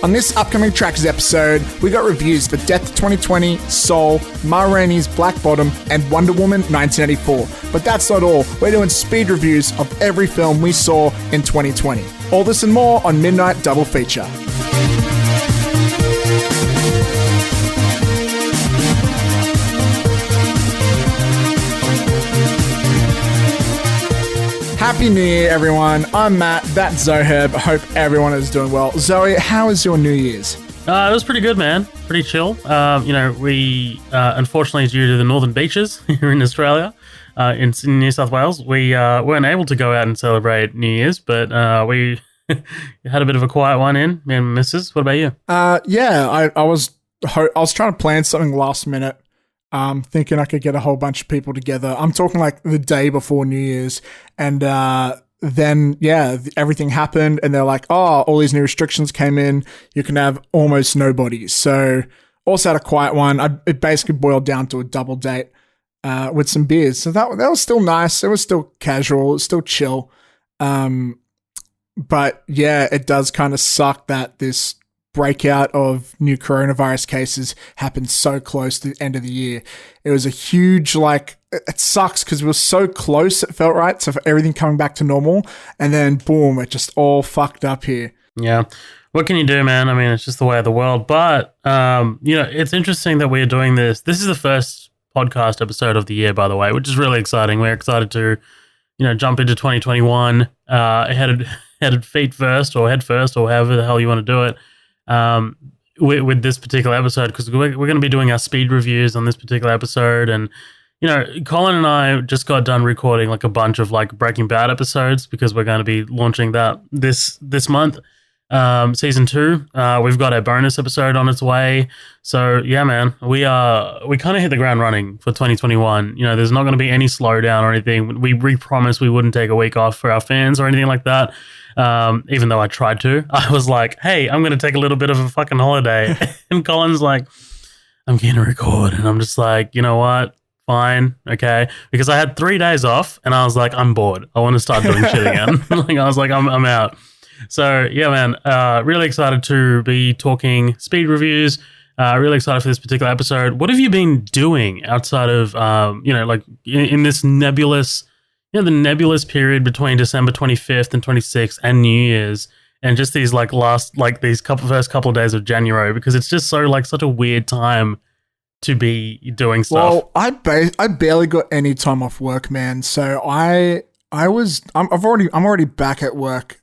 On this upcoming Trackers episode, we got reviews for Death 2020, Soul, Rainey's Black Bottom, and Wonder Woman 1984. But that's not all. We're doing speed reviews of every film we saw in 2020. All this and more on Midnight Double Feature. Happy New Year, everyone. I'm Matt, that's Zoherb. I hope everyone is doing well. Zoe, how was your New Year's? It was pretty good, man. Pretty chill. We unfortunately, due to the northern beaches here in Australia, in New South Wales, we weren't able to go out and celebrate New Year's, but we had a bit of a quiet one in, me and Mrs. What about you? I was trying to plan something last minute. Thinking I could get a whole bunch of people together. I'm talking like the day before New Year's. And then, everything happened. And they're like, oh, all these new restrictions came in. You can have almost nobody. So also had a quiet one. It basically boiled down to a double date with some beers. So that was still nice. It was still casual. It was still chill. But yeah, it does kind of suck that this breakout of new coronavirus cases happened so close to the end of the year. It was a huge, it sucks because we were so close, it felt right, so for everything coming back to normal, and then boom, it just all fucked up here. Yeah. What can you do, man? I mean, it's just the way of the world. But, it's interesting that we're doing this. This is the first podcast episode of the year, by the way, which is really exciting. We're excited to, jump into 2021, headed feet first or head first or however the hell you want to do it. With this particular episode, because we're going to be doing our speed reviews on this particular episode, and Colin and I just got done recording a bunch of Breaking Bad episodes because we're going to be launching that this month, season 2. We've got a bonus episode on its way, so yeah, man, we kind of hit the ground running for 2021. There's not going to be any slowdown or anything. We promised we wouldn't take a week off for our fans or anything like that. Even though I tried to, I was like, hey, I'm going to take a little bit of a fucking holiday. And Colin's like, I'm going to record. And I'm just like, you know what? Fine. Okay. Because I had 3 days off and I was like, I'm bored. I want to start doing shit again. I was like, I'm out. So yeah, man, really excited to be talking speed reviews. Really excited for this particular episode. What have you been doing outside of, in this nebulous, the nebulous period between December 25th and 26th and New Year's, and just these first couple of days of January, because it's just so such a weird time to be doing stuff. Well, I barely got any time off work, man. So I'm already back at work.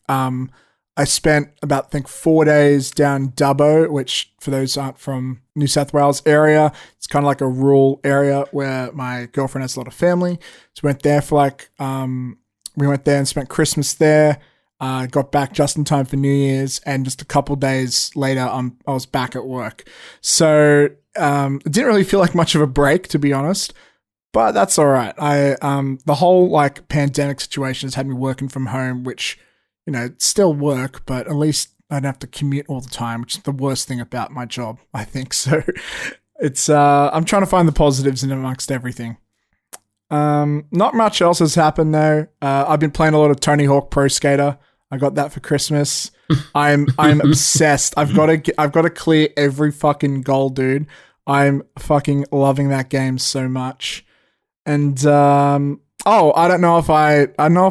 I spent about, I think, 4 days down Dubbo, which for those who aren't from New South Wales area, it's kind of like a rural area where my girlfriend has a lot of family. So we went there for we went there and spent Christmas there. Got back just in time for New Year's, and just a couple days later, I was back at work. So it didn't really feel like much of a break, to be honest, but that's all right. The whole pandemic situation has had me working from home, which, still work, but at least I don't have to commute all the time, which is the worst thing about my job, I think. So it's, I'm trying to find the positives in amongst everything. Not much else has happened though. I've been playing a lot of Tony Hawk Pro Skater. I got that for Christmas. I'm obsessed. I've got to clear every fucking goal, dude. I'm fucking loving that game so much. And, I don't know if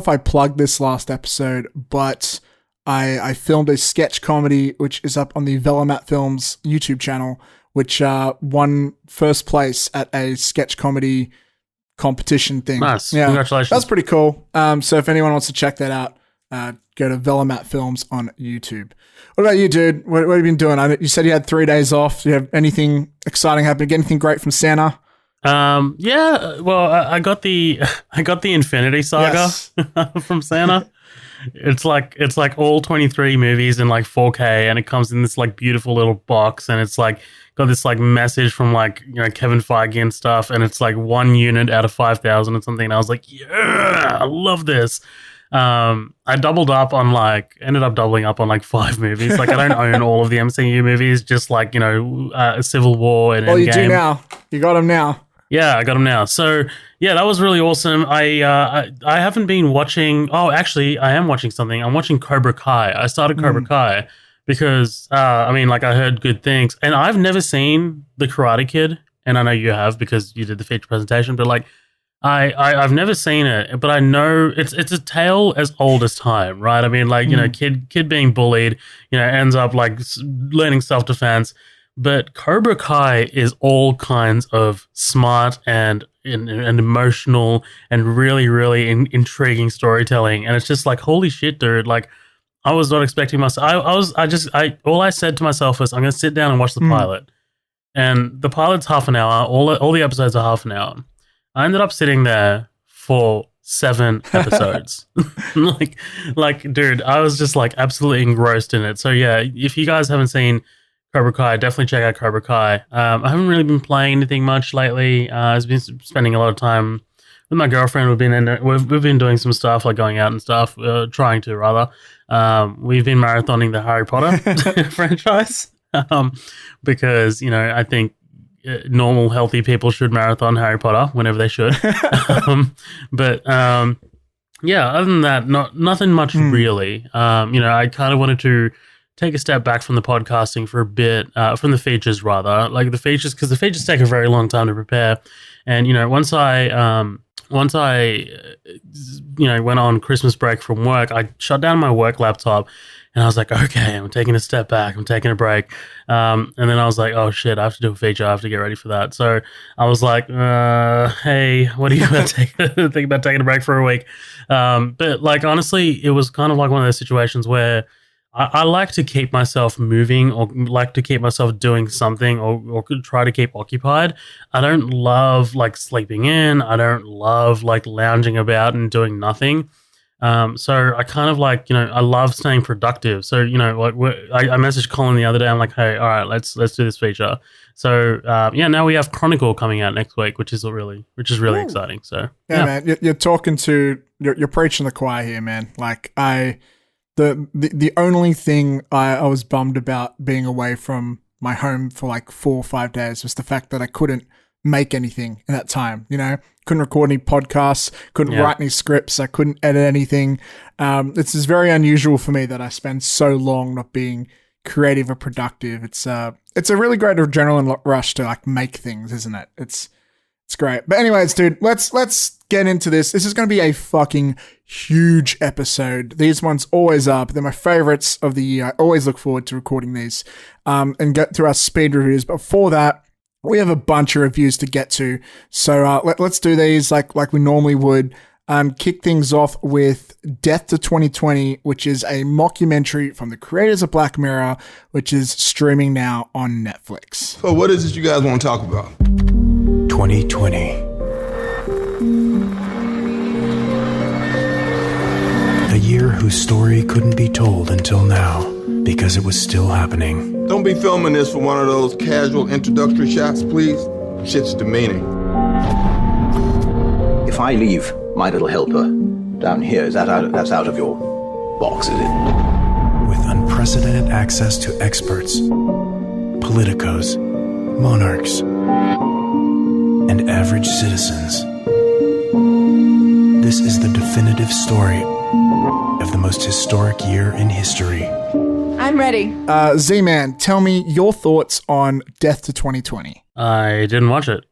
I plugged this last episode, but I filmed a sketch comedy which is up on the Velomat Films YouTube channel, which won first place at a sketch comedy competition thing. Nice. Yeah, congratulations. That's pretty cool. So if anyone wants to check that out, go to Velomat Films on YouTube. What about you, dude? What have you been doing? You said you had 3 days off. Do you have anything exciting happen? Get anything great from Santa? Well, I got the Infinity Saga from Santa. It's like all 23 movies in 4K, and it comes in this beautiful little box, and it's got this message from Kevin Feige and stuff, and it's 1 unit out of 5,000 or something. And I was like, yeah, I love this. I ended up doubling up on 5 movies. I don't own all of the MCU movies, just Civil War and Endgame. You do now. You got them now. Yeah, I got them now. So yeah, that was really awesome. I haven't been watching. Oh, actually, I am watching something. I'm watching Cobra Kai. I started Cobra Kai because I mean, like I heard good things, and I've never seen The Karate Kid, and I know you have because you did the feature presentation, but like I've never seen it, but I know it's a tale as old as time, right? I mean, like, you know, kid being bullied, you know, ends up like learning self-defense. But Cobra Kai is all kinds of smart and emotional and really, really intriguing storytelling. And it's just like, holy shit, dude. Like, I was not expecting myself. All I said to myself was, I'm going to sit down and watch the pilot. And the pilot's half an hour. All the episodes are half an hour. I ended up sitting there for 7 episodes. like, dude, I was just like absolutely engrossed in it. So yeah, if you guys haven't seen Cobra Kai, definitely check out Cobra Kai. I haven't really been playing anything much lately. I've been spending a lot of time with my girlfriend. We've been doing some stuff, like going out and stuff, trying to rather. We've been marathoning the Harry Potter franchise because, you know, I think normal, healthy people should marathon Harry Potter whenever they should. Yeah, other than that, nothing much really. You know, I kind of wanted to take a step back from the podcasting for a bit, from the features rather, like the features, because the features take a very long time to prepare. And, you know, once I you know, went on Christmas break from work, I shut down my work laptop and I was like, okay, I'm taking a step back. I'm taking a break. And then I was like, oh shit, I have to do a feature. I have to get ready for that. So I was like, hey, what do you think about taking a break for a week? But like, honestly, it was kind of like one of those situations where I like to keep myself moving or like to keep myself doing something or try to keep occupied. I don't love like sleeping in. I don't love like lounging about and doing nothing. So I kind of like, you know, I love staying productive. So, you know, like I messaged Colin the other day. I'm like, hey, all right, let's do this feature. So, yeah, now we have Chronicle coming out next week, which is really exciting. So, yeah, man, you're talking to, you're preaching the choir here, man. Like the only thing I was bummed about being away from my home for like 4 or 5 days was the fact that I couldn't make anything in that time, you know, couldn't record any podcasts, couldn't write any scripts, I couldn't edit anything. It's just very unusual for me that I spend so long not being creative or productive. It's a really great adrenaline rush to like make things, isn't it? It's great. But anyways, dude, let's get into this. This is going to be a fucking huge episode. These ones always are, but they're my favorites of the year. I always look forward to recording these and get through our speed reviews. But for that, we have a bunch of reviews to get to. So let's do these like we normally would. Kick things off with Death to 2020, which is a mockumentary from the creators of Black Mirror, which is streaming now on Netflix. So what is it you guys want to talk about? 2020. A year whose story couldn't be told until now because it was still happening. Don't be filming this for one of those casual introductory shots, please. Shit's demeaning. If I leave my little helper down here, that's out of your box, is it? With unprecedented access to experts, politicos, monarchs, and average citizens. This is the definitive story of the most historic year in history. I'm ready. Z-Man, tell me your thoughts on Death to 2020. I didn't watch it.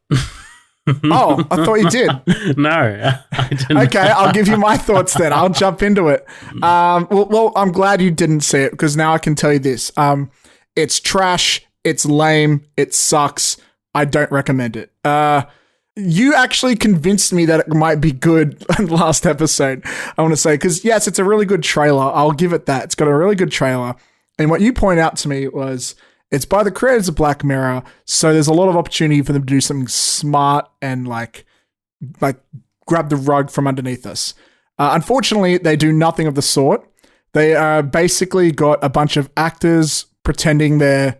Oh, I thought you did. No, I didn't. Okay, I'll give you my thoughts then. I'll jump into it. Well, I'm glad you didn't see it because now I can tell you this. It's trash. It's lame. It sucks. I don't recommend it. You actually convinced me that it might be good in the last episode, I want to say, because yes, it's a really good trailer. I'll give it that. It's got a really good trailer. And what you pointed out to me was it's by the creators of Black Mirror, so there's a lot of opportunity for them to do something smart and like grab the rug from underneath us. Unfortunately, they do nothing of the sort. They basically got a bunch of actors pretending they're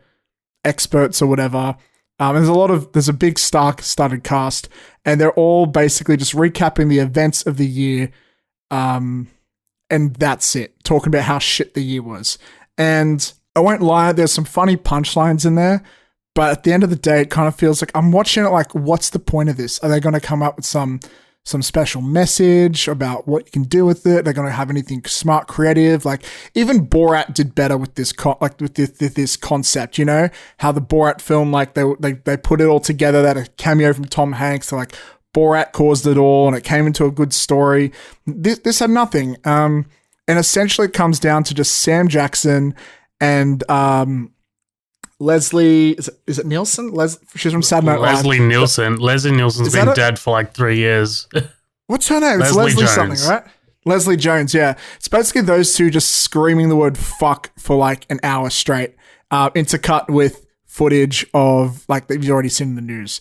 experts or whatever. There's a big star-studded cast, and they're all basically just recapping the events of the year, and that's it. Talking about how shit the year was. And I won't lie, there's some funny punchlines in there, but at the end of the day, it kind of feels like I'm watching it like, what's the point of this? Are they going to come up with some some special message about what you can do with it. They're going to have anything smart, creative. Like even Borat did better with this, this concept. You know how the Borat film, like they put it all together. That a cameo from Tom Hanks. So like Borat caused it all, and it came into a good story. This had nothing. And essentially, it comes down to just Sam Jackson and Leslie. Is it Nielsen? She's from Saturday Night Live. Leslie Nielsen. Leslie Nielsen's been dead for like 3 years. What's her name? It's Leslie something, right? Leslie Jones, yeah. It's basically those two just screaming the word fuck for like an hour straight, intercut with footage of like that you've already seen in the news.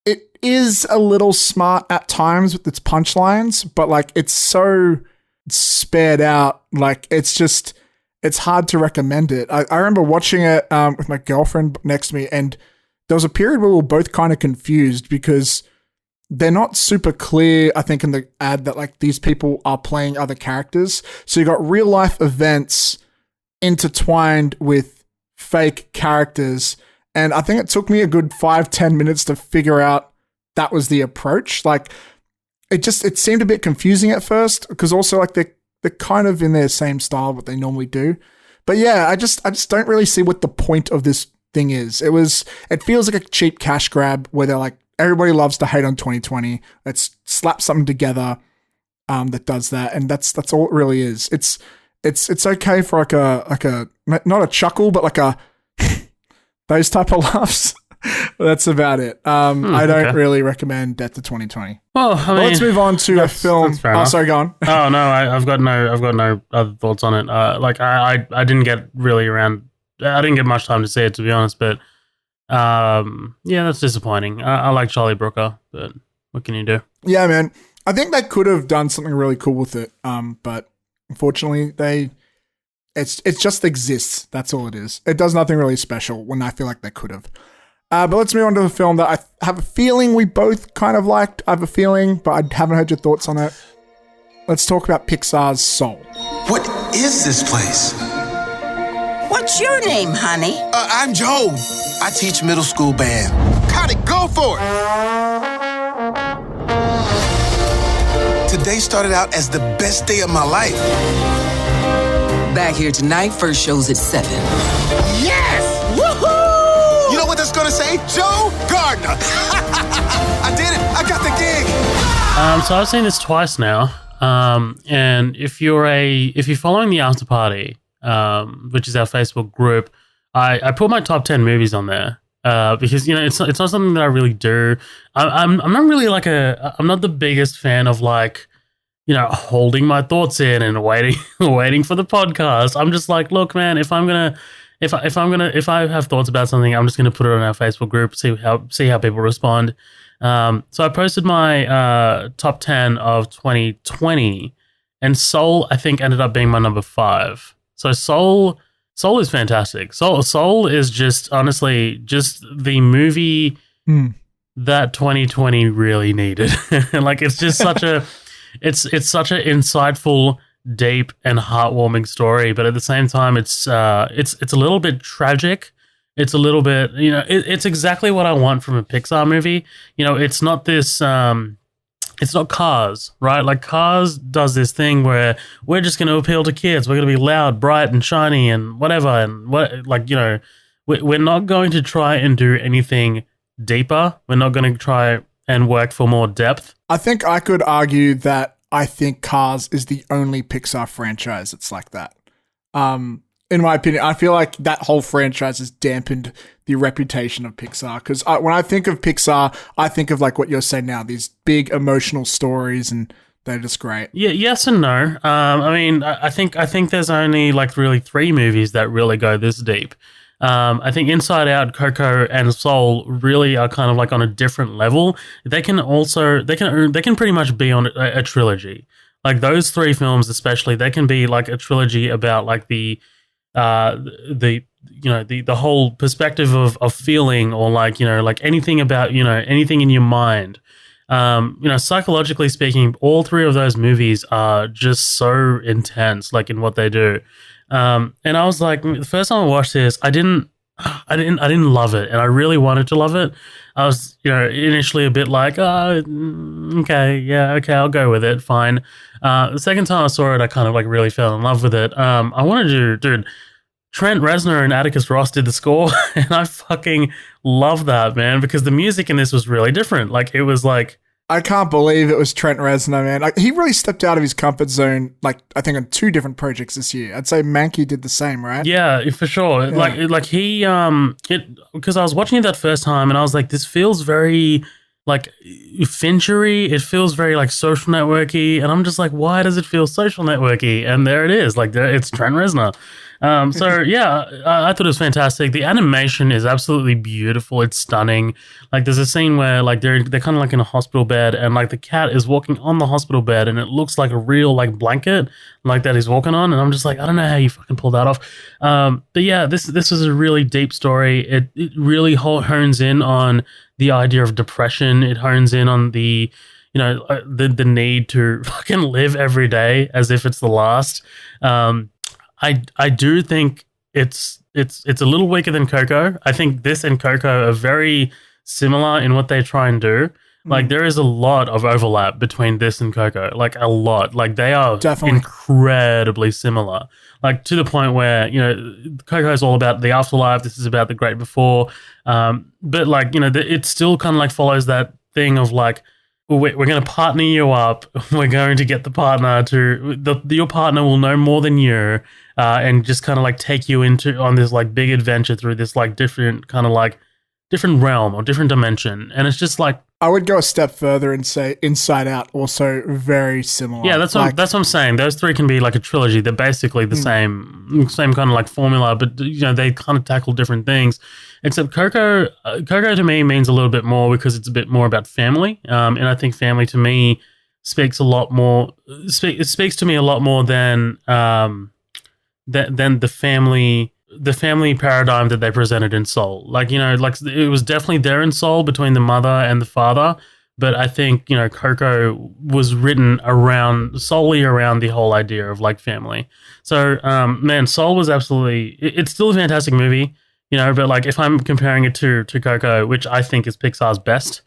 It is a little smart at times with its punchlines, but like it's so spared out. Like it's hard to recommend it. I remember watching it with my girlfriend next to me, and there was a period where we were both kind of confused because they're not super clear, I think, in the ad that like these people are playing other characters. So you got real life events intertwined with fake characters. And I think it took me a good 5-10 minutes to figure out that was the approach. Like it seemed a bit confusing at first because also like they're kind of in their same style, what they normally do. But yeah, I just don't really see what the point of this thing is. It feels like a cheap cash grab where they're like, everybody loves to hate on 2020. Let's slap something together that does that. And that's all it really is. It's okay for like a not a chuckle, but like a those type of laughs. That's about it. I don't really recommend Death to 2020. Well, I mean, let's move on to a film. Oh, sorry, go on. Oh no, I've got no other thoughts on it. Like I didn't get really around. I didn't get much time to see it, to be honest. But yeah, that's disappointing. I like Charlie Brooker, but what can you do? Yeah, man. I think they could have done something really cool with it. But unfortunately, it just exists. That's all it is. It does nothing really special when I feel like they could have. But let's move on to a film that I have a feeling we both kind of liked. I have a feeling, but I haven't heard your thoughts on it. Let's talk about Pixar's Soul. What is this place? What's your name, honey? I'm Joe. I teach middle school band. Got it, go for it! Today started out as the best day of my life. Back here tonight, first show's at 7. Yes! Woohoo! You know what that's gonna say? Joe Gardner. I did it. I got the gig. So I've seen this twice now. And if you're following the After Party, which is our Facebook group, I put my top 10 movies on there. Because it's not something that I really do. I'm not really I'm not the biggest fan of like, holding my thoughts in and waiting for the podcast. I'm just like, look, man, if I have thoughts about something, I'm just gonna put it on our Facebook group, see how people respond. So I posted my top 10 of 2020, and Soul I think ended up being my number 5. So Soul is fantastic. Soul is just honestly just the movie that 2020 really needed. Like it's just such a it's such an insightful, deep and heartwarming story, but at the same time it's a little bit tragic. It's a little bit, it's exactly what I want from a Pixar movie. It's not this it's not Cars, right? Like Cars does this thing where we're just going to appeal to kids. We're going to be loud, bright and shiny and whatever. And we're not going to try and do anything deeper. We're not going to try and work for more depth. I think I could argue that I think Cars is the only Pixar franchise that's like that. In my opinion, I feel like that whole franchise has dampened the reputation of Pixar. Because when I think of Pixar, I think of like what you're saying now, these big emotional stories, and they're just great. Yeah, yes and no. I mean, I think there's only like really 3 movies that really go this deep. I think Inside Out, Coco, and Soul really are kind of like on a different level. They can pretty much be on a trilogy. Like those 3 films, especially, they can be like a trilogy about like the whole perspective of feeling, or like anything about anything in your mind. Psychologically speaking, all 3 of those movies are just so intense, like in what they do. And I was like, the first time I watched this, I didn't I didn't love it, and I really wanted to love it. I was, initially a bit like, okay, I'll go with it, fine. The second time I saw it, I kind of like really fell in love with it. I wanted to, dude, Trent Reznor and Atticus Ross did the score, and I fucking love that, man, because the music in this was really different. Like, it was like, I can't believe it was Trent Reznor, man. Like, he really stepped out of his comfort zone, like, I think on 2 different projects this year. I'd say Mankey did the same, right? Yeah, for sure. Yeah. Like he, because I was watching it that first time and I was like, this feels very, like, Finchery. It feels very, like, Social Networky. And I'm just like, why does it feel Social Networky? And there it is. Like, it's Trent Reznor. So yeah, I thought it was fantastic. The animation is absolutely beautiful. It's stunning. Like, there's a scene where like they're kind of like in a hospital bed, and like the cat is walking on the hospital bed, and it looks like a real like blanket like that he's walking on. And I'm just like, I don't know how you fucking pull that off. But yeah, this is a really deep story. It really hones in on the idea of depression. It hones in on the the need to fucking live every day as if it's the last. I do think it's a little weaker than Coco. I think this and Coco are very similar in what they try and do. Like, there is a lot of overlap between this and Coco. Like, a lot. Like, they are definitely incredibly similar. Like, to the point where, Coco is all about the afterlife. This is about the great before. But, like, it still kind of, like, follows that thing of, like, we're going to partner you up. We're going to get the partner your partner will know more than you, and just kind of like take you on this like big adventure through this like different kind of like different realm or different dimension. And it's just like, I would go a step further and say Inside Out also very similar. Yeah, that's what I'm saying. Those 3 can be like a trilogy. They're basically the same kind of like formula, but they kind of tackle different things. Except Coco to me means a little bit more because it's a bit more about family. And I think family to me speaks a lot more. It speaks to me a lot more than the family paradigm that they presented in Soul. Like, like it was definitely there in Soul between the mother and the father. But I think, Coco was written solely around the whole idea of like family. So, man, Soul was absolutely, it's still a fantastic movie, but like if I'm comparing it to Coco, which I think is Pixar's best,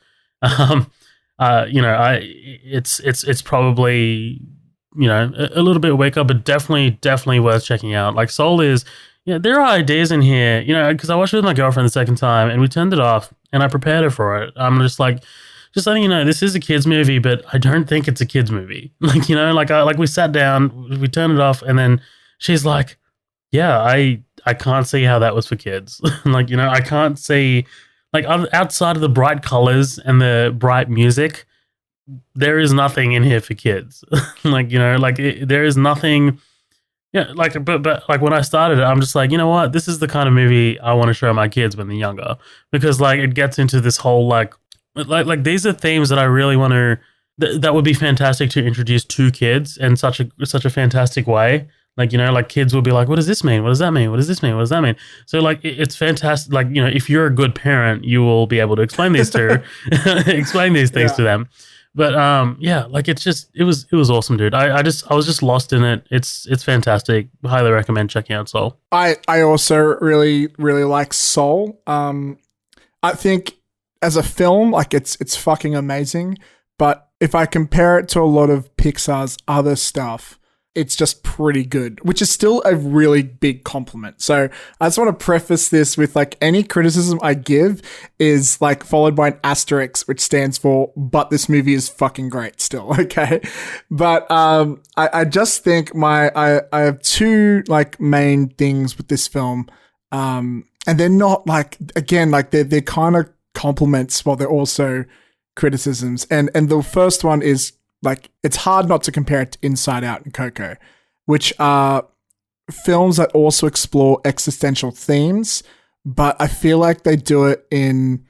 it's probably, a little bit weaker, but definitely worth checking out. Like, Soul is, there are ideas in here, because I watched it with my girlfriend the second time and we turned it off and I prepared her for it. I'm just like, just letting you know, this is a kid's movie, but I don't think it's a kid's movie. Like, we sat down, we turned it off, and then she's like, yeah, I can't see how that was for kids. Like, I can't see, like, outside of the bright colors and the bright music, there is nothing in here for kids. There is nothing. Yeah, like, but like when I started it, I'm just like, you know what? This is the kind of movie I want to show my kids when they're younger, because like it gets into this whole like these are themes that I really want to. That would be fantastic to introduce to kids in such a fantastic way. Like, like kids will be like, what does this mean? What does that mean? What does this mean? What does that mean? So like, it's fantastic. Like, if you're a good parent, you will be able to explain these things to them. But like it was awesome, dude. I was just lost in it. It's fantastic. Highly recommend checking out Soul. I also really like Soul. I think as a film, like it's fucking amazing. But if I compare it to a lot of Pixar's other stuff, it's just pretty good, which is still a really big compliment. So I just want to preface this with like any criticism I give is like followed by an asterisk, which stands for, but this movie is fucking great still. Okay. But, I just think I have 2 like main things with this film. And they're not like, again, like they're kind of compliments while they're also criticisms. And the first one is, like, it's hard not to compare it to Inside Out and Coco, which are films that also explore existential themes, but I feel like they do it in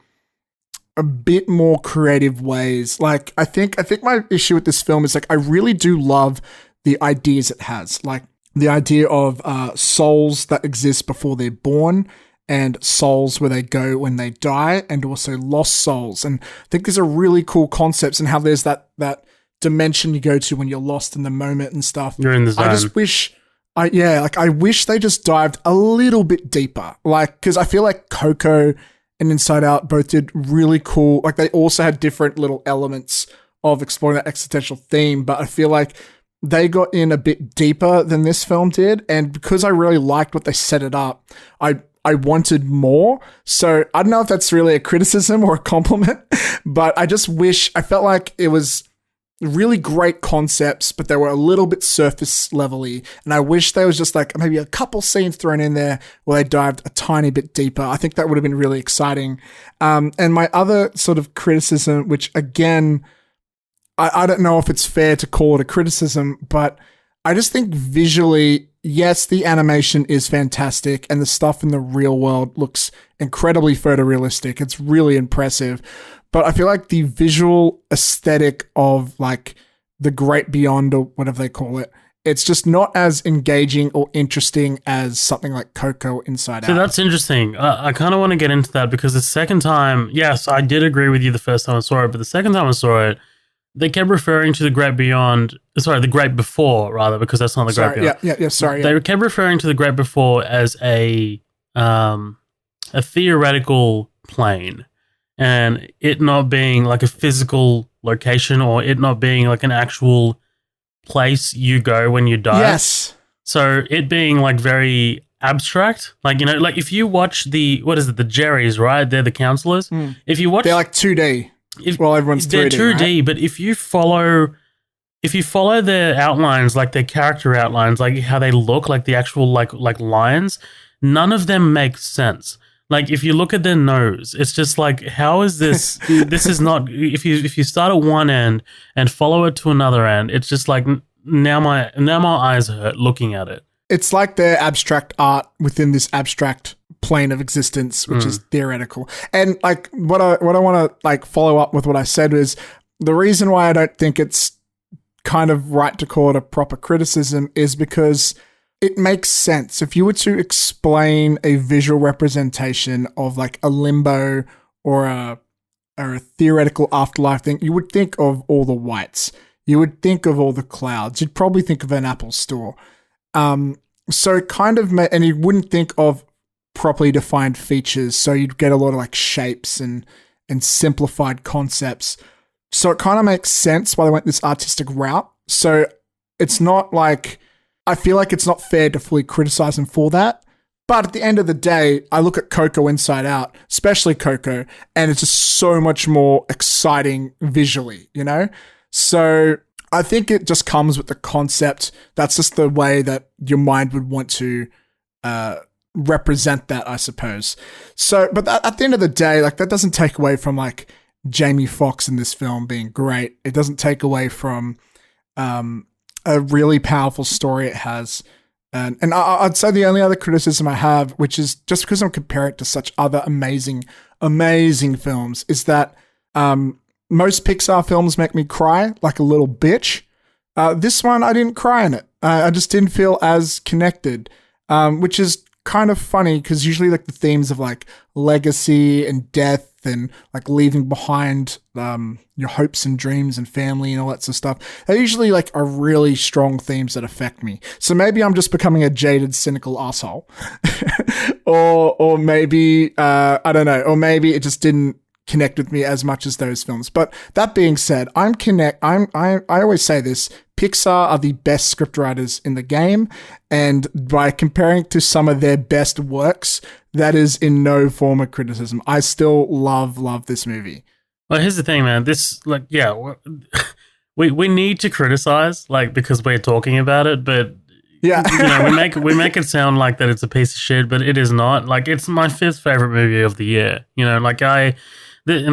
a bit more creative ways. Like, I think my issue with this film is, like, I really do love the ideas it has. Like, the idea of souls that exist before they're born, and souls where they go when they die, and also lost souls. And I think these are really cool concepts, and how there's that dimension you go to when you're lost in the moment and stuff. You're in the zone. I just wish I wish they just dived a little bit deeper. Like, because I feel like Coco and Inside Out both did really cool. Like, they also had different little elements of exploring that existential theme, but I feel like they got in a bit deeper than this film did. And because I really liked what they set it up, I wanted more. So I don't know if that's really a criticism or a compliment, but I just wish, I felt like it was really great concepts, but they were a little bit surface level-y. And I wish there was just like maybe a couple scenes thrown in there where they dived a tiny bit deeper. I think that would have been really exciting. And my other sort of criticism, which again, I don't know if it's fair to call it a criticism, but I just think visually, yes, the animation is fantastic and the stuff in the real world looks incredibly photorealistic. It's really impressive. But I feel like the visual aesthetic of like the Great Beyond or whatever they call it, it's just not as engaging or interesting as something like Coco Inside Out. So that's interesting. I kind of want to get into that because the second time, yes, I did agree with you the first time I saw it, but the second time I saw it, they kept referring to the Great Beyond, the Great Before, rather, because that's not the Great Beyond. They kept referring to the Great Before as a theoretical plane, and it not being like a physical location or it not being like an actual place you go when you die. Yes. So it being like very abstract, like, you know, like if you watch the Jerrys, right? They're the counselors. If you watch, they're like 2D. Everyone's 3D, they're 2D, right? but if you follow their outlines, like their character outlines, like how they look, like the actual like lines, none of them make sense. Like if you look at their nose, it's just like, how is this? This is not. If you start at one end and follow it to another end, it's just like now my eyes hurt looking at it. It's like they're abstract art within this abstract plane of existence, which is theoretical. And like what I want to like follow up with what I said is the reason why I don't think it's kind of right to call it a proper criticism is because it makes sense. If you were to explain a visual representation of like a limbo or a theoretical afterlife thing, you would think of all the whites. You would think of all the clouds. You'd probably think of an Apple store. So kind of, and you wouldn't think of properly defined features. So you'd get a lot of like shapes and simplified concepts. So it kind of makes sense why they went this artistic route. So it's not like, I feel like it's not fair to fully criticize them for that. But at the end of the day, I look at Coco Inside Out, especially Coco, and it's just so much more exciting visually, you know? So I think it just comes with the concept. That's just the way that your mind would want to represent that, I suppose. So, but at the end of the day, like that doesn't take away from like Jamie Foxx in this film being great. It doesn't take away from a really powerful story it has. And I'd say the only other criticism I have, which is just because I'm comparing it to such other amazing, amazing films, is that most Pixar films make me cry like a little bitch. This one, I didn't cry in it. I just didn't feel as connected, which is kind of funny because usually like the themes of like legacy and death and like leaving behind your hopes and dreams and family and all that sort of stuff, they usually like are really strong themes that affect me. So maybe I'm just becoming a jaded, cynical asshole, or maybe I don't know, or maybe it just didn't connect with me as much as those films. But that being said, I always say this: Pixar are the best scriptwriters in the game, and by comparing to some of their best works, that is in no form of criticism. I still love this movie. Well, here's the thing, man. This, like, yeah, we need to criticize, like, because we're talking about it, but yeah, you know, we make it sound like that it's a piece of shit, but it is not. Like, it's my 5th favorite movie of the year. You know, like and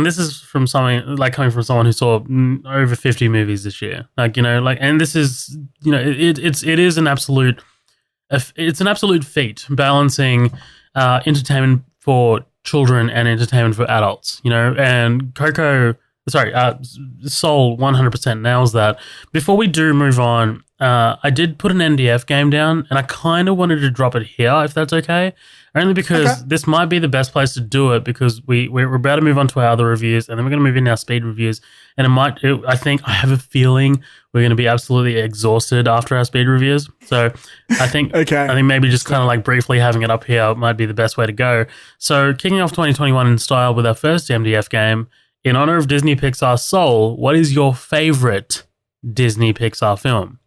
this is from something like coming from someone who saw over 50 movies this year. Like, you know, like, and this is, you know, it is an absolute, it's an absolute feat balancing entertainment for children and entertainment for adults, you know, and Soul 100% nails that. Before we do move on, I did put an NDF game down and I kind of wanted to drop it here if that's okay. only because this might be the best place to do it because we're about to move on to our other reviews and then we're going to move into our speed reviews. And I have a feeling we're going to be absolutely exhausted after our speed reviews. So I think, I think maybe just kind of like briefly having it up here might be the best way to go. So kicking off 2021 in style with our first MDF game, in honor of Disney Pixar's Soul, what is your favorite Disney Pixar film?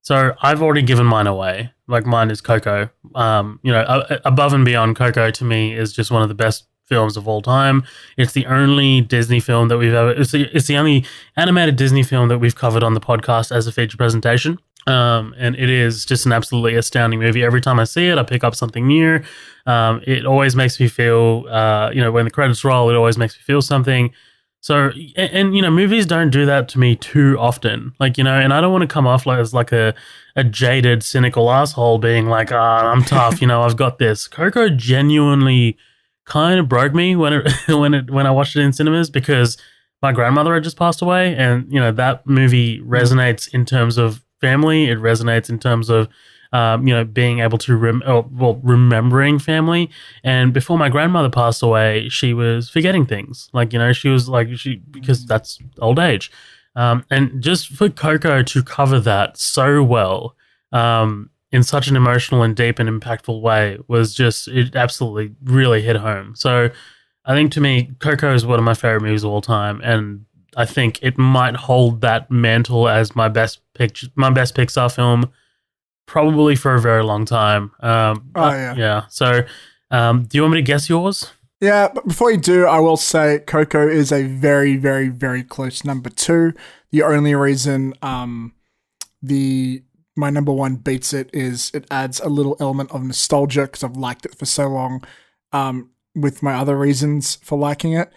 So I've already given mine away. Like mine is Coco. Above and beyond, Coco to me is just one of the best films of all time. It's the only Disney film that we've ever. It's the only animated Disney film that we've covered on the podcast as a feature presentation. And it is just an absolutely astounding movie. Every time I see it, I pick up something new. It always makes me feel. When the credits roll, it always makes me feel something. So, and movies don't do that to me too often. And I don't want to come off as like a jaded, cynical asshole being like, I'm tough, I've got this. Coco genuinely kind of broke me when I watched it in cinemas because my grandmother had just passed away. And, that movie resonates in terms of family. It resonates in terms of, being able to remembering family. And before my grandmother passed away, she was forgetting things. Because that's old age. And just for Coco to cover that so well, in such an emotional and deep and impactful way it absolutely really hit home. So I think to me, Coco is one of my favorite movies of all time. And I think it might hold that mantle as my best Pixar film probably for a very long time. Yeah. So, do you want me to guess yours? Yeah, but before you do, I will say Coco is a very, very, very close number 2. The only reason my number 1 beats it is it adds a little element of nostalgia because I've liked it for so long with my other reasons for liking it.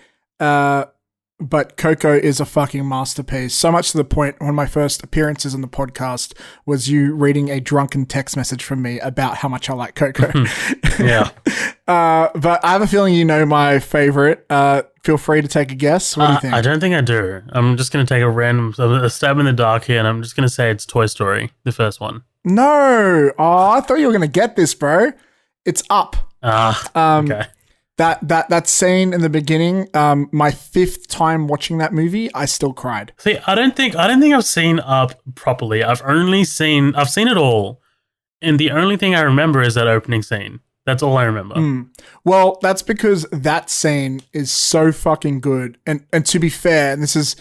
But Coco is a fucking masterpiece. So much to the point, one of my first appearances on the podcast was you reading a drunken text message from me about how much I like Coco. Yeah. But I have a feeling my favorite. Feel free to take a guess. What do you think? I don't think I do. I'm just going to take a stab in the dark here, and I'm just going to say it's Toy Story, the first one. No. Oh, I thought you were going to get this, bro. It's Up. Okay. That scene in the beginning, my 5th time watching that movie, I still cried. See, I don't think I've seen Up properly. I've seen it all, and the only thing I remember is that opening scene. That's all I remember. Well, that's because that scene is so fucking good. And to be fair, and this is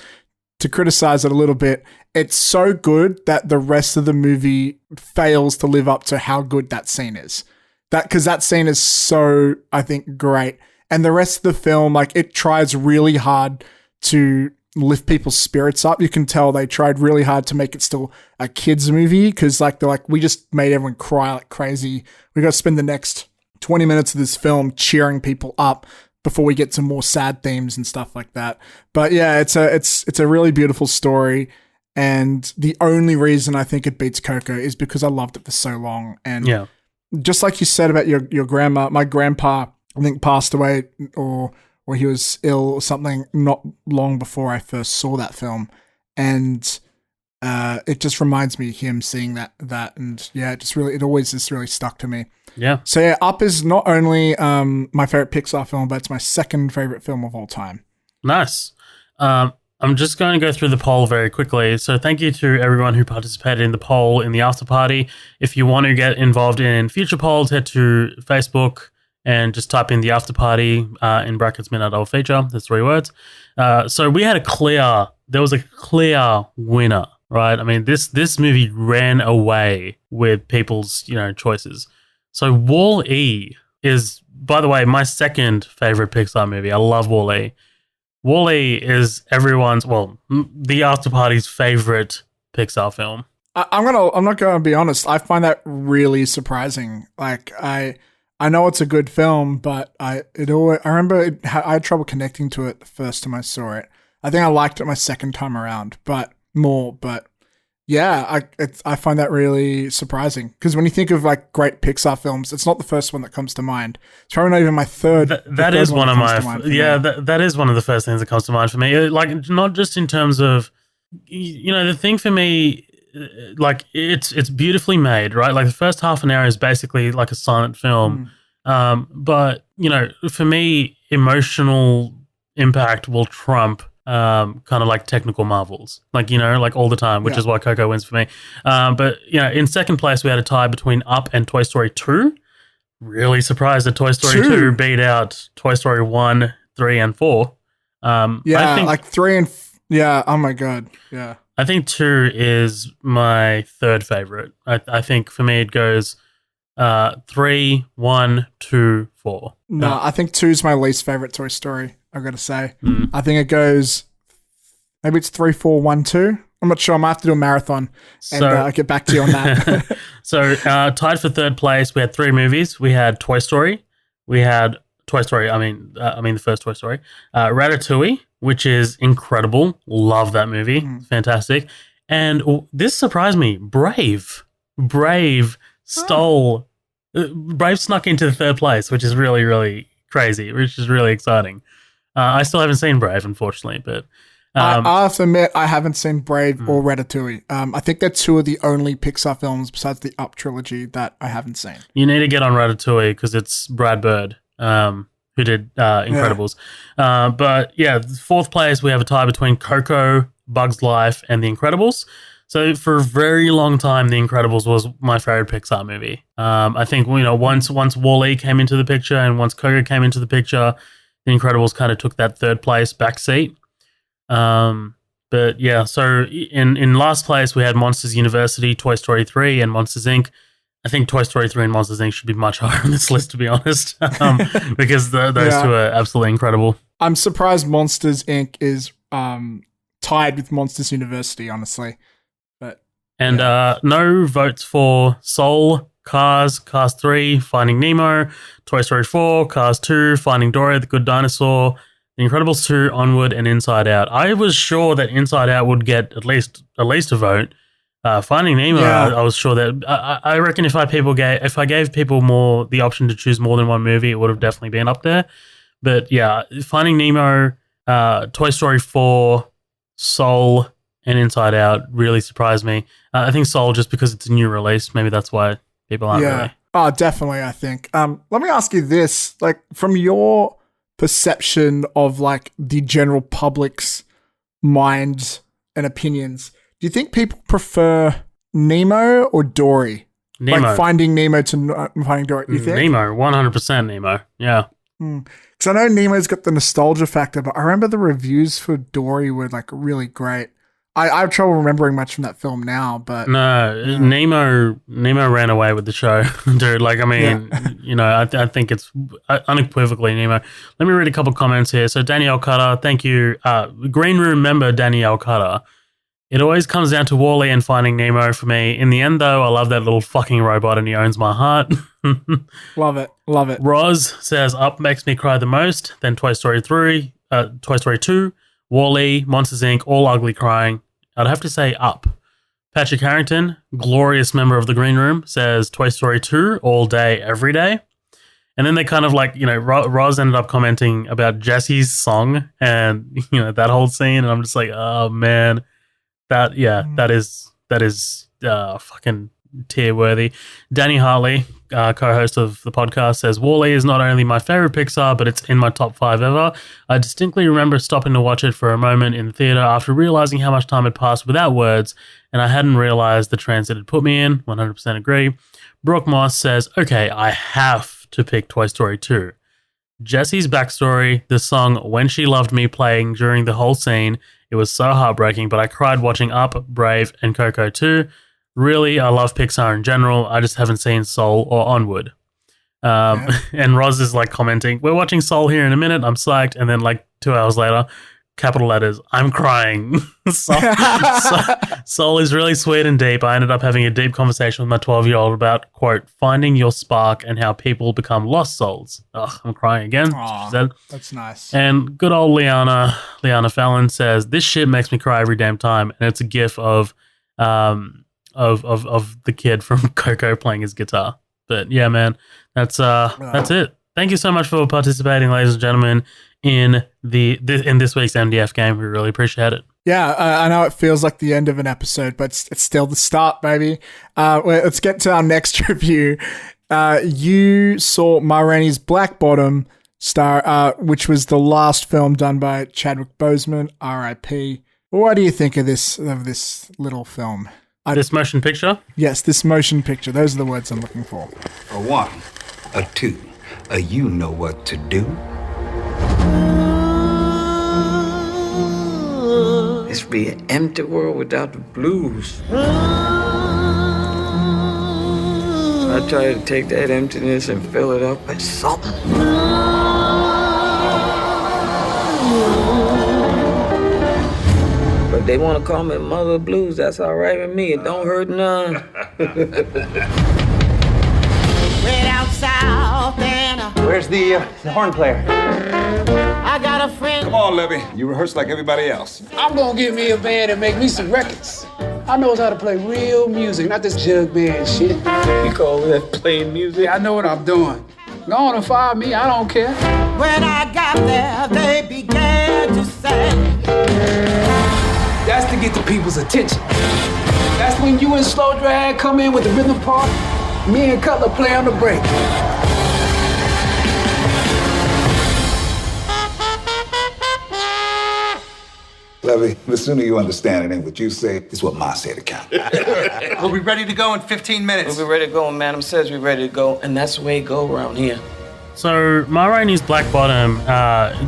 to criticize it a little bit, it's so good that the rest of the movie fails to live up to how good that scene is. Because that scene is so, I think, great. And the rest of the film, it tries really hard to lift people's spirits up. You can tell they tried really hard to make it still a kid's movie because, they're like, we just made everyone cry like crazy. We got to spend the next 20 minutes of this film cheering people up before we get to more sad themes and stuff like that. But yeah, it's a really beautiful story. And the only reason I think it beats Coco is because I loved it for so long. And yeah. Just like you said about your grandma, my grandpa, I think, passed away or he was ill or something not long before I first saw that film. And it just reminds me of him seeing that. And yeah, it always just really stuck to me. Yeah. So yeah, Up is not only my favorite Pixar film, but it's my second favorite film of all time. Nice. I'm just going to go through the poll very quickly. So thank you to everyone who participated in the poll in the after party. If you want to get involved in future polls, head to Facebook and just type in the after party in brackets Midnight Double Feature. That's 3 words. So we had there was a clear winner, right? I mean, this movie ran away with people's, choices. So Wall-E is, by the way, my second favorite Pixar movie. I love Wall-E. Wall-E is the after party's favorite Pixar film. I'm not gonna be honest. I find that really surprising. I know it's a good film, but I remember I had trouble connecting to it the first time I saw it. I think I liked it my second time around, but yeah, I find that really surprising because when you think of great Pixar films, it's not the first one that comes to mind. It's probably not even my third. That is one of my that is one of the first things that comes to mind for me. Not just in terms of the thing for me, it's beautifully made, right? The first half an hour is basically like a silent film. But, for me, emotional impact will trump kind of like technical marvels, like all the time, which is why Coco wins for me. But in second place we had a tie between Up and Toy Story 2. Really surprised that Toy Story 2 beat out Toy Story 1, 3, and 4. I think, like 3 and oh my god, yeah. I think 2 is my third favorite. I think for me it goes 3, 1, 2, 4. No, I think 2 is my least favorite Toy Story, I've got to say. I think it goes, maybe it's 3, 4, 1, 2. I'm not sure. I might have to do a marathon and get back to you on that. So tied for third place, we had 3 movies. We had Toy Story. We had Toy Story. I mean the first Toy Story. Ratatouille, which is incredible. Love that movie. Fantastic. And this surprised me. Brave stole. Brave snuck into the third place, which is really, really crazy. Which is really exciting. I still haven't seen Brave, unfortunately, but. I have to admit, I haven't seen Brave or Ratatouille. I think they're 2 of the only Pixar films besides the Up trilogy that I haven't seen. You need to get on Ratatouille because it's Brad Bird, who did Incredibles. But yeah, fourth place, we have a tie between Coco, Bug's Life, and The Incredibles. So for a very long time, The Incredibles was my favorite Pixar movie. I think once WALL-E came into the picture and once Coco came into the picture, The Incredibles kind of took that third place backseat. But yeah, so in last place we had Monsters University, Toy Story 3, and Monsters Inc. I think Toy Story 3 and Monsters Inc. should be much higher on this list, to be honest, because those 2 are absolutely incredible. I'm surprised Monsters Inc. is tied with Monsters University, honestly. And no votes for Soul, Cars 3, Finding Nemo, Toy Story 4, Cars 2, Finding Dory, The Good Dinosaur, The Incredibles 2, Onward, and Inside Out. I was sure that Inside Out would get at least a vote. Finding Nemo, I was sure that I reckon if I gave people more the option to choose more than one movie, it would have definitely been up there. But yeah, Finding Nemo, Toy Story 4, Soul, and Inside Out really surprised me. I think Soul, just because it's a new release, maybe that's why people aren't really. Oh, definitely, I think. Let me ask you this, like from your perception of like the general public's minds and opinions, do you think people prefer Nemo or Dory? Nemo. Like Finding Nemo to Finding Dory, you think? Nemo, 100% Nemo, yeah. Because I know Nemo's got the nostalgia factor, but I remember the reviews for Dory were like really great. I have trouble remembering much from that film now, but no, Nemo ran away with the show, dude. Like, I mean, I think it's unequivocally Nemo. Let me read a couple comments here. So Danielle Cutter, thank you. Green Room member Danielle Cutter. It always comes down to WALL-E and Finding Nemo for me. In the end, though, I love that little fucking robot and he owns my heart. Love it. Roz says Up makes me cry the most. Then Toy Story 3, Toy Story 2. WALL-E, Monsters Inc., all ugly crying. I'd have to say Up. Patrick Harrington, glorious member of the Green Room, says Toy Story 2, all day, every day. And then they kind of like, Roz ended up commenting about Jesse's song and, that whole scene. And I'm just like, oh, man, that is fucking tear-worthy. Danny Hartley, co-host of the podcast, says WALL-E is not only my favorite Pixar, but it's in my top 5 ever. I distinctly remember stopping to watch it for a moment in the theater after realizing how much time had passed without words, and I hadn't realized the trance it had put me in. 100% agree. Brooke Moss says, okay, I have to pick Toy Story 2. Jesse's backstory, the song When She Loved Me playing during the whole scene, it was so heartbreaking, but I cried watching Up, Brave, and Coco too. Really, I love Pixar in general. I just haven't seen Soul or Onward. And Roz is like commenting, we're watching Soul here in a minute. I'm psyched. And then like 2 hours later, capital letters, I'm crying. Soul is really sweet and deep. I ended up having a deep conversation with my 12-year-old about, quote, finding your spark and how people become lost souls. Ugh, I'm crying again. Aww, she said. That's nice. And good old Liana Fallon says, this shit makes me cry every damn time. And it's a gif of the kid from Coco playing his guitar. But yeah, man, that's it. Thank you so much for participating, ladies and gentlemen, in this week's MDF game. We really appreciate it. Yeah, I know it feels like the end of an episode, but it's still the start, baby. Let's get to our next review. You saw Ma Rainey's Black Bottom, which was the last film done by Chadwick Boseman, R.I.P. What do you think of this little film? This motion picture? Yes, this motion picture. Those are the words I'm looking for. A one, a two, a you know what to do. This would be an empty world without the blues. I try to take that emptiness and fill it up with something. But if they want to call me Mother of Blues, that's all right with me. It don't hurt none. Where's the horn player? I got a friend. Come on, Levy. You rehearse like everybody else. I'm gonna get me a band and make me some records. I knows how to play real music, not this jug band shit. You call that playing music? I know what I'm doing. Go on and fire me, I don't care. When I got there, they began to say. That's to get the people's attention. That's when you and Slow Drag come in with the rhythm part. Me and Cutler play on the break. Levy, the sooner you understand it ain't what you say, it's what Ma said to count. We'll be ready to go in 15 minutes. We'll be ready to go, and Madam says we're ready to go, and that's the way it go around here. So, Ma Rainey's Black Bottom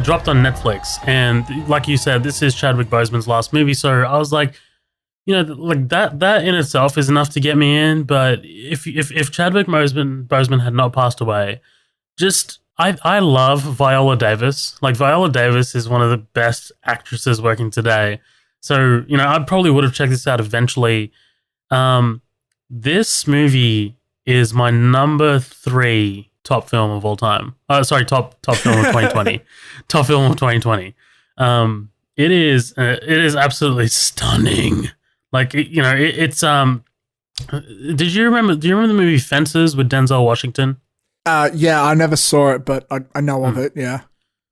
dropped on Netflix, and like you said, this is Chadwick Boseman's last movie, so I was like, like that in itself is enough to get me in, but if Chadwick Boseman had not passed away, I love Viola Davis. Like, Viola Davis is one of the best actresses working today. So, I probably would have checked this out eventually. This movie is my number 3 top film of all time. Top film of 2020. Top film of 2020. It is absolutely stunning. Like, it's do you remember the movie Fences with Denzel Washington? Yeah, I never saw it, but I know of it, yeah.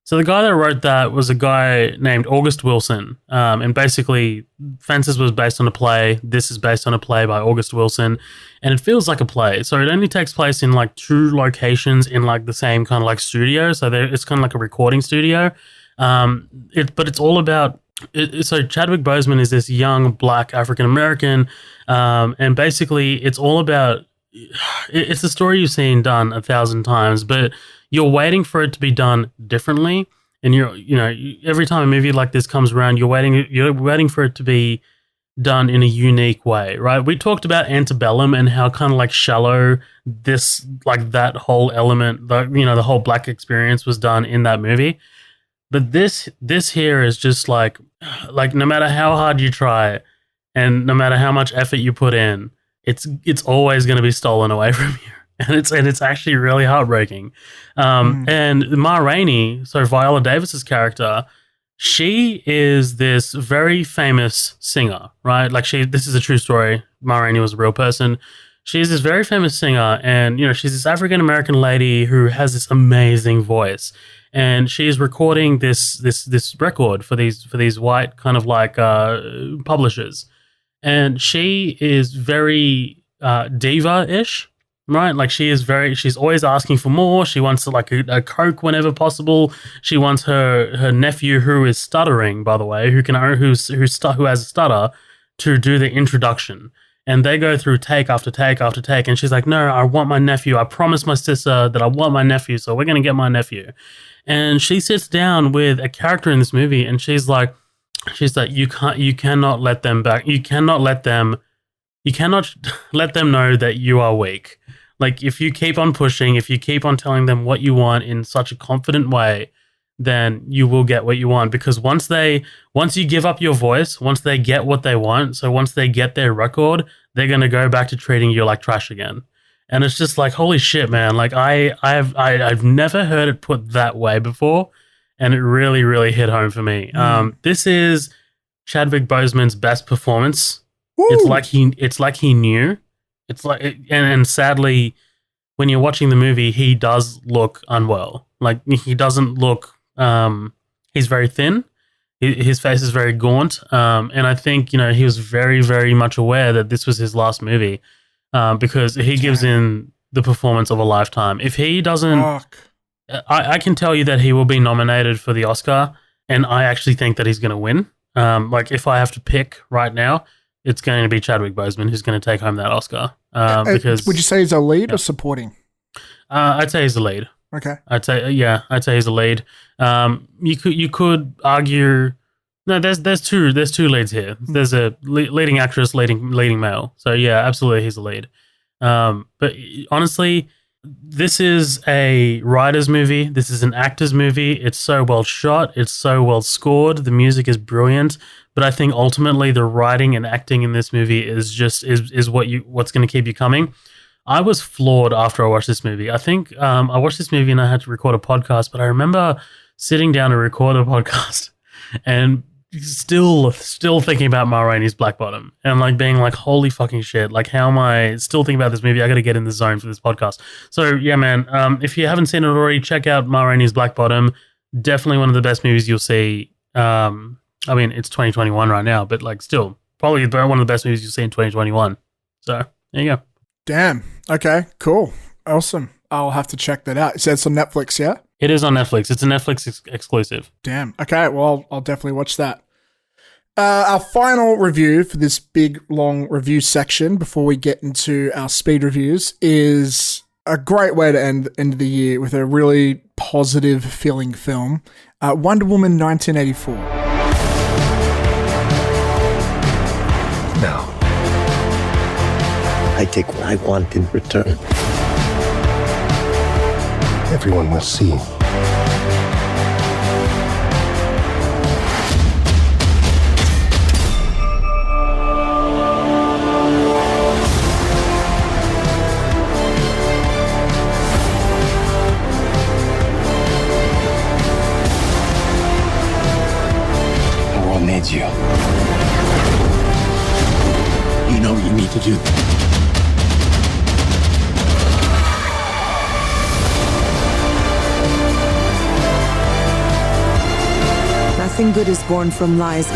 So the guy that wrote that was a guy named August Wilson. And basically, Fences was based on a play. This is based on a play by August Wilson. And it feels like a play. So it only takes place in, like, 2 locations in, like, the same kind of, like, studio. So it's kind of like a recording studio. But it's all about... So Chadwick Boseman is this young, black African-American. And basically, it's all about... It's a story you've seen done 1,000 times, but you're waiting for it to be done differently. And every time a movie like this comes around, you're waiting for it to be done in a unique way, right? We talked about Antebellum and how kind of like shallow that whole element, the whole black experience was done in that movie. But this here is just like no matter how hard you try and no matter how much effort you put in, it's always going to be stolen away from you, and it's actually really heartbreaking. And Ma Rainey, so Viola Davis's character, she is this very famous singer, right? Like this is a true story. Ma Rainey was a real person. She's this very famous singer, and she's this African American lady who has this amazing voice, and she's recording this record for these white kind of like publishers. And she is very diva-ish, right? Like she's always asking for more. She wants like a Coke whenever possible. She wants her nephew, who is stuttering, by the way, who has a stutter, to do the introduction. And they go through take after take after take. And she's like, no, I want my nephew. I promised my sister that I want my nephew, so we're going to get my nephew. And she sits down with a character in this movie, and she's like, you cannot let them back. You cannot let them know that you are weak. Like, if you keep on pushing, if you keep on telling them what you want in such a confident way, then you will get what you want. Because once you give up your voice, once they get what they want, so once they get their record, they're going to go back to treating you like trash again. And it's just like, holy shit, man. Like, I've never heard it put that way before. And it really, really hit home for me. This is Chadwick Boseman's best performance. Woo! It's like he knew. It's like, and sadly, when you're watching the movie, he does look unwell. Like, he doesn't look. He's very thin. His face is very gaunt. And I think he was very, very much aware that this was his last movie, because he gives in the performance of a lifetime. If he doesn't, Fuck. I can tell you that he will be nominated for the Oscar, and I actually think that he's going to win. Like, if I have to pick right now, it's going to be Chadwick Boseman who's going to take home that Oscar. Because would you say he's a lead or supporting? I'd say he's the lead. Okay. I'd say he's the lead. You could argue. No, there's two leads here. There's a leading actress, leading male. So yeah, absolutely, he's the lead. But honestly, this is a writer's movie. This is an actor's movie. It's so well shot. It's so well scored. The music is brilliant. But I think ultimately the writing and acting in this movie is what's going to keep you coming. I was floored after I watched this movie. I think I watched this movie and I had to record a podcast, but I remember sitting down to record a podcast and still thinking about Ma Rainey's Black Bottom and like being like, holy fucking shit, like how am I still thinking about this movie? I got to get in the zone for this podcast. So yeah, man, if you haven't seen it already, check out Ma Rainey's Black Bottom. Definitely one of the best movies you'll see. I mean, it's 2021 right now, but like still probably one of the best movies you'll see in 2021. So there you go. Damn. Okay, cool. Awesome. I'll have to check that out. It says on Netflix, yeah? It is on Netflix. It's a Netflix exclusive. Damn. Okay, well, I'll definitely watch that. Our final review for this big, long review section before we get into our speed reviews is a great way to end the year with a really positive feeling film, Wonder Woman 1984. Now, I take what I want in return. Everyone will see. You. You know what you need to do. Nothing good is born from lies.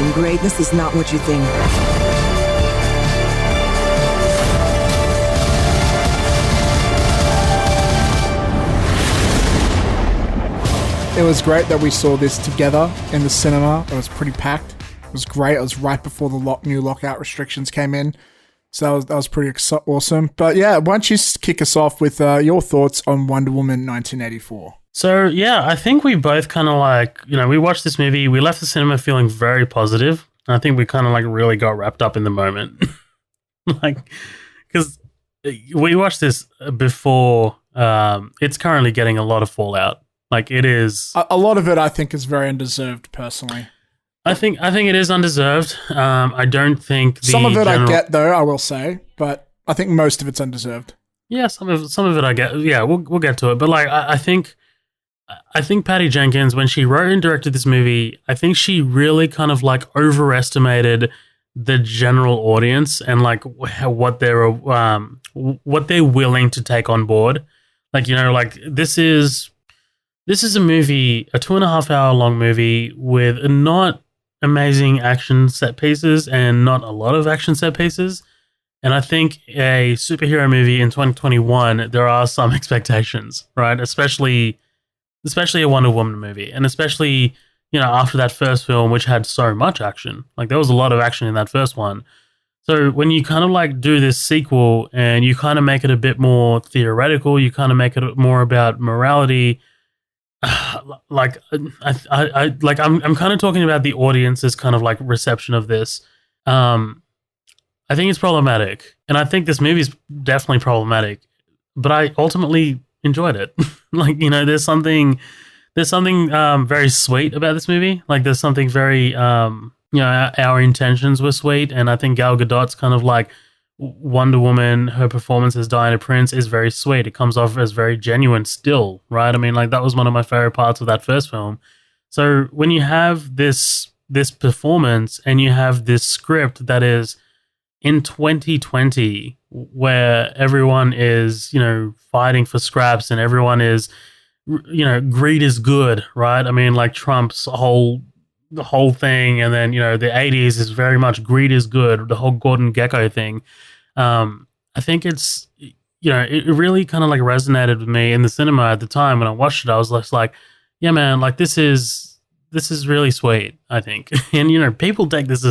And greatness is not what you think. It was great that we saw this together in the cinema. It was pretty packed. It was great. It was right before the new lockout restrictions came in. So that was pretty awesome. But yeah, why don't you kick us off with your thoughts on Wonder Woman 1984? So yeah, I think we both kind of like, we watched this movie. We left the cinema feeling very positive. I think we kind of like really got wrapped up in the moment. Like, because we watched this before. It's currently getting a lot of fallout. Like it is a lot of it. I think is very undeserved. Personally, I think it is undeserved. I don't think some of it I get though. I will say, but I think most of it's undeserved. Yeah, some of it I get. Yeah, we'll get to it. But like I think Patty Jenkins, when she wrote and directed this movie, I think she really kind of like overestimated the general audience and like what they're willing to take on board. Like like this is a movie, a 2.5 hour long movie with not amazing action set pieces and not a lot of action set pieces. And I think a superhero movie in 2021, there are some expectations, right? Especially a Wonder Woman movie. And especially, after that first film, which had so much action. Like there was a lot of action in that first one. So when you kind of like do this sequel and you kind of make it a bit more theoretical, you kind of make it more about morality, like I'm kind of talking about the audience's kind of like reception of this. I think it's problematic, and I think this movie is definitely problematic. But I ultimately enjoyed it. Like there's something very sweet about this movie. Like there's something very our intentions were sweet, and I think Gal Gadot's kind of like Wonder Woman, her performance as Diana Prince is very sweet. It comes off as very genuine still, right? I mean, like that was one of my favorite parts of that first film. So when you have this performance and you have this script that is in 2020 where everyone is, fighting for scraps and everyone is, greed is good, right? I mean, like Trump's the whole thing, and then the 80s is very much greed is good, the whole Gordon Gekko thing. I think it's, it really kind of like resonated with me in the cinema at the time when I watched it. I was just like, yeah, man, like this is really sweet, I think. And, people take this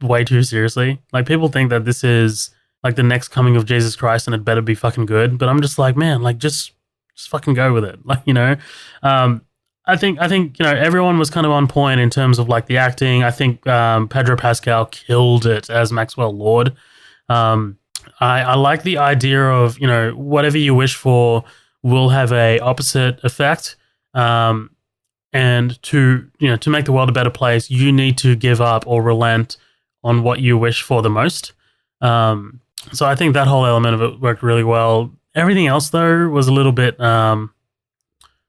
way too seriously. Like people think that this is like the next coming of Jesus Christ and it better be fucking good. But I'm just like, man, like just fucking go with it. Like, I think everyone was kind of on point in terms of like the acting. I think Pedro Pascal killed it as Maxwell Lord. I like the idea of, whatever you wish for will have a opposite effect. And to make the world a better place, you need to give up or relent on what you wish for the most. So I think that whole element of it worked really well. Everything else though was a little bit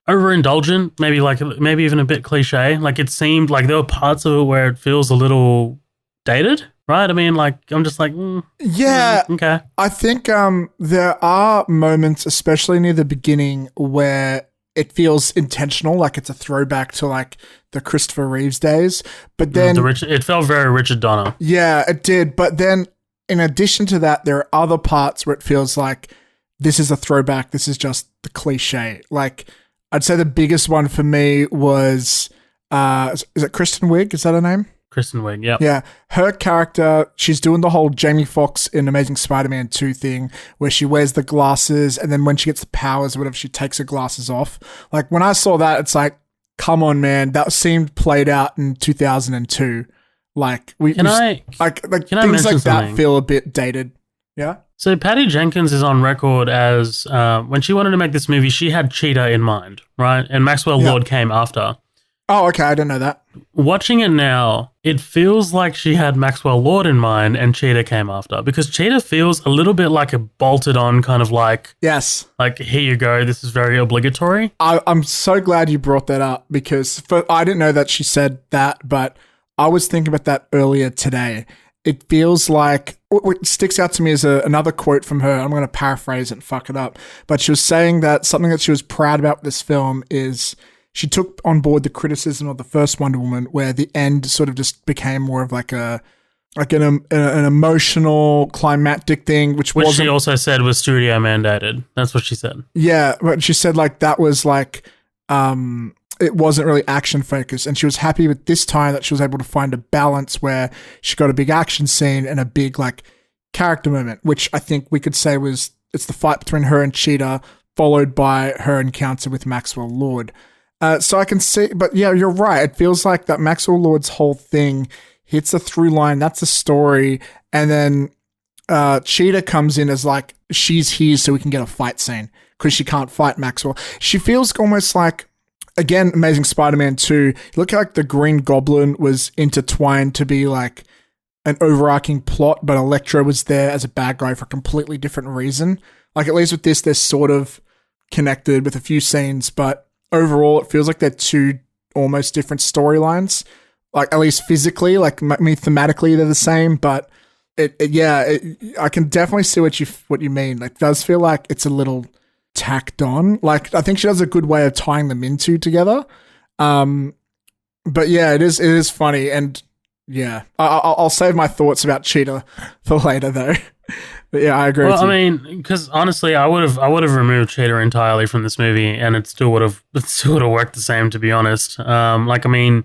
overindulgent, maybe even a bit cliche. Like it seemed like there were parts of it where it feels a little dated, right? I mean, like I'm just like, okay. I think there are moments, especially near the beginning, where it feels intentional, like it's a throwback to like the Christopher Reeves days. But then it felt very Richard Donner. Yeah, it did. But then in addition to that, there are other parts where it feels like this is a throwback. This is just the cliche. Like I'd say the biggest one for me was, is it Kristen Wiig? Is that her name? Kristen Wiig, yeah. Yeah. Her character, she's doing the whole Jamie Foxx in Amazing Spider-Man 2 thing where she wears the glasses and then when she gets the powers or whatever, she takes her glasses off. Like when I saw that, it's like, come on, man. That seemed played out in 2002. Like things like that something? Feel a bit dated. Yeah. So Patty Jenkins is on record as when she wanted to make this movie, she had Cheetah in mind, right? And Maxwell Lord came after. Oh, okay. I didn't know that. Watching it now, it feels like she had Maxwell Lord in mind and Cheetah came after because Cheetah feels a little bit like a bolted on kind of like, yes, like here you go. This is very obligatory. I'm so glad you brought that up because I didn't know that she said that, but I was thinking about that earlier today. It feels like what sticks out to me is another quote from her. I'm going to paraphrase it and fuck it up. But she was saying that something that she was proud about with this film is she took on board the criticism of the first Wonder Woman where the end sort of just became more of like an emotional climactic thing, which she also said was studio mandated. That's what she said. Yeah, but she said like that was like it wasn't really action focused, and she was happy with this time that she was able to find a balance where she got a big action scene and a big like character moment, which I think we could say it's the fight between her and Cheetah followed by her encounter with Maxwell Lord. So I can see, but yeah, you're right. It feels like that Maxwell Lord's whole thing hits a through line. That's a story. And then Cheetah comes in as like, she's here so we can get a fight scene because she can't fight Maxwell. She feels almost like, again, Amazing Spider-Man 2, look like the Green Goblin was intertwined to be like an overarching plot, but Electro was there as a bad guy for a completely different reason. Like at least with this, they're sort of connected with a few scenes, but overall, it feels like they're two almost different storylines. Like at least physically, like thematically, they're the same. But I can definitely see what you mean. Like, it does feel like it's a little tacked on. Like, I think she does a good way of tying them together. But yeah, it is funny, and yeah, I'll save my thoughts about Cheetah for later though. But yeah, I agree. Well, I mean, because honestly, I would have removed Cheetah entirely from this movie, and it still would have worked the same. To be honest, like I mean,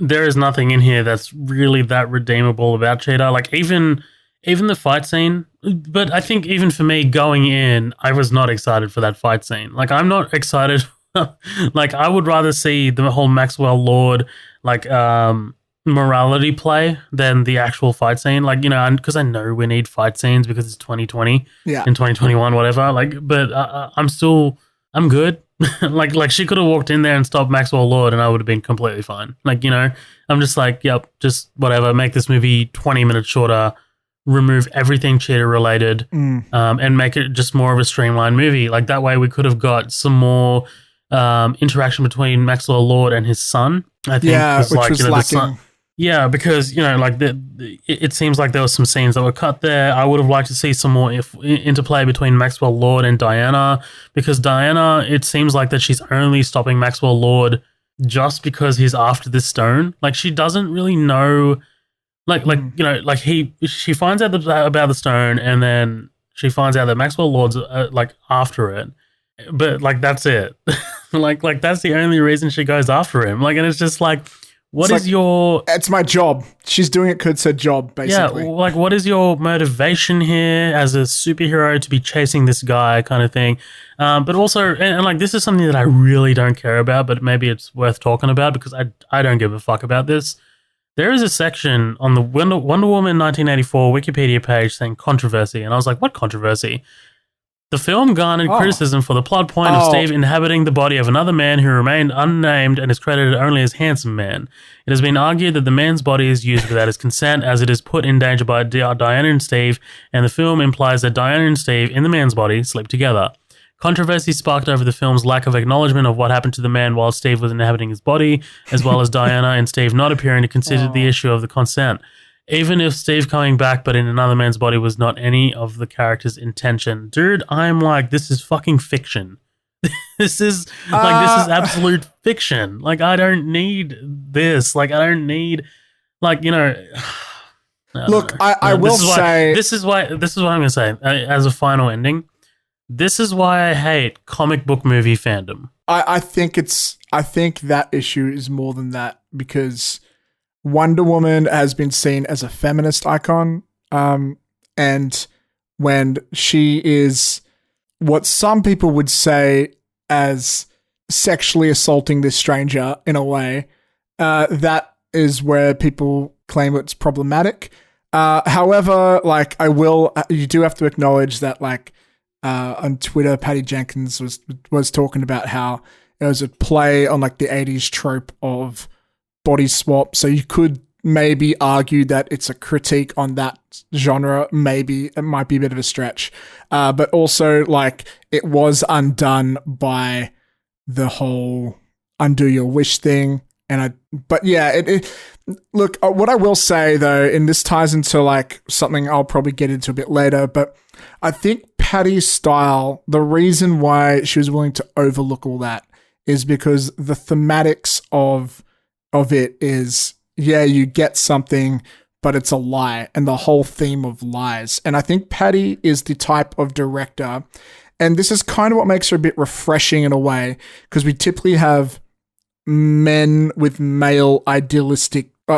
there is nothing in here that's really that redeemable about Cheetah. Like even the fight scene. But I think even for me going in, I was not excited for that fight scene. Like I'm not excited. Like I would rather see the whole Maxwell Lord like morality play than the actual fight scene. Like, because I know we need fight scenes because it's 2020 in 2021, whatever. Like, but I'm good. like she could have walked in there and stopped Maxwell Lord and I would have been completely fine. Like, I'm just like, yep, just whatever. Make this movie 20 minutes shorter, remove everything Cheetah related, and make it just more of a streamlined movie. Like that way we could have got some more interaction between Maxwell Lord and his son. I think which was lacking. Yeah, because, like it seems like there were some scenes that were cut there. I would have liked to see some more interplay between Maxwell Lord and Diana, because Diana, it seems like that she's only stopping Maxwell Lord just because he's after this stone. Like she doesn't really know She finds out about the stone, and then she finds out that Maxwell Lord's after it, but that's it. like that's the only reason she goes after him. And it's just like, it's my job. She's doing it because it's her job, basically. Yeah, what is your motivation here as a superhero to be chasing this guy, kind of thing? But also, and this is something that I really don't care about, but maybe it's worth talking about because I don't give a fuck about this. There is a section on the Wonder Woman 1984 Wikipedia page saying controversy, and I was like, what controversy? The film garnered criticism for the plot point of Steve inhabiting the body of another man who remained unnamed and is credited only as Handsome Man. It has been argued that the man's body is used without his consent, as it is put in danger by Diana and Steve, and the film implies that Diana and Steve in the man's body sleep together. Controversy sparked over the film's lack of acknowledgement of what happened to the man while Steve was inhabiting his body, as well as Diana and Steve not appearing to consider the issue of the consent. Even if Steve coming back but in another man's body was not any of the character's intention. Dude, I'm like, this is fucking fiction. This is absolute fiction. I don't need this. I don't need, Look, I will say... This is what I'm going to say as a final ending. This is why I hate comic book movie fandom. I think that issue is more than that, because Wonder Woman has been seen as a feminist icon, and when she is what some people would say as sexually assaulting this stranger in a way, that is where people claim it's problematic. However, you do have to acknowledge that, on Twitter, Patty Jenkins was talking about how it was a play on the 80s trope of body swap. So you could maybe argue that it's a critique on that genre. Maybe it might be a bit of a stretch. But also it was undone by the whole undo your wish thing. Look, what I will say though, and this ties into something I'll probably get into a bit later, but I think Patty's style, the reason why she was willing to overlook all that is because the thematics of it is, you get something, but it's a lie, and the whole theme of lies. And I think Patty is the type of director, and this is kind of what makes her a bit refreshing in a way, because we typically have men with male ideas directing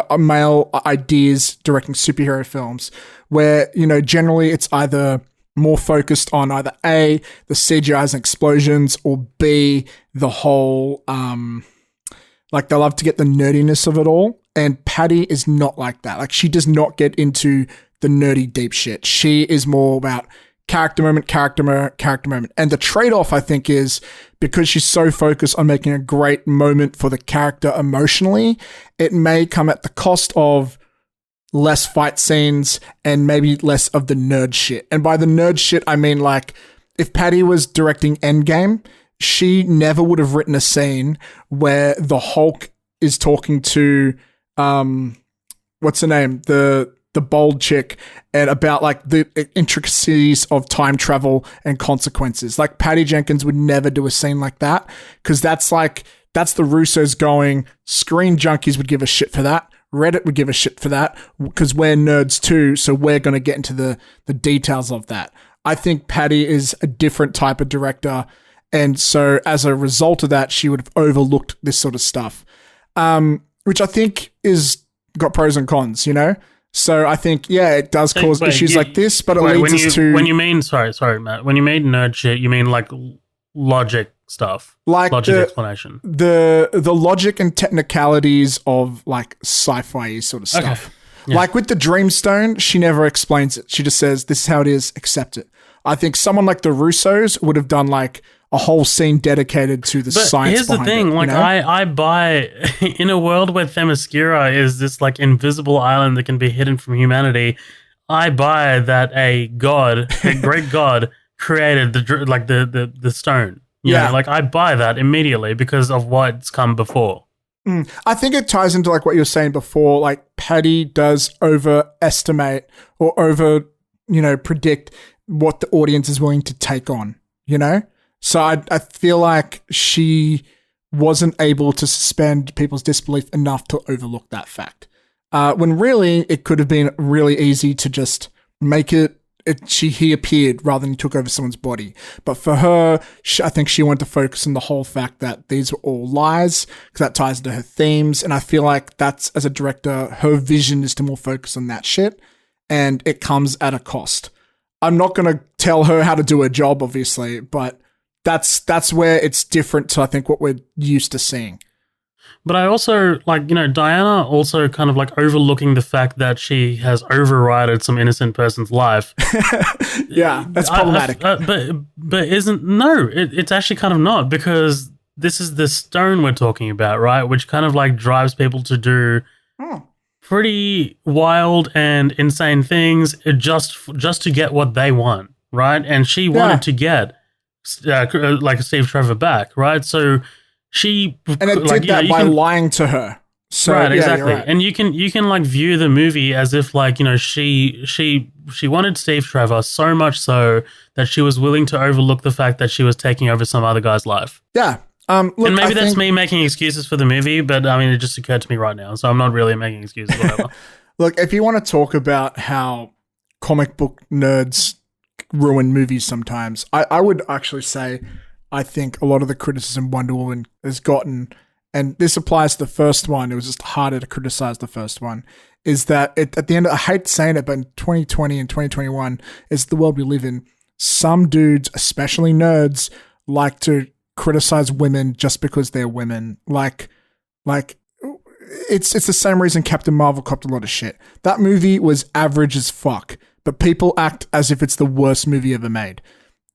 superhero films, where, generally it's either more focused on either A, the CGIs and explosions, or B, the whole, they love to get the nerdiness of it all. And Patty is not like that. She does not get into the nerdy deep shit. She is more about character moment. And the trade-off, I think, is because she's so focused on making a great moment for the character emotionally, it may come at the cost of less fight scenes and maybe less of the nerd shit. And by the nerd shit, I mean, if Patty was directing Endgame, she never would have written a scene where the Hulk is talking to, what's her name? The bold chick, and about the intricacies of time travel and consequences. Patty Jenkins would never do a scene like that, because that's the Russos going, Screen Junkies would give a shit for that. Reddit would give a shit for that, because we're nerds too, so we're going to get into the details of that. I think Patty is a different type of director, and so as a result of that, she would have overlooked this sort of stuff, which I think is got pros and cons, So I think, it does cause issues like this, but it leads us to... When you mean, sorry, Matt, when you mean nerd shit, you mean logic stuff, logic explanation. The logic and technicalities of sci-fi sort of stuff. Okay. Yeah. With the Dreamstone, she never explains it. She just says, this is how it is, accept it. I think someone like the Russos would have done a whole scene dedicated to the science. Here's the thing, I buy in a world where Themyscira is this invisible island that can be hidden from humanity. I buy that a great god, created the stone. You know, I buy that immediately because of what's come before. I think it ties into what you were saying before. Patty does overestimate or predict what the audience is willing to take on. So I feel like she wasn't able to suspend people's disbelief enough to overlook that fact. when really it could have been really easy to just make he appeared rather than he took over someone's body. But for her, I think she wanted to focus on the whole fact that these were all lies, because that ties into her themes. And I feel like that's, as a director, her vision is to more focus on that shit. And it comes at a cost. I'm not going to tell her how to do her job, obviously, but that's where it's different to, I think, what we're used to seeing. But I also, Diana also kind of overlooking the fact that she has overridden some innocent person's life. Yeah, that's problematic. It's actually kind of not, because this is the stone we're talking about, right? Which kind of drives people to do pretty wild and insane things just to get what they want, right? And she wanted to get Steve Trevor back, right? So she and it did that by lying to her. So, right, exactly. Right. And you can view the movie as if she wanted Steve Trevor so much so that she was willing to overlook the fact that she was taking over some other guy's life. Yeah. Look, and maybe that's me making excuses for the movie, but I mean, it just occurred to me right now, so I'm not really making excuses, whatever. Look, if you want to talk about how comic book nerds ruin movies sometimes, I would actually say I think a lot of the criticism Wonder Woman has gotten, and this applies to the first one, it was just harder to criticize the first one, is that at the end, I hate saying it, but in 2020 and 2021 is the world we live in. Some dudes, especially nerds, like to criticize women just because they're women. Like it's the same reason Captain Marvel copped a lot of shit. That movie was average as fuck, but people act as if it's the worst movie ever made.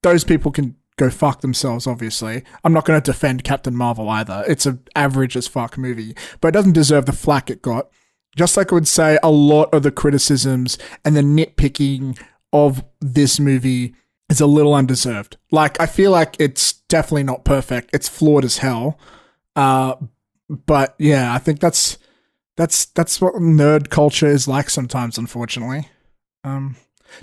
Those people can go fuck themselves, obviously. I'm not going to defend Captain Marvel either. It's an average as fuck movie, but it doesn't deserve the flack it got. Just like I would say a lot of the criticisms and the nitpicking of this movie is a little undeserved. I feel like it's definitely not perfect. It's flawed as hell. But yeah, I think that's what nerd culture is like sometimes, unfortunately. Do you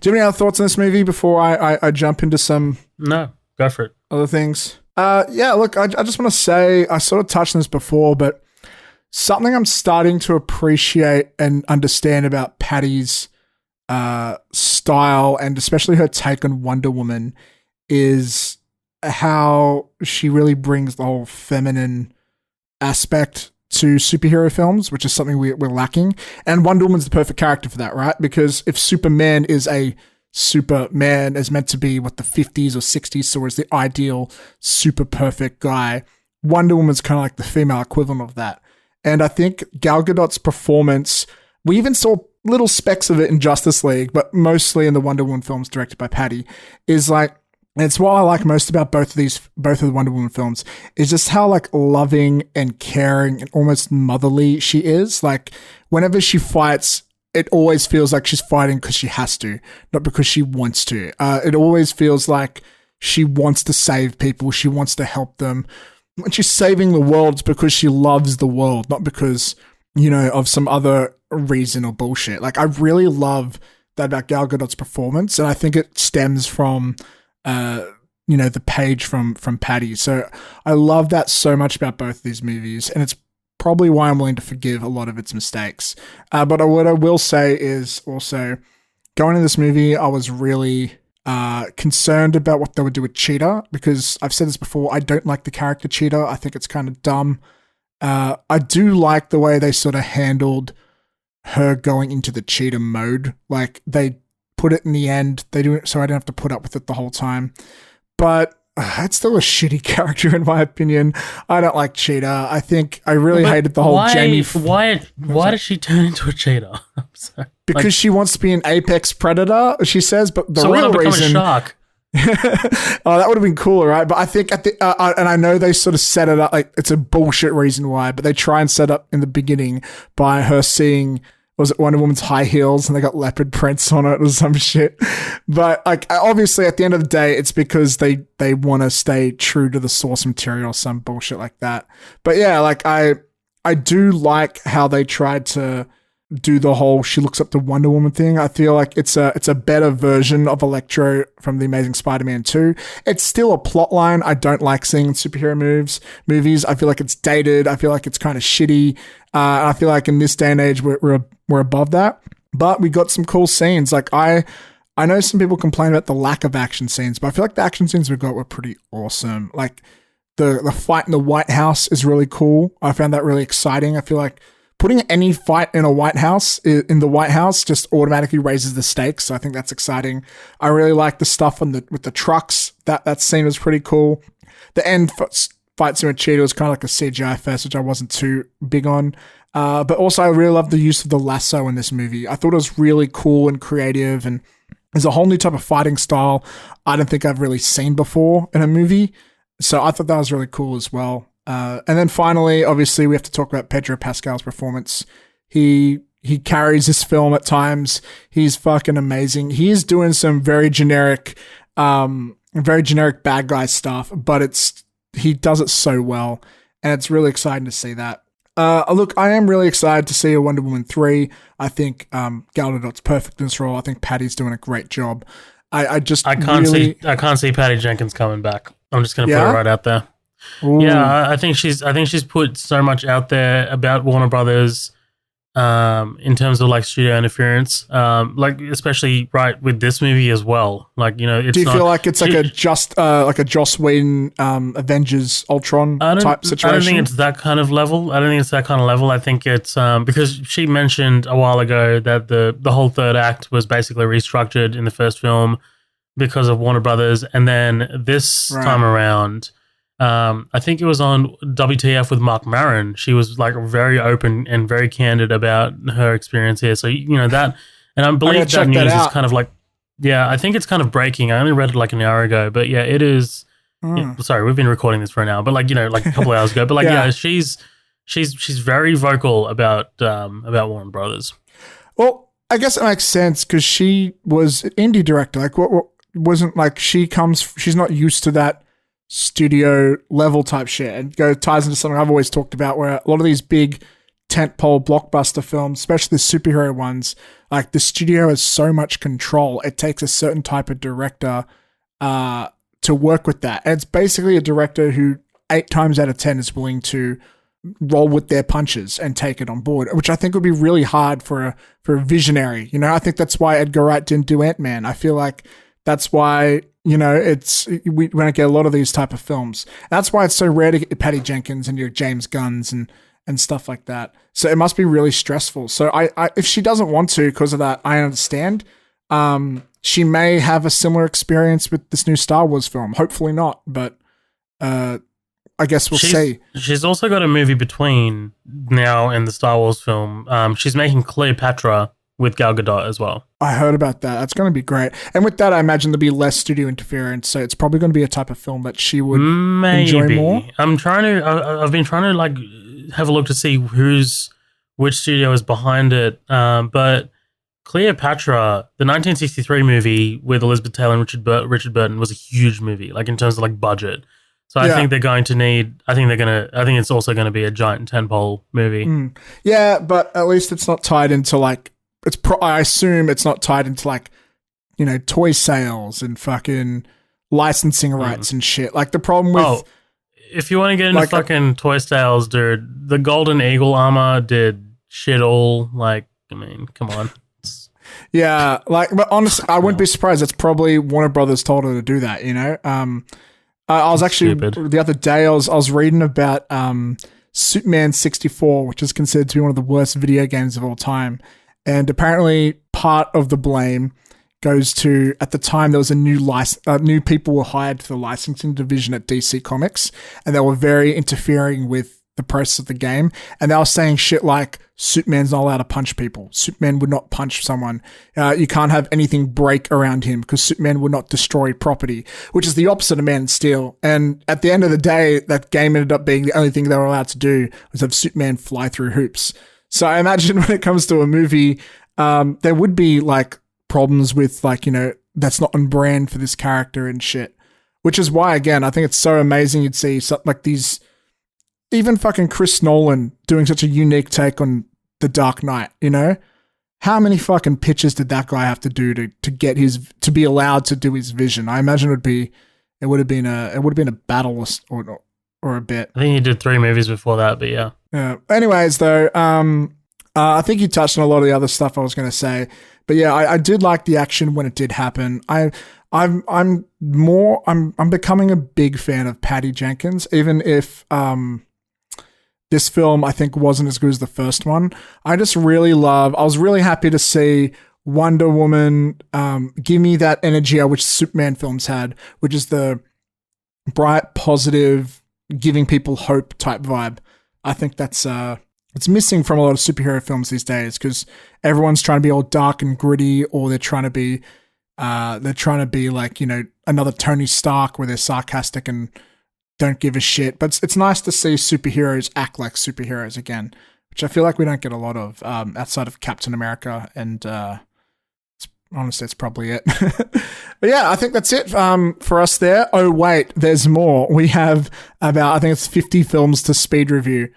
have any other thoughts on this movie before I jump into some... No. Go for it. Other things. Yeah, look, I just want to say, I sort of touched on this before, but something I'm starting to appreciate and understand about Patty's style, and especially her take on Wonder Woman, is how she really brings the whole feminine aspect to superhero films, which is something we're lacking. And Wonder Woman's the perfect character for that, right? Because if Superman is meant to be what the 50s or 60s saw as the ideal super perfect guy, Wonder Woman's kind of like the female equivalent of that. And I think Gal Gadot's performance, we even saw little specks of it in Justice League, but mostly in the Wonder Woman films directed by Patty, is it's what I like most about both of the Wonder Woman films, is just how loving and caring and almost motherly she is. Whenever she fights, it always feels like she's fighting because she has to, not because she wants to. It always feels like she wants to save people. She wants to help them. When she's saving the world, it's because she loves the world, not because, of some other reason or bullshit. I really love that about Gal Gadot's performance, and I think it stems from, the page from Patty. So I love that so much about both of these movies, and it's probably why I'm willing to forgive a lot of its mistakes. But what I will say is also, going into this movie, I was really concerned about what they would do with Cheetah, because I've said this before, I don't like the character Cheetah. I think it's kind of dumb. I do like the way they sort of handled her going into the Cheetah mode. They put it in the end. They do it so I don't have to put up with it the whole time. But it's still a shitty character in my opinion. I don't like Cheetah. I think I really hated the whole Jamie. Why did she turn into a cheetah? I'm sorry. Because she wants to be an apex predator, she says. But the real reason, a shark. Oh, that would have been cool, right? But I think and I know they sort of set it up it's a bullshit reason why, but they try and set up in the beginning by her seeing, was it Wonder Woman's high heels and they got leopard prints on it or some shit. But obviously at the end of the day, it's because they want to stay true to the source material or some bullshit like that. But yeah, I do like how they tried to do the whole she looks up to Wonder Woman thing. I feel like it's a better version of Electro from The Amazing Spider-Man 2. It's still a plot line I don't like seeing in superhero movies. I feel like it's dated. I feel like it's kind of shitty. I feel like in this day and age, we're above that. But we got some cool scenes. Like I know some people complain about the lack of action scenes, but I feel like the action scenes we got were pretty awesome. Like the fight in the White House is really cool. I found that really exciting. I feel like putting any fight in the White House just automatically raises the stakes. So I think that's exciting. I really like the stuff with the trucks. That scene was pretty cool. The end fight scene with Cheetah was kind of like a CGI fest, which I wasn't too big on. But also I really love the use of the lasso in this movie. I thought it was really cool and creative, and there's a whole new type of fighting style I don't think I've really seen before in a movie. So I thought that was really cool as well. And then finally, obviously, we have to talk about Pedro Pascal's performance. He carries this film at times. He's fucking amazing. He is doing some very generic bad guy stuff, but he does it so well, and it's really exciting to see that. Look, I am really excited to see a Wonder Woman 3. I think Gal Gadot's perfect in this role. I think Patty's doing a great job. I can't see Patty Jenkins coming back. I'm just going to put it right out there. Ooh. Yeah, I think she's put so much out there about Warner Brothers in terms of like studio interference, like especially right with this movie as well. Like, you know, do you feel like it's like a Joss Whedon Avengers Ultron type situation? I don't think it's that kind of level. I think it's because she mentioned a while ago that the whole third act was basically restructured in the first film because of Warner Brothers, and then this time around, I think it was on WTF with Mark Maron. She was like very open and very candid about her experience here. So, you know, that, and I believe that news is kind of like, yeah, I think it's kind of breaking. I only read it like an hour ago, but yeah, it is. Yeah, sorry, we've been recording this for an hour, but like, you know, like a couple of hours ago, but like, yeah, she's very vocal about Warner Brothers. Well, I guess it makes sense because she was an indie director. Like what wasn't like she's not used to that studio level type shit, and ties into something I've always talked about, where a lot of these big tentpole blockbuster films, especially the superhero ones, like the studio has so much control. It takes a certain type of director to work with that. And it's basically a director who 8 times out of 10 is willing to roll with their punches and take it on board, which I think would be really hard for a visionary. You know, I think that's why Edgar Wright didn't do Ant-Man. I feel like that's why, you know, we don't get a lot of these type of films. That's why it's so rare to get Patty Jenkins and your James Gunns and stuff like that. So it must be really stressful. So I if she doesn't want to because of that, I understand. She may have a similar experience with this new Star Wars film. Hopefully not, but I guess we'll see. She's also got a movie between now and the Star Wars film. She's making Cleopatra with Gal Gadot as well. I heard about that. That's going to be great. And with that, I imagine there'll be less studio interference. So it's probably going to be a type of film that she would enjoy more. I've been trying to like have a look to see which studio is behind it. But Cleopatra, the 1963 movie with Elizabeth Taylor and Richard Burton, was a huge movie, like in terms of like budget. So I think I think it's also going to be a giant tentpole movie. Yeah, but at least it's not tied into like, I assume it's not tied into like, you know, toy sales and fucking licensing rights and shit. Like the problem with... if you want to get into like fucking toy sales, dude, the Golden Eagle armor did shit all. Like, I mean, come on. Yeah, like, but honestly, I wouldn't be surprised. It's probably Warner Brothers told her to do that, you know? I was actually, the other day, I was reading about Superman 64, which is considered to be one of the worst video games of all time. And apparently part of the blame goes to, at the time, there was new people were hired to the licensing division at DC Comics, and they were very interfering with the process of the game. And they were saying shit like, Superman's not allowed to punch people. Superman would not punch someone. You can't have anything break around him because Superman would not destroy property, which is the opposite of Man of Steel. And at the end of the day, that game ended up being the only thing they were allowed to do was have Superman fly through hoops. So I imagine when it comes to a movie, there would be like problems with like, you know, that's not on brand for this character and shit, which is why, again, I think it's so amazing you'd see something like these, even fucking Chris Nolan doing such a unique take on The Dark Knight, you know? How many fucking pitches did that guy have to do to get to be allowed to do his vision? I imagine it would have been a battle or a bit. I think he did 3 movies before that, but yeah. Anyways, though, I think you touched on a lot of the other stuff I was going to say, but yeah, I did like the action when it did happen. I'm becoming a big fan of Patty Jenkins, even if this film I think wasn't as good as the first one. I was really happy to see Wonder Woman give me that energy I wish Superman films had, which is the bright, positive, giving people hope type vibe. I think that's it's missing from a lot of superhero films these days because everyone's trying to be all dark and gritty, or they're trying to be like, you know, another Tony Stark where they're sarcastic and don't give a shit. But it's nice to see superheroes act like superheroes again, which I feel like we don't get a lot of outside of Captain America, and honestly, it's probably it. But yeah, I think that's it for us there. Oh wait, there's more. We have about, I think it's 50 films to speed review.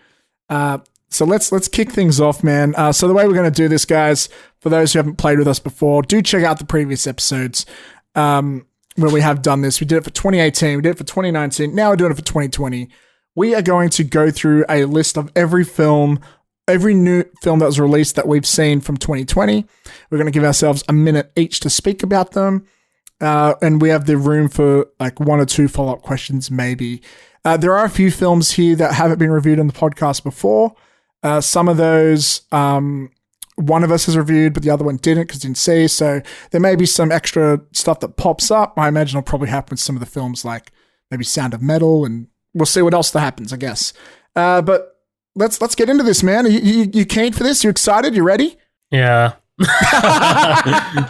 So let's kick things off, man. So the way we're going to do this, guys, for those who haven't played with us before, do check out the previous episodes where we have done this. We did it for 2018. We did it for 2019. Now we're doing it for 2020. We are going to go through a list of every new film that was released that we've seen from 2020. We're going to give ourselves a minute each to speak about them. And we have the room for like one or two follow-up questions, maybe. There are a few films here that haven't been reviewed on the podcast before. Some of those, one of us has reviewed, but the other one didn't because didn't see. So there may be some extra stuff that pops up. I imagine it'll probably happen with some of the films, like maybe Sound of Metal, and we'll see what else that happens, I guess. But let's get into this, man. You keen for this? You excited? You ready? Yeah. I'm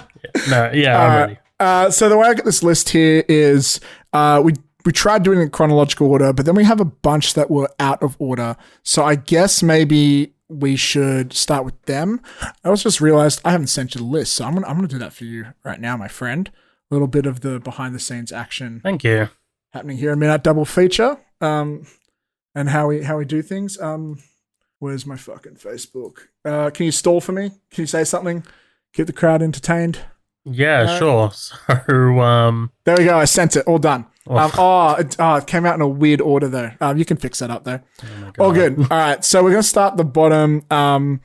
ready. So the way I get this list here is we tried doing it in chronological order, but then we have a bunch that were out of order. So I guess maybe we should start with them. I also just realized I haven't sent you the list, so I'm gonna do that for you right now, my friend. A little bit of the behind the scenes action. Thank you. Happening here. A minute double feature. And how we do things. Where's my fucking Facebook? Can you stall for me? Can you say something? Keep the crowd entertained. Yeah, sure. So, there we go. I sent it. All done. It came out in a weird order though. You can fix that up though. All good. All right. So we're gonna start the bottom for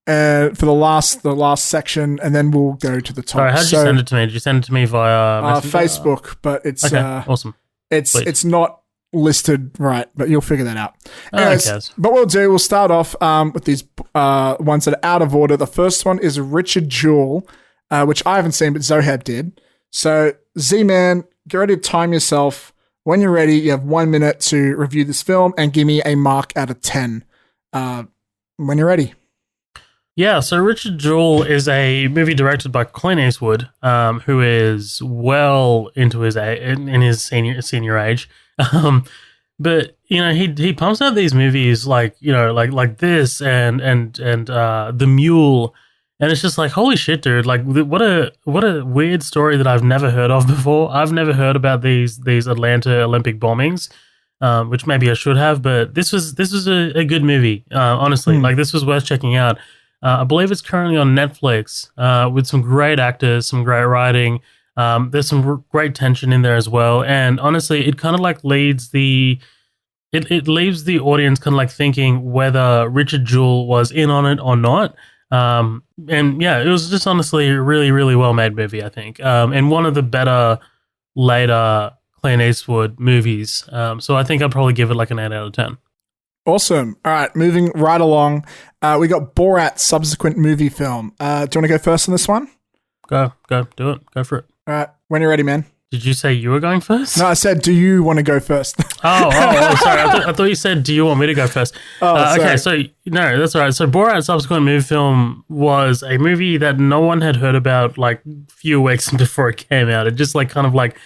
the last section, and then we'll go to the top. Sorry, how did you send it to me? Did you send it to me via Facebook? But it's okay, awesome. It's not listed right, but you'll figure that out. Anyways, but we'll start off with these ones that are out of order. The first one is Richard Jewell, which I haven't seen, but Zoheb did. So Z-Man, get ready to time yourself. When you're ready, you have 1 minute to review this film and give me a mark out of 10 when you're ready. Yeah, so Richard Jewell is a movie directed by Clint Eastwood, who is well into his senior age. But you know, he pumps out these movies like this and The Mule, and it's just like, holy shit, dude! Like, what a weird story that I've never heard of before. I've never heard about these Atlanta Olympic bombings, which maybe I should have. But this was a good movie, honestly. Like, this was worth checking out. I believe it's currently on Netflix with some great actors, some great writing. There's some great tension in there as well. And honestly, it kind of like leaves the audience kind of like thinking whether Richard Jewell was in on it or not. And yeah, it was just honestly a really, really well made movie, I think. And one of the better later Clint Eastwood movies. So I think I'd probably give it like an 8 out of 10. Awesome. All right, moving right along. We got Borat subsequent movie film. Do you want to go first on this one? Go, do it. Go for it. All right, when you're ready, man. Did you say you were going first? No, I said, do you want to go first? Sorry. I thought you said, do you want me to go first? Okay, so no, that's all right. So Borat subsequent movie film was a movie that no one had heard about like a few weeks before it came out. It just like kind of like,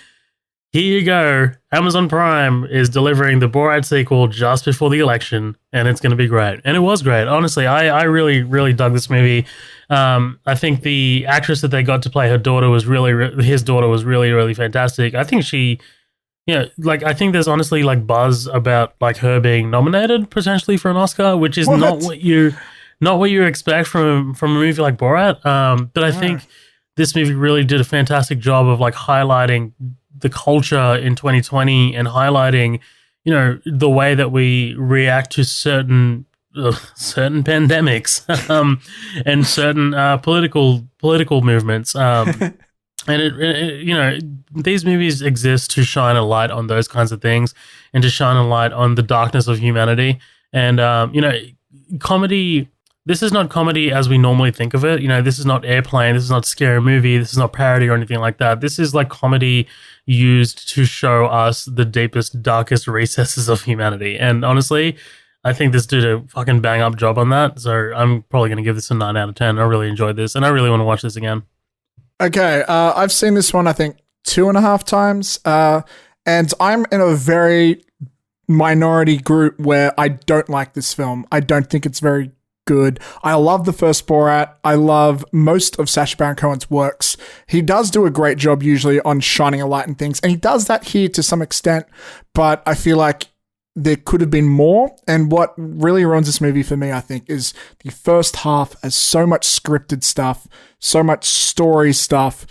here you go. Amazon Prime is delivering the Borat sequel just before the election, and it's going to be great. And it was great. Honestly, I really, really dug this movie. I think the actress that they got to play his daughter was really, really fantastic. I think she, I think there's honestly like buzz about like her being nominated potentially for an Oscar, which is not what you expect from a movie like Borat. But I think this movie really did a fantastic job of like highlighting the culture in 2020 and highlighting, the way that we react to certain certain pandemics and certain political movements. And these movies exist to shine a light on those kinds of things and to shine a light on the darkness of humanity. And, comedy, this is not comedy as we normally think of it. This is not Airplane. This is not Scary Movie. This is not parody or anything like that. This is like comedy used to show us the deepest, darkest recesses of humanity. And honestly, I think this did a fucking bang up job on that. So I'm probably going to give this a 9 out of 10. I really enjoyed this and I really want to watch this again. Okay, I've seen this one, I think, 2.5 times, and I'm in a very minority group where I don't like this film. I don't think it's very good. I love the first Borat. I love most of Sacha Baron Cohen's works. He does do a great job usually on shining a light on things, and he does that here to some extent, but I feel like there could have been more. And what really ruins this movie for me, I think, is the first half has so much scripted stuff, so much story stuff,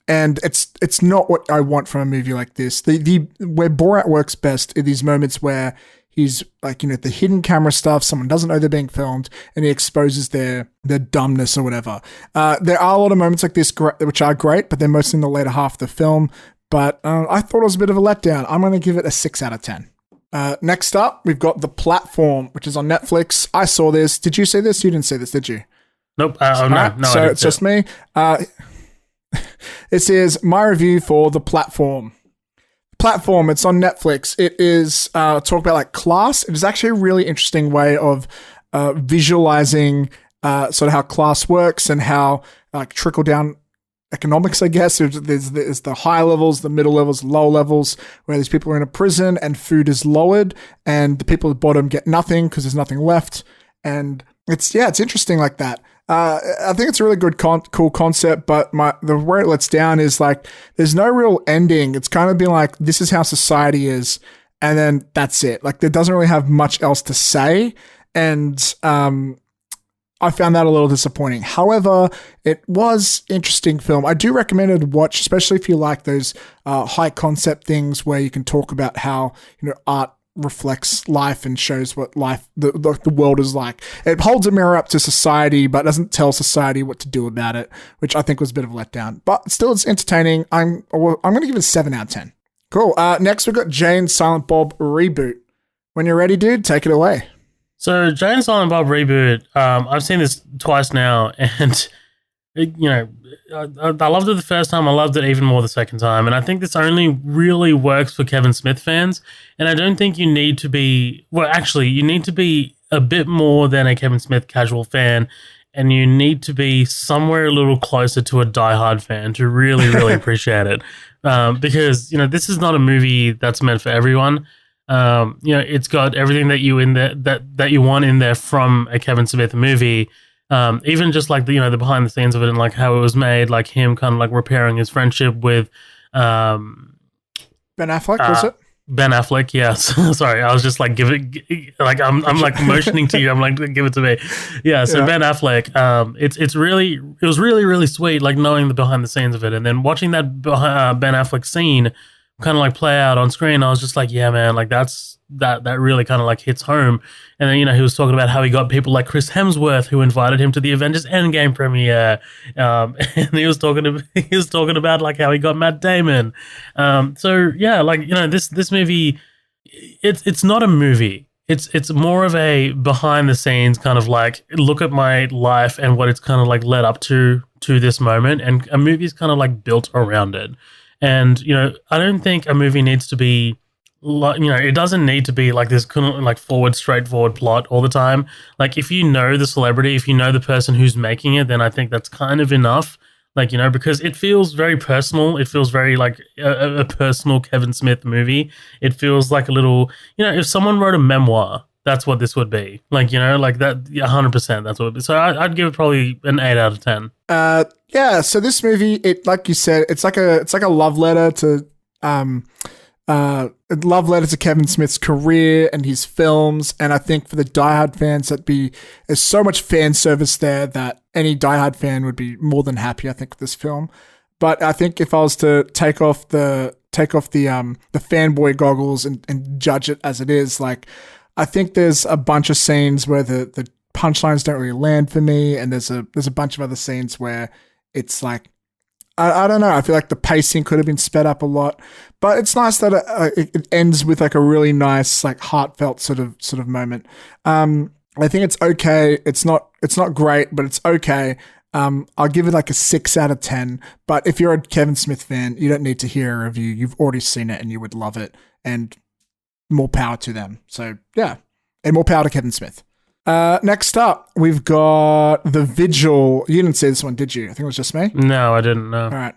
and it's not what I want from a movie like this. The where Borat works best are these moments where he's like, the hidden camera stuff, someone doesn't know they're being filmed, and he exposes their dumbness or whatever. There are a lot of moments like this which are great, but they're mostly in the later half of the film. But I thought it was a bit of a letdown. I'm going to give it a 6 out of 10. Next up, we've got The Platform, which is on Netflix. I saw this. Did you see this? You didn't see this, did you? Nope. No. So it's just me. This is my review for The Platform. Platform, it's on Netflix. It is talk about like class. It is actually a really interesting way of visualizing sort of how class works and how like trickle down economics, I guess. There's the high levels, the middle levels, low levels, where these people are in a prison and food is lowered and the people at the bottom get nothing because there's nothing left. And it's interesting like that. I think it's a really good, cool concept, but where it lets down is like, there's no real ending. It's kind of been like, this is how society is. And then that's it. Like, there doesn't really have much else to say. And, I found that a little disappointing. However, it was an interesting film. I do recommend it to watch, especially if you like those high concept things where you can talk about how art reflects life and shows what life, the world is like. It holds a mirror up to society, but doesn't tell society what to do about it, which I think was a bit of a letdown. But still, it's entertaining. I'm going to give it a 7 out of 10. Cool. Next, we've got Jay and Silent Bob Reboot. When you're ready, dude, take it away. So, Jay and Silent Bob Reboot, I've seen this twice now, and, I loved it the first time. I loved it even more the second time, and I think this only really works for Kevin Smith fans, and I don't think you need to be, well, actually, you need to be a bit more than a Kevin Smith casual fan, and you need to be somewhere a little closer to a diehard fan to really, really appreciate it, because, this is not a movie that's meant for everyone. It's got everything that you in there that you want in there from a Kevin Smith movie. Even just like the behind the scenes of it and like how it was made, like him kind of like repairing his friendship with Ben Affleck, was it? Ben Affleck, yes. Sorry, I was just like I'm like motioning to you. I'm like, give it to me. Yeah. So Ben Affleck, it was really, really sweet, like knowing the behind the scenes of it, and then watching that Ben Affleck scene kind of like play out on screen. I was just like, yeah, man, like that really kind of like hits home. And then, he was talking about how he got people like Chris Hemsworth who invited him to the Avengers Endgame premiere. And he was talking about like how he got Matt Damon. So yeah, like, this movie, it's not a movie. It's more of a behind the scenes kind of like look at my life and what it's kind of like led up to this moment. And a movie is kind of like built around it. And, I don't think a movie needs to be, like, it doesn't need to be like this kind of like straightforward plot all the time. Like, if you know the celebrity, if you know the person who's making it, then I think that's kind of enough. Like, because it feels very personal. It feels very like a personal Kevin Smith movie. It feels like a little, if someone wrote a memoir, that's what this would be. Like, like that, 100%, that's what it would be. So I'd give it probably an 8 out of 10. Yeah, so this movie, it, like you said, it's like a love letter to Kevin Smith's career and his films. And I think for the diehard fans, there's so much fan service there that any diehard fan would be more than happy, I think, with this film. But I think if I was to take off the fanboy goggles and judge it as it is, like, I think there's a bunch of scenes where the punchlines don't really land for me, and there's a bunch of other scenes where it's like, I don't know. I feel like the pacing could have been sped up a lot, but it's nice that it ends with like a really nice, like heartfelt sort of moment. I think it's okay. It's not great, but it's okay. I'll give it like a 6 out of 10. But if you're a Kevin Smith fan, you don't need to hear a review. You've already seen it and you would love it, and more power to them. So yeah, and more power to Kevin Smith. Next up, we've got The Vigil. You didn't see this one, did you? I think it was just me. No, I didn't know. All right.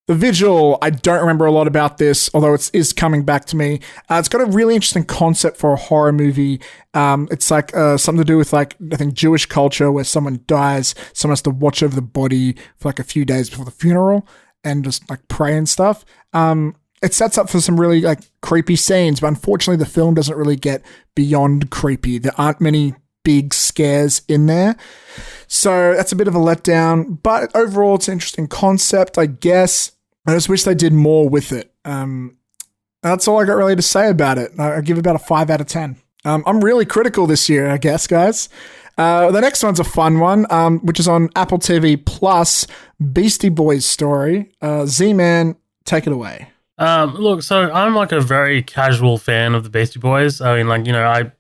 The Vigil, I don't remember a lot about this, although it is coming back to me. It's got a really interesting concept for a horror movie. It's like something to do with like, I think, Jewish culture, where someone dies, someone has to watch over the body for like a few days before the funeral and just like pray and stuff. It sets up for some really like creepy scenes, but unfortunately the film doesn't really get beyond creepy. There aren't many big scares in there. So that's a bit of a letdown, but overall it's an interesting concept, I guess. I just wish they did more with it. That's all I got really to say about it. I give it about a 5 out of 10. I'm really critical this year, I guess, guys. The next one's a fun one, which is on Apple TV Plus, Beastie Boys story. Z-Man, take it away. Look, so I'm like a very casual fan of the Beastie Boys. I mean, like, you know,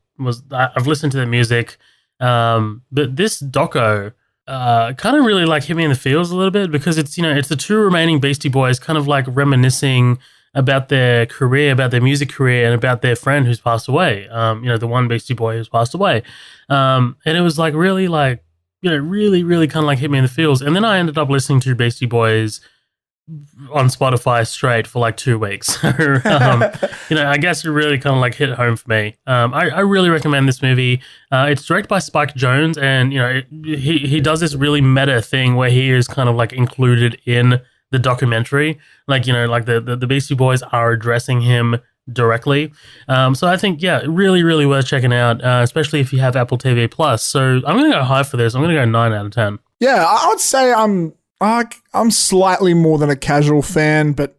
I've listened to their music, but this doco kind of really like hit me in the feels a little bit, because it's, you know, it's the two remaining Beastie Boys kind of like reminiscing about their career, about their music career, and about their friend who's passed away. You know, the one Beastie Boy who's passed away. And it was like really like, you know, really, really kind of like hit me in the feels. And then I ended up listening to Beastie Boys on Spotify straight for like 2 weeks. You know, I guess it really kind of like hit home for me. I really recommend this movie. It's directed by Spike Jonze, and you know, he does this really meta thing where he is kind of like included in the documentary. Like, you know, like the Beastie Boys are addressing him directly. So I think, yeah, really, really worth checking out, especially if you have Apple TV Plus. So I'm going to go high for this. I'm going to go 9 out of 10. Yeah, I would say I'm slightly more than a casual fan, but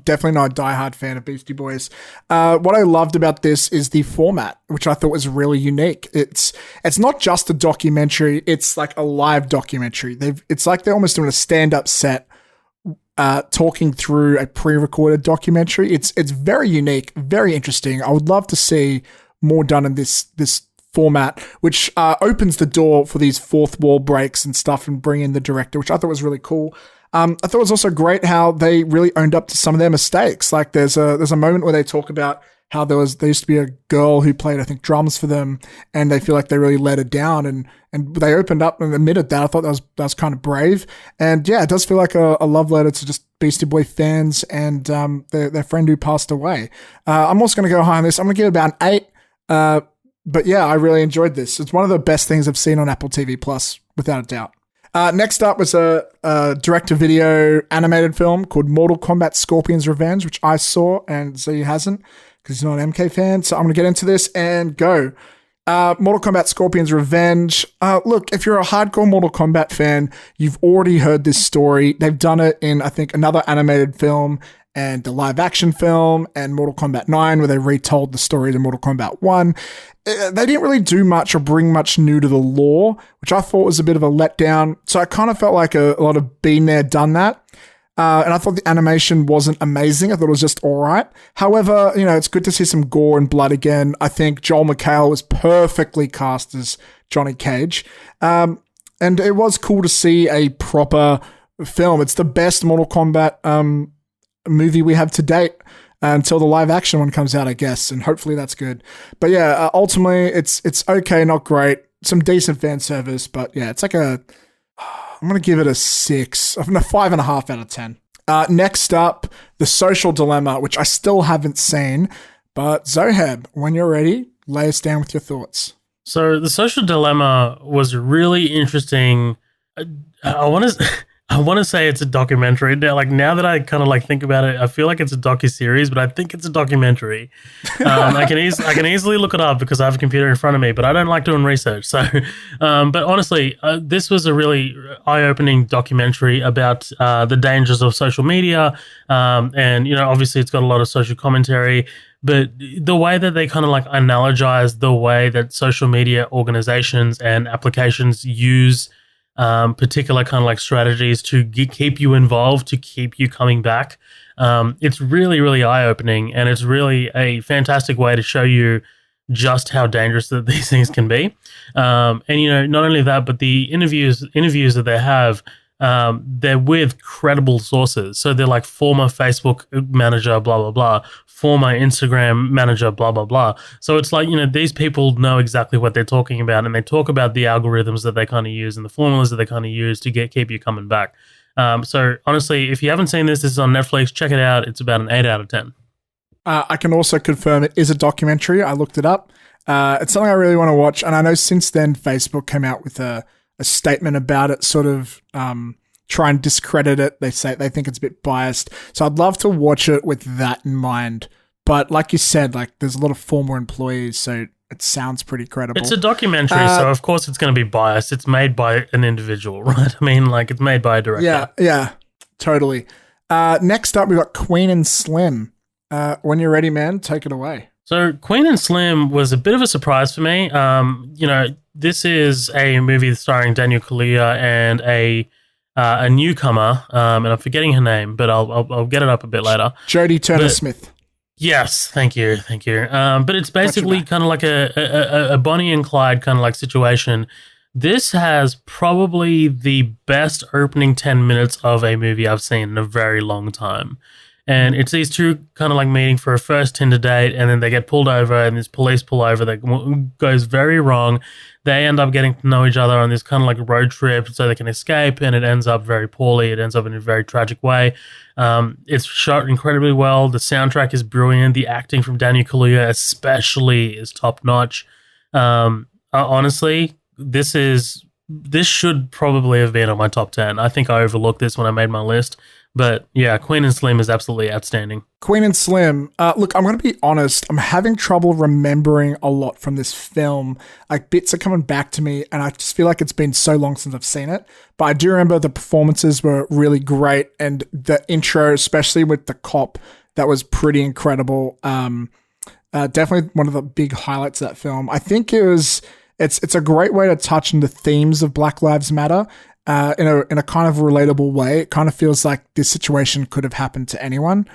definitely not a diehard fan of Beastie Boys. What I loved about this is the format, which I thought was really unique. It's not just a documentary; it's like a live documentary. It's like they're almost doing a stand-up set, talking through a pre-recorded documentary. It's very unique, very interesting. I would love to see more done in this format, which opens the door for these fourth wall breaks and stuff, and bring in the director, which I thought was really cool. I thought it was also great how they really owned up to some of their mistakes. Like there's a moment where they talk about how there used to be a girl who played, I think, drums for them, and they feel like they really let her down, and they opened up and admitted that. I thought that was kind of brave. And yeah, it does feel like a love letter to just Beastie Boy fans and their friend who passed away. I'm also going to go high on this. I'm going to give it about an 8. But yeah, I really enjoyed this. It's one of the best things I've seen on Apple TV Plus, without a doubt. Next up was a direct-to-video animated film called Mortal Kombat Scorpion's Revenge, which I saw, and Z hasn't, because he's not an MK fan. So I'm going to get into this and go. Mortal Kombat Scorpion's Revenge. Look, if you're a hardcore Mortal Kombat fan, you've already heard this story. They've done it in, I think, another animated film and the live-action film, and Mortal Kombat 9, where they retold the story to Mortal Kombat 1. They didn't really do much or bring much new to the lore, which I thought was a bit of a letdown. So I kind of felt like a lot of been there, done that. And I thought the animation wasn't amazing. I thought it was just all right. However, you know, it's good to see some gore and blood again. I think Joel McHale was perfectly cast as Johnny Cage. And it was cool to see a proper film. It's the best Mortal Kombat movie we have to date, until the live action one comes out, I guess, and hopefully that's good. But yeah, ultimately it's okay, not great. Some decent fan service, but yeah, it's like I'm going to give it a 6, 5.5 out of 10. Next up, The Social Dilemma, which I still haven't seen, but Zoheb, when you're ready, lay us down with your thoughts. So The Social Dilemma was really interesting. I want to I want to say it's a documentary. Now that I kind of like think about it, I feel like it's a docu-series, but I think it's a documentary. I can easily look it up because I have a computer in front of me, but I don't like doing research. So, but honestly, this was a really eye-opening documentary about the dangers of social media, and obviously it's got a lot of social commentary. But the way that they kind of like analogize the way that social media organizations and applications use particular kind of like strategies to keep you involved, to keep you coming back. It's really, really eye-opening, and it's really a fantastic way to show you just how dangerous that these things can be. And not only that, but the interviews that they have, they're with credible sources. So they're like former Facebook manager, blah, blah, blah, former Instagram manager, blah, blah, blah. So it's like, these people know exactly what they're talking about, and they talk about the algorithms that they kind of use and the formulas that they kind of use to keep you coming back. So honestly, if you haven't seen this is on Netflix, check it out. It's about an 8 out of 10. I can also confirm it is a documentary. I looked it up. It's something I really want to watch. And I know since then Facebook came out with a statement about it, sort of try and discredit it. They say they think it's a bit biased. So I'd love to watch it with that in mind. But like you said, like there's a lot of former employees, so it sounds pretty credible. It's a documentary, so of course it's going to be biased. It's made by an individual, right? I mean, like it's made by a director. Yeah, totally. Next up, we've got Queen and Slim. When you're ready, man, take it away. So Queen and Slim was a bit of a surprise for me. This is a movie starring Daniel Kaluuya and a newcomer, and I'm forgetting her name, but I'll get it up a bit later. Jodie Turner-Smith. Yes, thank you. But it's basically kind of like a Bonnie and Clyde kind of like situation. This has probably the best opening 10 minutes of a movie I've seen in a very long time. And it's these two kind of like meeting for a first Tinder date, and then they get pulled over, and this police pull over that goes very wrong. They end up getting to know each other on this kind of like road trip so they can escape, and it ends up very poorly. It ends up in a very tragic way. It's shot incredibly well. The soundtrack is brilliant. The acting from Daniel Kaluuya especially is top notch. Honestly, this should probably have been on my top 10. I think I overlooked this when I made my list. But yeah, Queen and Slim is absolutely outstanding. Queen and Slim. Look, I'm going to be honest. I'm having trouble remembering a lot from this film. Like bits are coming back to me, and I just feel like it's been so long since I've seen it. But I do remember the performances were really great, and the intro, especially with the cop, that was pretty incredible. Definitely one of the big highlights of that film. I think it's a great way to touch on the themes of Black Lives Matter. In a kind of relatable way. It kind of feels like this situation could have happened to anyone,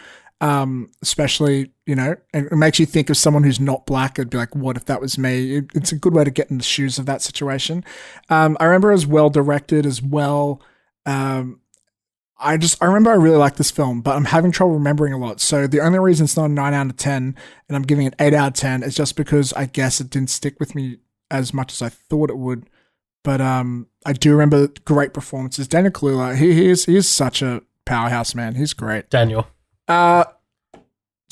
especially, and it makes you think of someone who's not black. It'd be like, what if that was me? It's a good way to get in the shoes of that situation. I remember it was well directed as well. I remember I really liked this film, but I'm having trouble remembering a lot. So the only reason it's not a 9 out of 10 and I'm giving it 8 out of 10 is just because I guess it didn't stick with me as much as I thought it would. But I do remember great performances. Daniel Kaluuya, he is such a powerhouse, man. He's great. Daniel. So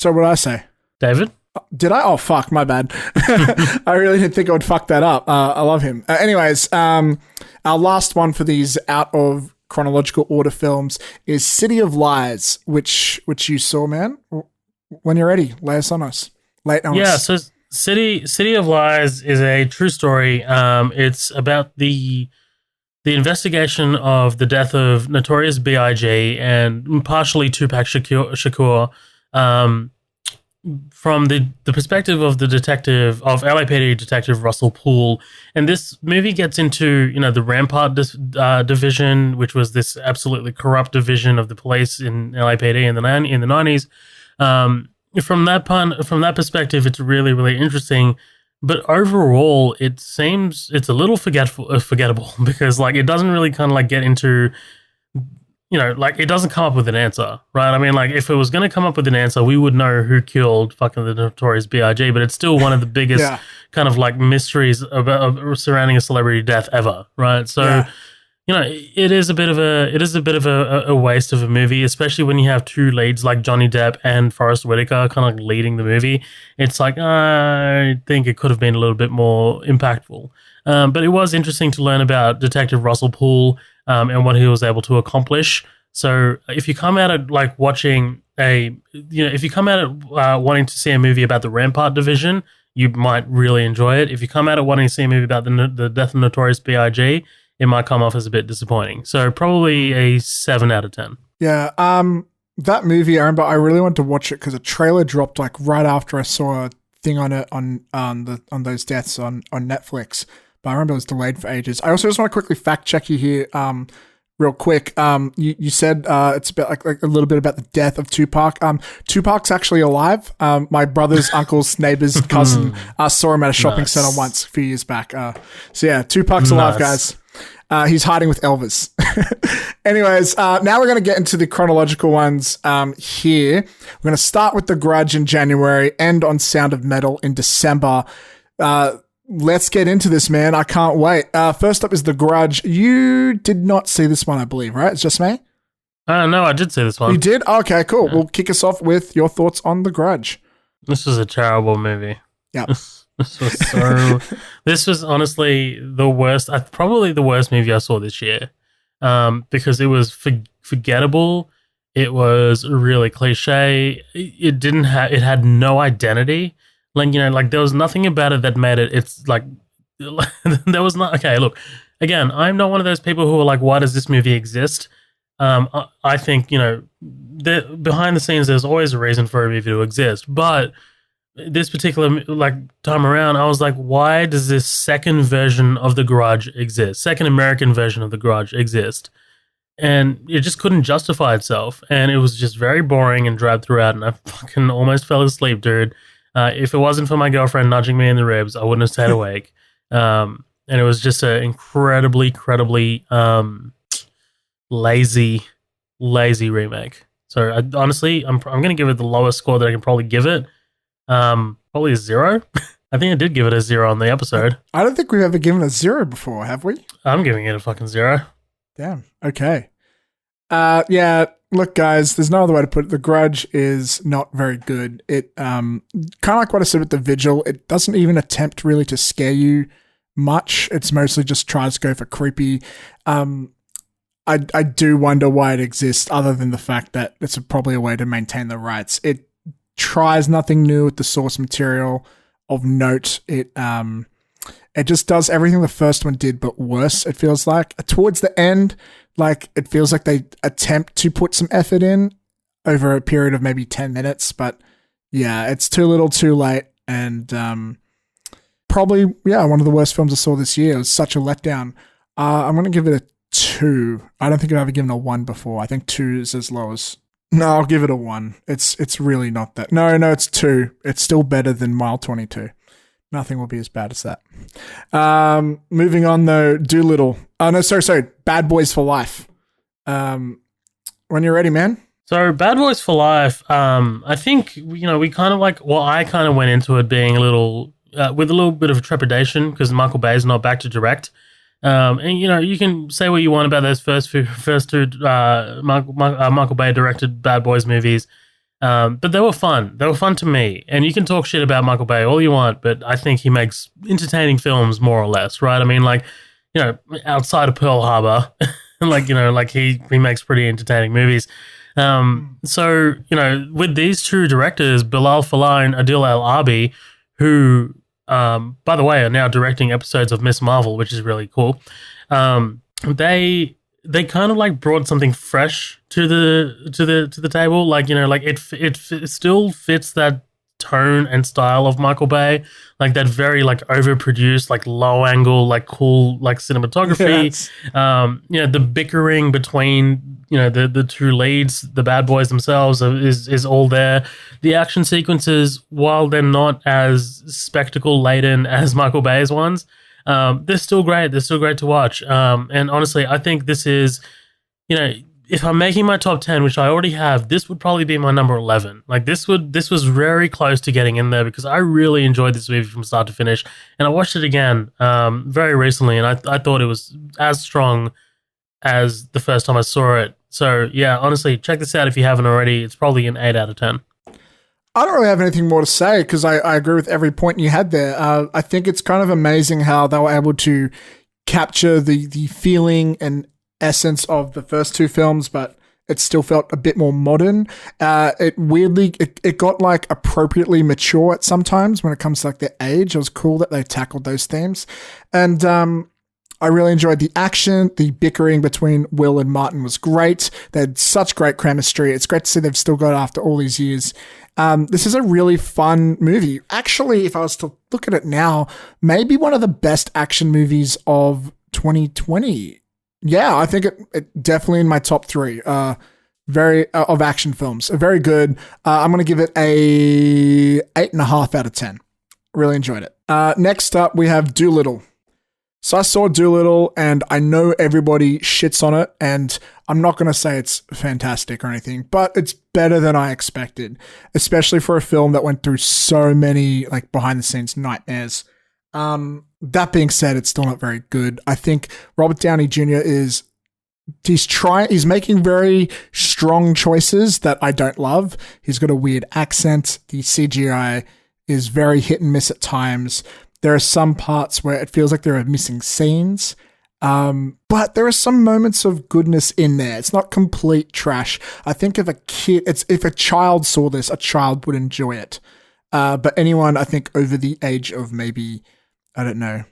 what did I say? David? Did I? Oh, fuck, my bad. I really didn't think I would fuck that up. I love him. Anyways, our last one for these out of chronological order films is City of Lies, which you saw, man. When you're ready, lay us on us. Yeah, so City of Lies is a true story. It's about the investigation of the death of Notorious B.I.G. and partially Tupac Shakur, from the perspective of the detective, of LAPD detective Russell Poole. And this movie gets into, the Rampart division, which was this absolutely corrupt division of the police in LAPD in the 90s. From that perspective, it's really, really interesting. But overall, it seems it's a little forgettable because it doesn't really kind of get into, it doesn't come up with an answer, right? I mean, if it was going to come up with an answer, we would know who killed fucking the Notorious B.I.G., but it's still one of the biggest kind of mysteries surrounding a celebrity death ever, right? So, you know, it is a bit of a waste of a movie, especially when you have two leads like Johnny Depp and Forrest Whitaker kind of like leading the movie. It's like, I think it could have been a little bit more impactful. But it was interesting to learn about Detective Russell Poole and what he was able to accomplish. So if you come at it like wanting to see a movie about the Rampart division, you might really enjoy it. If you come at it wanting to see a movie about the death of Notorious B.I.G., it might come off as a bit disappointing. So probably a 7 out of 10. Yeah. That movie, I remember I really wanted to watch it because a trailer dropped like right after I saw a thing on it on those deaths on Netflix. But I remember it was delayed for ages. I also just want to quickly fact check you here. Real quick, you said it's about like a little bit about the death of Tupac. Tupac's actually alive. My brother's uncle's neighbor's cousin saw him at a shopping center once a few years back. So yeah, Tupac's alive, guys. He's hiding with Elvis. Anyways, now we're going to get into the chronological ones here. We're going to start with The Grudge in January, end on Sound of Metal in December. Let's get into this, man. I can't wait. First up is The Grudge. You did not see this one, I believe, right? It's just me? No, I did see this one. You did? Okay, cool. Yeah. We'll kick us off with your thoughts on The Grudge. This was a terrible movie. Yeah. This was honestly the worst, probably the worst movie I saw this year, because it was forgettable. It was really cliche. It had no identity. Like, you know, like there was nothing about it that made it. It's like there was not. Okay, look, again, I'm not one of those people who are like, why does this movie exist? I think, you know, behind the scenes, there's always a reason for a movie to exist, but this particular like time around, I was like, why does this second version of The Grudge exist? Second American version of The Grudge exist? And it just couldn't justify itself. And it was just very boring and dragged throughout. And I fucking almost fell asleep, dude. If it wasn't for my girlfriend nudging me in the ribs, I wouldn't have stayed awake. And it was just an incredibly lazy remake. So honestly, I'm going to give it the lowest score that I can probably give it. Probably a 0. I think I did give it a 0 on the episode. I don't think we've ever given a 0 before, have we? I'm giving it a fucking 0. Damn. Okay. Yeah, look, guys, there's no other way to put it. The Grudge is not very good. It, kind of like what I said with The Vigil, it doesn't even attempt really to scare you much. It's mostly just tries to go for creepy. I do wonder why it exists, other than the fact that it's probably a way to maintain the rights. It tries nothing new with the source material of note. It just does everything the first one did, but worse, it feels like. Towards the end, like, it feels like they attempt to put some effort in over a period of maybe 10 minutes, but yeah, it's too little too late, and probably, yeah, one of the worst films I saw this year. It was such a letdown. I'm going to give it a 2. I don't think I've ever given a 1 before. I think 2 is as low as... No, I'll give it a 1. It's really not that. No, it's 2. It's still better than Mile 22. Nothing will be as bad as that. Moving on though, Doolittle. Oh no, sorry. Bad Boys for Life. When you're ready, man. So Bad Boys for Life. I think, you know, we kind of like. Well, I kind of went into it being a little with a little bit of trepidation because Michael Bay is not back to direct. And you know, you can say what you want about those first two Michael Bay directed Bad Boys movies, but they were fun. They were fun to me. And you can talk shit about Michael Bay all you want, but I think he makes entertaining films more or less, right? I mean, like, you know, outside of Pearl Harbor, like, you know, like he makes pretty entertaining movies. So, you know, with these two directors, Bilal Fallah and Adil El Arbi, who by the way, are now directing episodes of Miss Marvel, which is really cool. They kind of like brought something fresh to the table. Like, you know, like it still fits that tone and style of Michael Bay, like that very like overproduced, like low angle, like cool, like cinematography. Yes. You know, the bickering between, you know, the two leads, the bad boys themselves is all there. The action sequences, while they're not as spectacle laden as Michael Bay's ones, they're still great. They're still great to watch. And honestly, I think this is, you know, if I'm making my top 10, which I already have, this would probably be my number 11. Like this was very close to getting in there because I really enjoyed this movie from start to finish. And I watched it again very recently, and I thought it was as strong as the first time I saw it. So yeah, honestly, check this out if you haven't already. It's probably an 8 out of 10. I don't really have anything more to say because I agree with every point you had there. I think it's kind of amazing how they were able to capture the feeling and essence of the first two films, but it still felt a bit more modern. It got like appropriately mature at sometimes when it comes to like their age. It was cool that they tackled those themes. And I really enjoyed the action. The bickering between Will and Martin was great. They had such great chemistry. It's great to see they've still got it after all these years. This is a really fun movie. Actually, if I was to look at it now, maybe one of the best action movies of 2020. Yeah, I think it definitely in my top 3. Of action films. Very good. I'm going to give it a 8.5 out of 10. Really enjoyed it. Next up, we have Dolittle. So I saw Dolittle, and I know everybody shits on it, and I'm not going to say it's fantastic or anything, but it's better than I expected, especially for a film that went through so many like behind-the-scenes nightmares. That being said, it's still not very good. I think Robert Downey Jr. he's making very strong choices that I don't love. He's got a weird accent. The CGI is very hit and miss at times. There are some parts where it feels like there are missing scenes, but there are some moments of goodness in there. It's not complete trash. I think if a child saw this, a child would enjoy it. But anyone, I think, over the age of maybe, I don't know,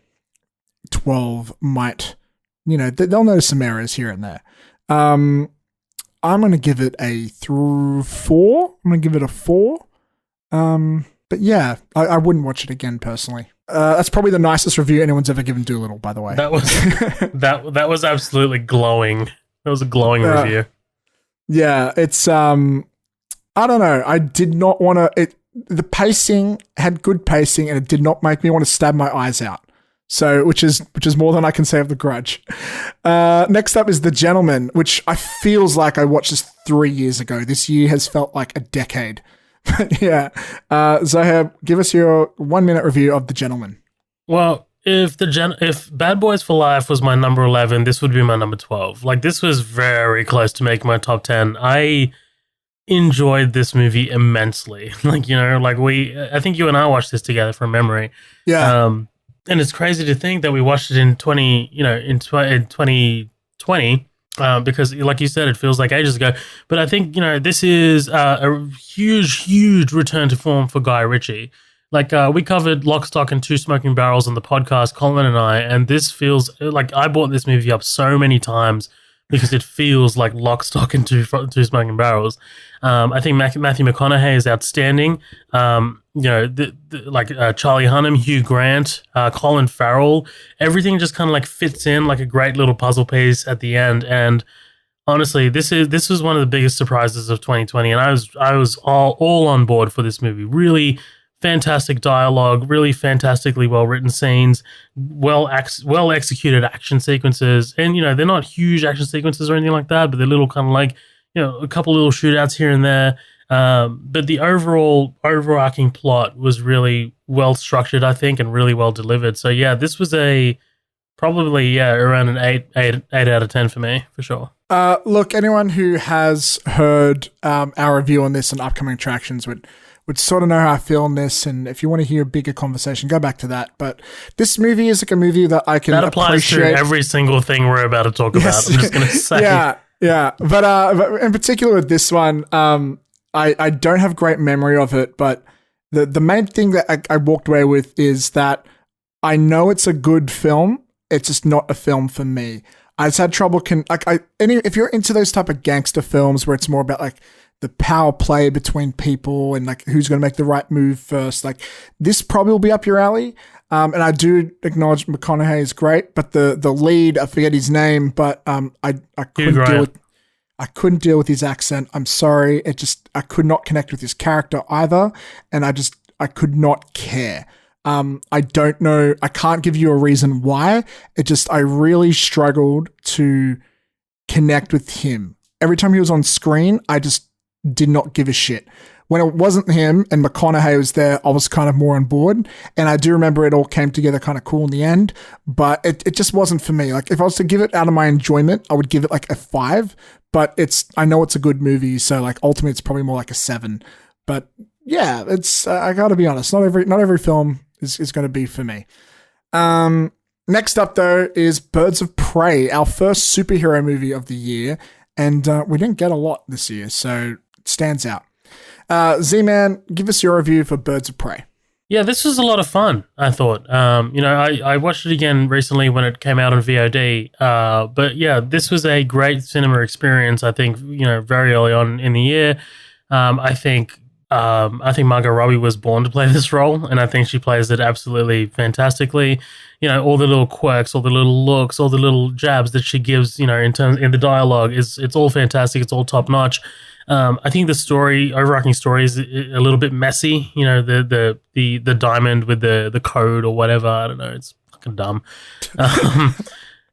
12 might, they'll notice some errors here and there. I'm going to give it a 4. I'm going to give it a 4. But yeah, I wouldn't watch it again personally. That's probably the nicest review anyone's ever given Dolittle, by the way. That was that was absolutely glowing. That was a glowing review. Yeah, it's I don't know. I did not want to. The pacing had good pacing, and it did not make me want to stab my eyes out. So, which is more than I can say of The Grudge. Next up is The Gentleman, which I feels like I watched this 3 years ago. This year has felt like a decade. But yeah, Zahab, give us your 1-minute review of The Gentleman. Well, if Bad Boys for Life was my number 11, this would be my number 12. Like, this was very close to making my top 10. I enjoyed this movie immensely. I think you and I watched this together from memory. Yeah. And it's crazy to think that we watched it in 2020. Because, like you said, it feels like ages ago. But I think, this is a huge, huge return to form for Guy Ritchie. Like, we covered Lock, Stock, and Two Smoking Barrels on the podcast, Colin and I, and this feels like I brought this movie up so many times because it feels like Lock, Stock, and Two Smoking Barrels. I think Matthew McConaughey is outstanding. Charlie Hunnam, Hugh Grant, Colin Farrell, everything just kind of like fits in like a great little puzzle piece at the end. And honestly, this was one of the biggest surprises of 2020, and I was all on board for this movie. Really fantastic dialogue, really fantastically well written scenes, well executed action sequences, and they're not huge action sequences or anything like that, but they're little kind of like a couple little shootouts here and there. But the overarching plot was really well structured, I think, and really well delivered. So yeah, this was probably around an 8 out of 10 for me, for sure. Look, anyone who has heard our review on this and upcoming attractions would sort of know how I feel on this, and if you want to hear a bigger conversation, go back to that. But this movie is like a movie that I can appreciate. That applies to every single thing we're about to talk about. I'm just going to say. Yeah. But in particular with this one, I don't have great memory of it, but the main thing that I walked away with is that I know it's a good film. It's just not a film for me. I just had trouble. If you're into those type of gangster films where it's more about like the power play between people and like who's going to make the right move first, like this probably will be up your alley. And I do acknowledge McConaughey is great, but the lead, I forget his name, but I couldn't deal with his accent. I'm sorry. I could not connect with his character either. And I could not care. I don't know. I can't give you a reason why. I really struggled to connect with him. Every time he was on screen, I just did not give a shit. when it wasn't him and McConaughey was there, I was kind of more on board. And I do remember it all came together kind of cool in the end, but it just wasn't for me. Like if I was to give it out of my enjoyment, I would give it like a 5, but I know it's a good movie. So like ultimately it's probably more like a 7, but yeah, it's, I gotta be honest. Not every film is going to be for me. Next up though is Birds of Prey, our first superhero movie of the year. And we didn't get a lot this year, so it stands out. Z-Man, give us your review for Birds of Prey. Yeah, this was a lot of fun, I thought. I watched it again recently when it came out on VOD. But yeah, this was a great cinema experience, I think, very early on in the year. I think Margot Robbie was born to play this role, and I think she plays it absolutely fantastically. All the little quirks, all the little looks, all the little jabs that she gives, in the dialogue it's all fantastic. It's all top notch. I think the overarching story is a little bit messy. The diamond with the code or whatever. I don't know. It's fucking dumb.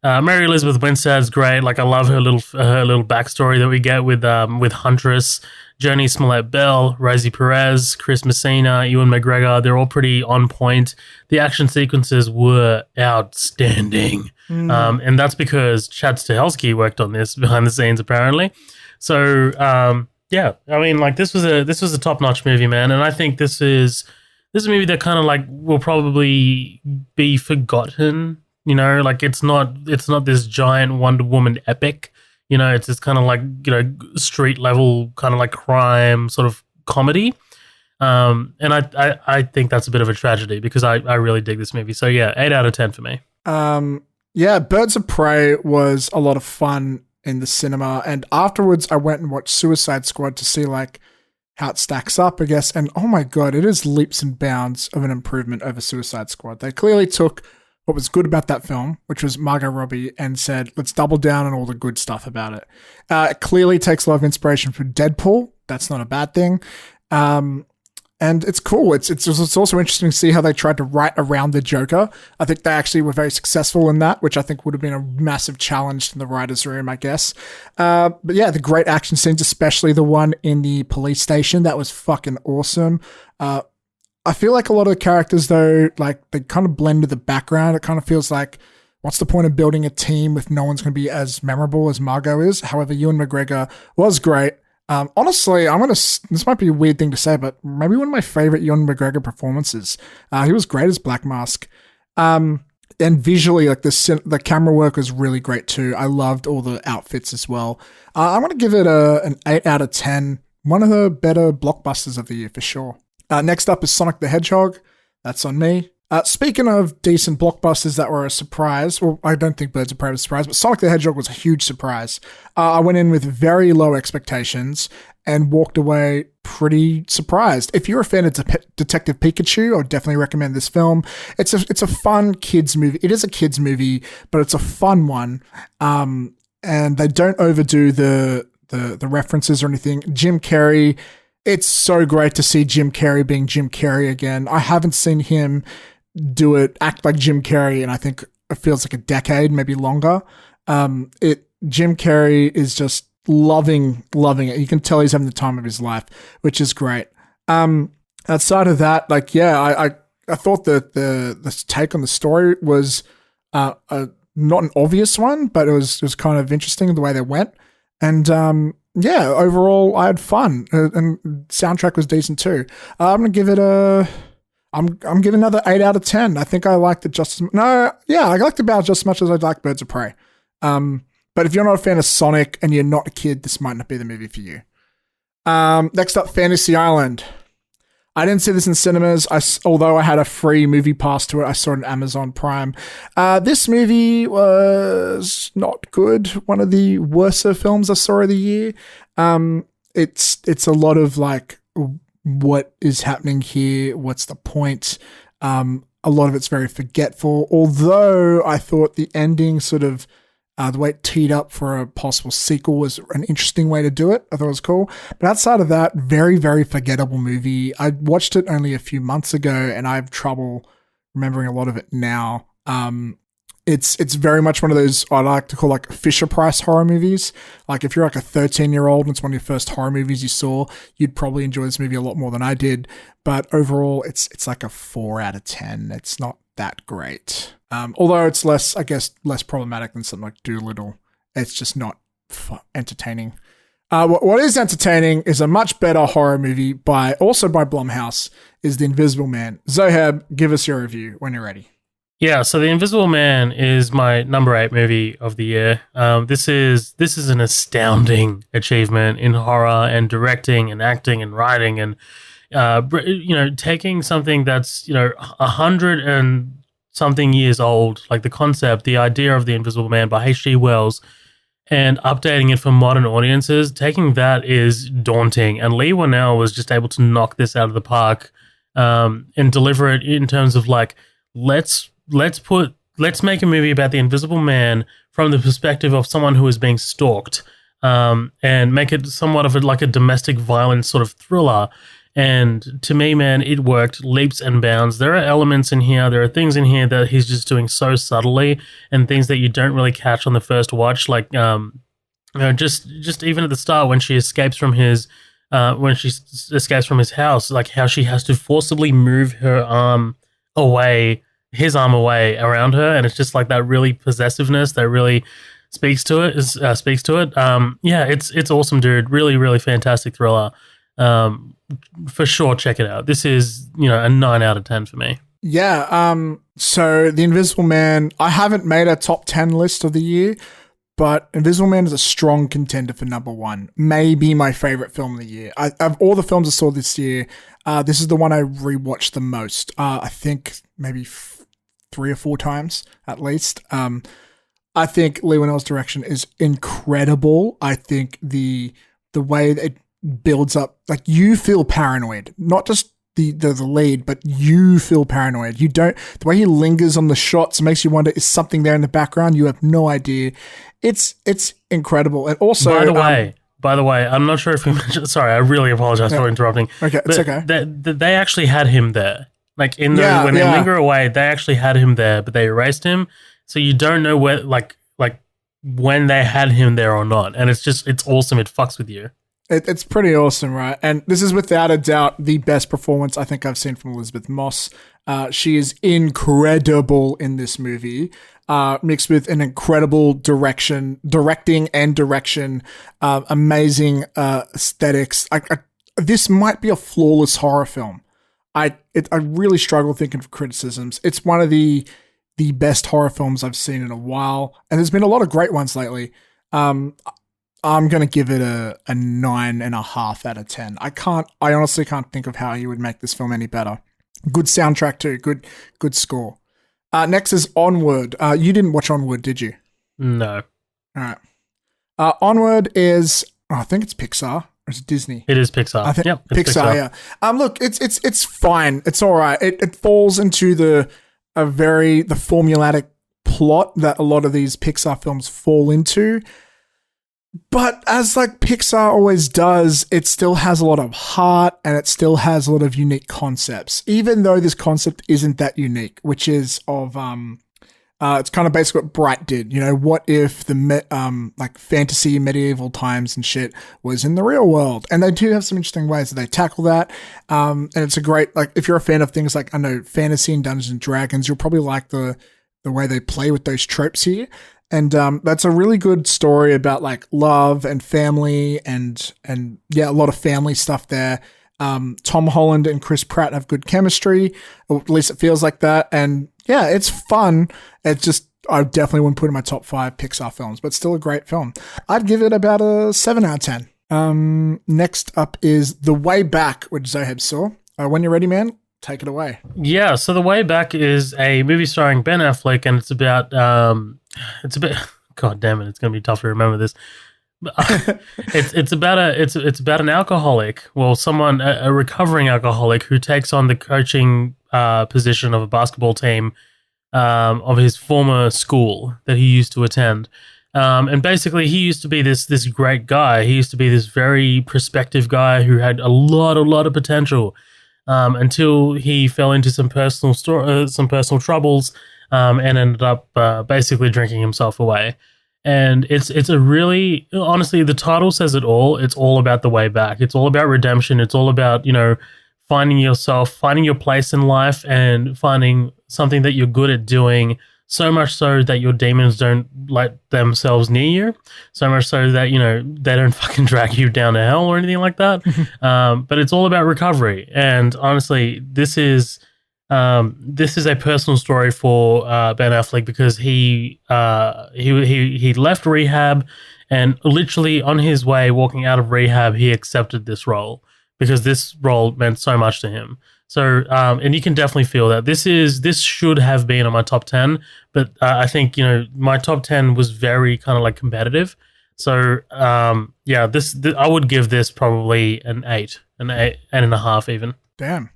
Mary Elizabeth Winstead's great. Like I love her little backstory that we get with Huntress. Joni Smollett-Bell, Rosie Perez, Chris Messina, Ewan McGregor, they're all pretty on point. The action sequences were outstanding. And that's because Chad Stahelski worked on this behind the scenes, apparently. So, yeah, I mean, like this was a top-notch movie, man. And I think this is a movie that kind of like will probably be forgotten, like it's not this giant Wonder Woman epic. It's this kind of like, street level kind of like crime sort of comedy. And I think that's a bit of a tragedy because I really dig this movie. So yeah, 8 out of 10 for me. Yeah, Birds of Prey was a lot of fun in the cinema. And afterwards I went and watched Suicide Squad to see like how it stacks up, I guess. And oh my God, it is leaps and bounds of an improvement over Suicide Squad. They clearly took what was good about that film, which was Margot Robbie, and said, let's double down on all the good stuff about it. It clearly takes a lot of inspiration from Deadpool. That's not a bad thing. And it's cool. It's also interesting to see how they tried to write around the Joker. I think they actually were very successful in that, which I think would have been a massive challenge in the writer's room, I guess. But yeah, the great action scenes, especially the one in the police station, that was fucking awesome. I feel like a lot of the characters, though, like they kind of blend to the background. It kind of feels like, what's the point of building a team if no one's going to be as memorable as Margot is? However, Ewan McGregor was great. Honestly, this might be a weird thing to say, but maybe one of my favorite Ewan McGregor performances. He was great as Black Mask. And visually, like the camera work was really great too. I loved all the outfits as well. I'm going to give it an 8 out of 10. One of the better blockbusters of the year for sure. Next up is Sonic the Hedgehog. That's on me. Speaking of decent blockbusters that were a surprise, well, I don't think Birds of Prey was a surprise, but Sonic the Hedgehog was a huge surprise. I went in with very low expectations and walked away pretty surprised. If you're a fan of Detective Pikachu, I would definitely recommend this film. It's a fun kids movie. It is a kids movie, but it's a fun one. And they don't overdo the references or anything. Jim Carrey. It's so great to see Jim Carrey being Jim Carrey again. I haven't seen him act like Jim Carrey, and I think it feels like a decade, maybe longer. Jim Carrey is just loving it. You can tell he's having the time of his life, which is great. Outside of that, like, yeah, I thought that the take on the story was not an obvious one, but it was kind of interesting the way they went. And yeah, overall, I had fun, and soundtrack was decent too. I'm gonna give it I'm giving another 8 out of 10. I think I liked it just I liked it about just as much as I liked Birds of Prey. But if you're not a fan of Sonic and you're not a kid, this might not be the movie for you. Next up, Fantasy Island. I didn't see this in cinemas, although I had a free movie pass to it. I saw it on Amazon Prime. This movie was not good. One of the worser films I saw of the year. It's a lot of like, what is happening here? What's the point? A lot of it's very forgetful. Although I thought the ending sort of, the way it teed up for a possible sequel was an interesting way to do it. I thought it was cool. But outside of that, very, very forgettable movie. I watched it only a few months ago and I have trouble remembering a lot of it now. It's very much one of those I like to call like Fisher Price horror movies. Like if you're like a 13-year-old and it's one of your first horror movies you saw, you'd probably enjoy this movie a lot more than I did. But overall, it's like a 4 out of 10. It's not that great. Although it's less problematic than something like Dolittle. It's just not entertaining. What is entertaining is a much better horror movie also by Blumhouse, is The Invisible Man. Zoheb, give us your review when you're ready. Yeah, so The Invisible Man is my number 8 movie of the year. This is an astounding achievement in horror and directing and acting and writing and taking something that's 100 and something years old, like the concept, the idea of The Invisible Man by H.G. Wells, and updating it for modern audiences. Taking that is daunting, and Leigh Whannell was just able to knock this out of the park and deliver it in terms of like let's make a movie about the Invisible Man from the perspective of someone who is being stalked, and make it somewhat of a domestic violence sort of thriller. And to me, man, it worked leaps and bounds. There are elements in here, there are things in here that he's just doing so subtly, and things that you don't really catch on the first watch, like just even at the start when she escapes from his house, like how she has to forcibly move her arm away. His arm away around her, and it's just like that really possessiveness that really speaks to it. It's awesome, dude. Really, really fantastic thriller. For sure, check it out. This is a 9 out of 10 for me. Yeah. So The Invisible Man, I haven't made a top 10 list of the year, but Invisible Man is a strong contender for number 1. Maybe my favorite film of the year. Of all the films I saw this year, this is the one I rewatched the most. I think maybe 3 or 4 times at least. I think Leigh Whannell's direction is incredible. I think the way it builds up, like you feel paranoid, not just the lead, but you feel paranoid. The way he lingers on the shots makes you wonder, is something there in the background? You have no idea. It's incredible. And also, by the way, I'm not sure if we mentioned, sorry, I really apologize for interrupting. Okay, it's okay. They actually had him there. Like when they linger away, they actually had him there, but they erased him. So you don't know where, like when they had him there or not. And it's awesome. It fucks with you. It's pretty awesome, right? And this is without a doubt the best performance I think I've seen from Elizabeth Moss. She is incredible in this movie, mixed with an incredible directing, amazing aesthetics. This might be a flawless horror film. I really struggle thinking of criticisms. It's one of the best horror films I've seen in a while, and there's been a lot of great ones lately. I'm going to give it a 9.5 out of 10. I honestly can't think of how you would make this film any better. Good soundtrack too. Good score. Next is Onward. You didn't watch Onward, did you? No. All right. Onward is, I think it's Pixar. Or is it Disney? It is Pixar. I think Pixar. Yeah. Look, it's fine. It's all right. It falls into the formulaic plot that a lot of these Pixar films fall into. But as like Pixar always does, it still has a lot of heart and it still has a lot of unique concepts, even though this concept isn't that unique, which is of, it's kind of basically what Bright did. What if the like fantasy medieval times and shit was in the real world? And they do have some interesting ways that they tackle that. And it's a great, like, if you're a fan of things like, I know, fantasy and Dungeons and Dragons, you'll probably like the way they play with those tropes here. And that's a really good story about like love and family and a lot of family stuff there. Tom Holland and Chris Pratt have good chemistry, or at least it feels like that. And yeah, it's fun. It's just, I definitely wouldn't put it in my top 5 Pixar films, but still a great film. I'd give it about a 7 out of 10. Next up is The Way Back, which Zoheb saw. When you're ready, man, take it away. Yeah, so The Way Back is a movie starring Ben Affleck, and it's about, God damn it, it's going to be tough to remember this. It's about an alcoholic, someone, a recovering alcoholic who takes on the coaching position of a basketball team of his former school that he used to attend. And basically he used to be this great guy. He used to be this very prospective guy who had a lot of potential, until he fell into some personal troubles, and ended up basically drinking himself away. And it's a really, honestly, the title says it all. It's all about the way back. It's all about redemption. It's all about, finding yourself, finding your place in life, and finding something that you're good at doing, so much so that your demons don't let themselves near you, so much so that, they don't fucking drag you down to hell or anything like that. But it's all about recovery. And honestly, this is a personal story for Ben Affleck, because he left rehab, and literally on his way walking out of rehab, he accepted this role because this role meant so much to him. So, and you can definitely feel that this should have been on my top 10, but I think, my top 10 was very kind of like competitive. So, this I would give this probably an 8 and a half even. Damn.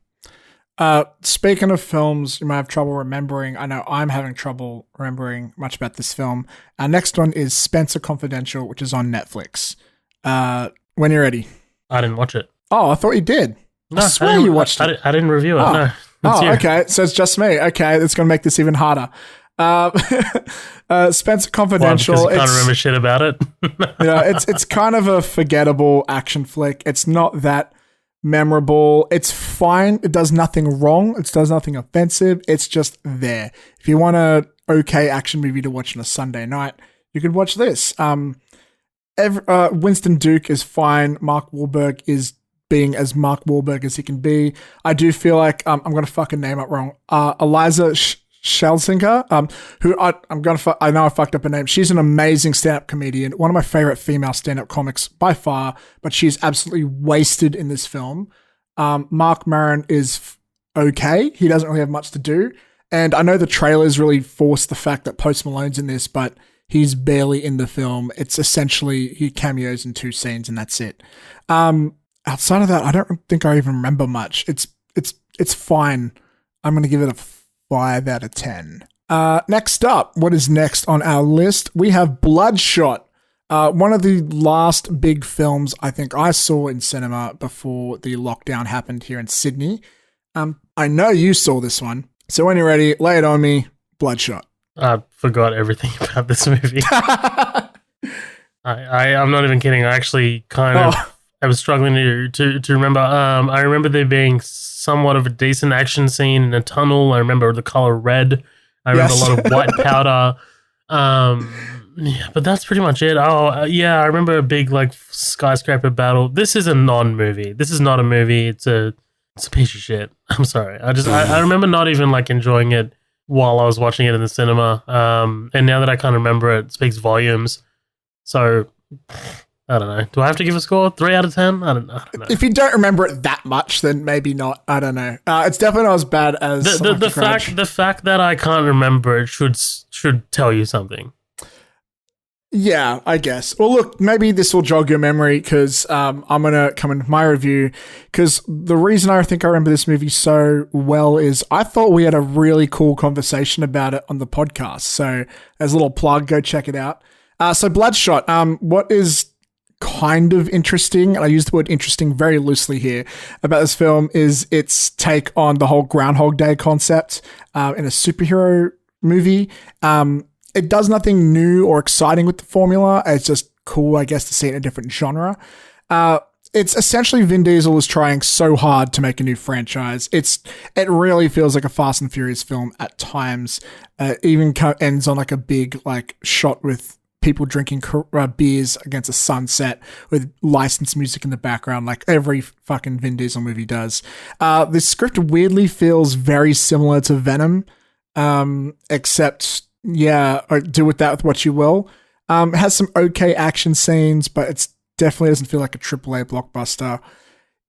Speaking of films you might have trouble remembering, I know I'm having trouble remembering much about this film. Our next one is Spencer Confidential, which is on Netflix. When you're ready. I didn't watch it. Oh, I thought you did. No, I swear you watched it. I didn't review it. Oh. No. Oh, okay. So it's just me. Okay, that's going to make this even harder. Spencer Confidential. Why, because you can't remember shit about it? It's kind of a forgettable action flick. It's not that memorable. It's fine. It does nothing wrong. It does nothing offensive. It's just there. If you want a okay action movie to watch on a Sunday night, you could watch this. Winston Duke is fine. Mark Wahlberg is being as Mark Wahlberg as he can be. I do feel like I'm going to fuck her name up wrong. Eliza Schlesinger, who I know I fucked up her name. She's an amazing stand-up comedian, one of my favorite female stand-up comics by far, but she's absolutely wasted in this film. Mark Maron is okay. He doesn't really have much to do. And I know the trailers really forced the fact that Post Malone's in this, but he's barely in the film. It's essentially, he cameos in 2 scenes and that's it. Outside of that, I don't think I even remember much. It's fine. I'm going to give it a 5 out of 10. Next up, what is next on our list? We have Bloodshot. One of the last big films I think I saw in cinema before the lockdown happened here in Sydney. I know you saw this one. So when you're ready, lay it on me. Bloodshot. I forgot everything about this movie. I'm not even kidding. I actually I was struggling to remember. I remember there being somewhat of a decent action scene in a tunnel. I remember the color red. I remember a lot of white powder. But that's pretty much it. I remember a big skyscraper battle. This is a non-movie. This is not a movie. It's a piece of shit. I'm sorry. I remember not even enjoying it while I was watching it in the cinema. And now that I can't remember it speaks volumes. So I don't know. Do I have to give a score? 3 out of 10? I don't know. If you don't remember it that much, then maybe not. I don't know. It's definitely not as bad as the fact that I can't remember it should tell you something. Yeah, I guess. Well, look, maybe this will jog your memory because I'm going to come into my review because the reason I think I remember this movie so well is I thought we had a really cool conversation about it on the podcast. So as a little plug, go check it out. So Bloodshot, what is kind of interesting, and I use the word interesting very loosely here, about this film is its take on the whole Groundhog Day concept in a superhero movie. It does nothing new or exciting with the formula. It's just cool, I guess, to see it in a different genre. It's essentially Vin Diesel is trying so hard to make a new franchise. It really feels like a Fast and Furious film at times. Even ends on a big shot with people drinking beers against a sunset with licensed music in the background, like every fucking Vin Diesel movie does. The script weirdly feels very similar to Venom, except, do with that with what you will. It has some okay action scenes, but it's definitely doesn't feel like a AAA blockbuster.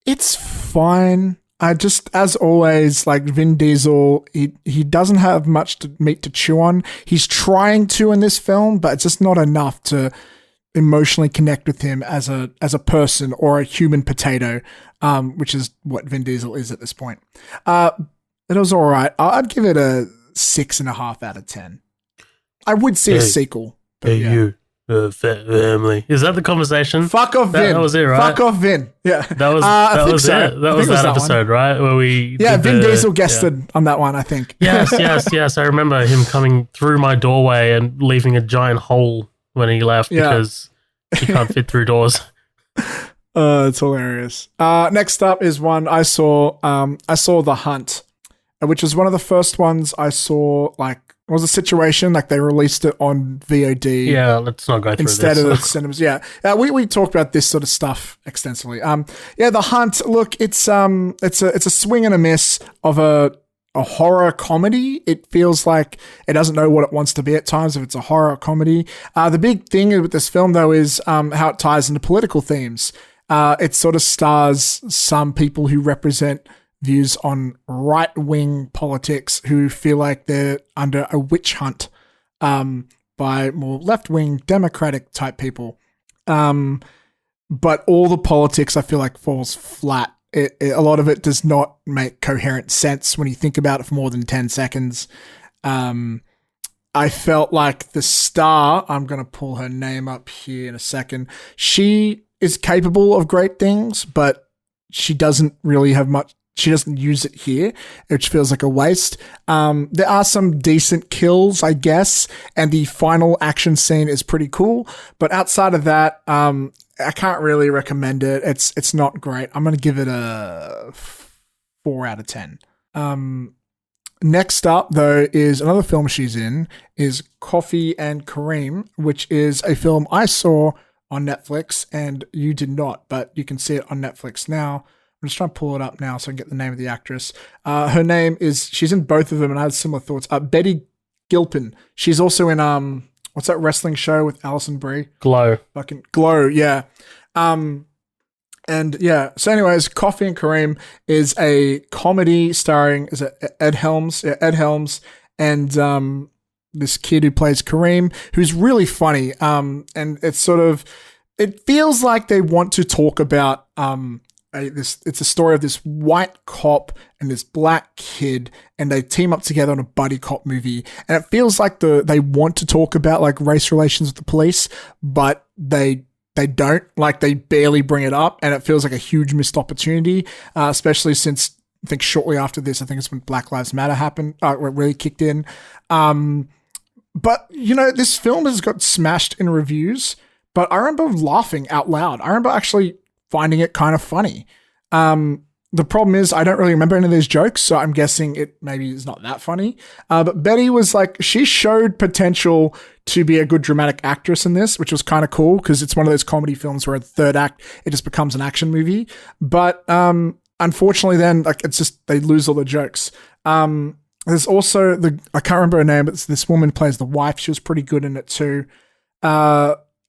It's fine. I just, as always, Vin Diesel, he doesn't have much meat to chew on. He's trying to in this film, but it's just not enough to emotionally connect with him as a person or a human potato, which is what Vin Diesel is at this point. It was all right. I'd give it a 6.5 out of 10. I would see a sequel. But you. family. Is that the conversation? Fuck off, Vin. That was it, right? Fuck off, Vin. Yeah. That was so. it. That was that episode, right? Where we Vin Diesel guested on that one, I think. Yes. I remember him coming through my doorway and leaving a giant hole when he left because he can't fit through doors. It's hilarious. Next up is one I saw. I saw The Hunt, which was one of the first ones I saw. Like, it was a situation like they released it on VOD. Yeah, let's not go through instead this. of the cinemas. Yeah, we talked about this sort of stuff extensively. The Hunt. Look, it's a swing and a miss of a horror comedy. It feels like it doesn't know what it wants to be at times if it's a horror comedy. The big thing with this film though is how it ties into political themes. It sort of stars some people who represent views on right-wing politics who feel like they're under a witch hunt by more left-wing Democratic type people. But all the politics I feel like falls flat. A lot of it does not make coherent sense when you think about it for more than 10 seconds. I felt like the star, I'm going to pull her name up here in a second, she is capable of great things, but she doesn't really have much. She doesn't use it here, which feels like a waste. There are some decent kills, I guess, and the final action scene is pretty cool. But outside of that, I can't really recommend it. It's not great. I'm going to give it a 4 out of 10. Next up, though, is another film she's in, is Coffee and Kareem, which is a film I saw on Netflix, and you did not, but you can see it on Netflix now. I'm just trying to pull it up now so I can get the name of the actress. Her name is, she's in both of them, and I had similar thoughts. Betty Gilpin. She's also in, what's that wrestling show with Alison Brie? Glow. Fucking Glow, yeah. So anyways, Coffee and Kareem is a comedy starring, is it Ed Helms? Yeah, Ed Helms, and this kid who plays Kareem, who's really funny. And it's sort of, it feels like they want to talk about, it's a story of this white cop and this black kid, and they team up together on a buddy cop movie. And it feels like they want to talk about like race relations with the police, but they don't, like they barely bring it up. And it feels like a huge missed opportunity, especially since I think shortly after this, I think it's when Black Lives Matter happened, it really kicked in. But you know, this film has got smashed in reviews, but I remember laughing out loud. I remember actually finding it kind of funny. The problem is I don't really remember any of these jokes, so I'm guessing it maybe is not that funny. But Betty was like, she showed potential to be a good dramatic actress in this, which was kind of cool because it's one of those comedy films where the third act, it just becomes an action movie. But unfortunately then, like, it's just, they lose all the jokes. There's also I can't remember her name, but this woman plays the wife. She was pretty good in it too.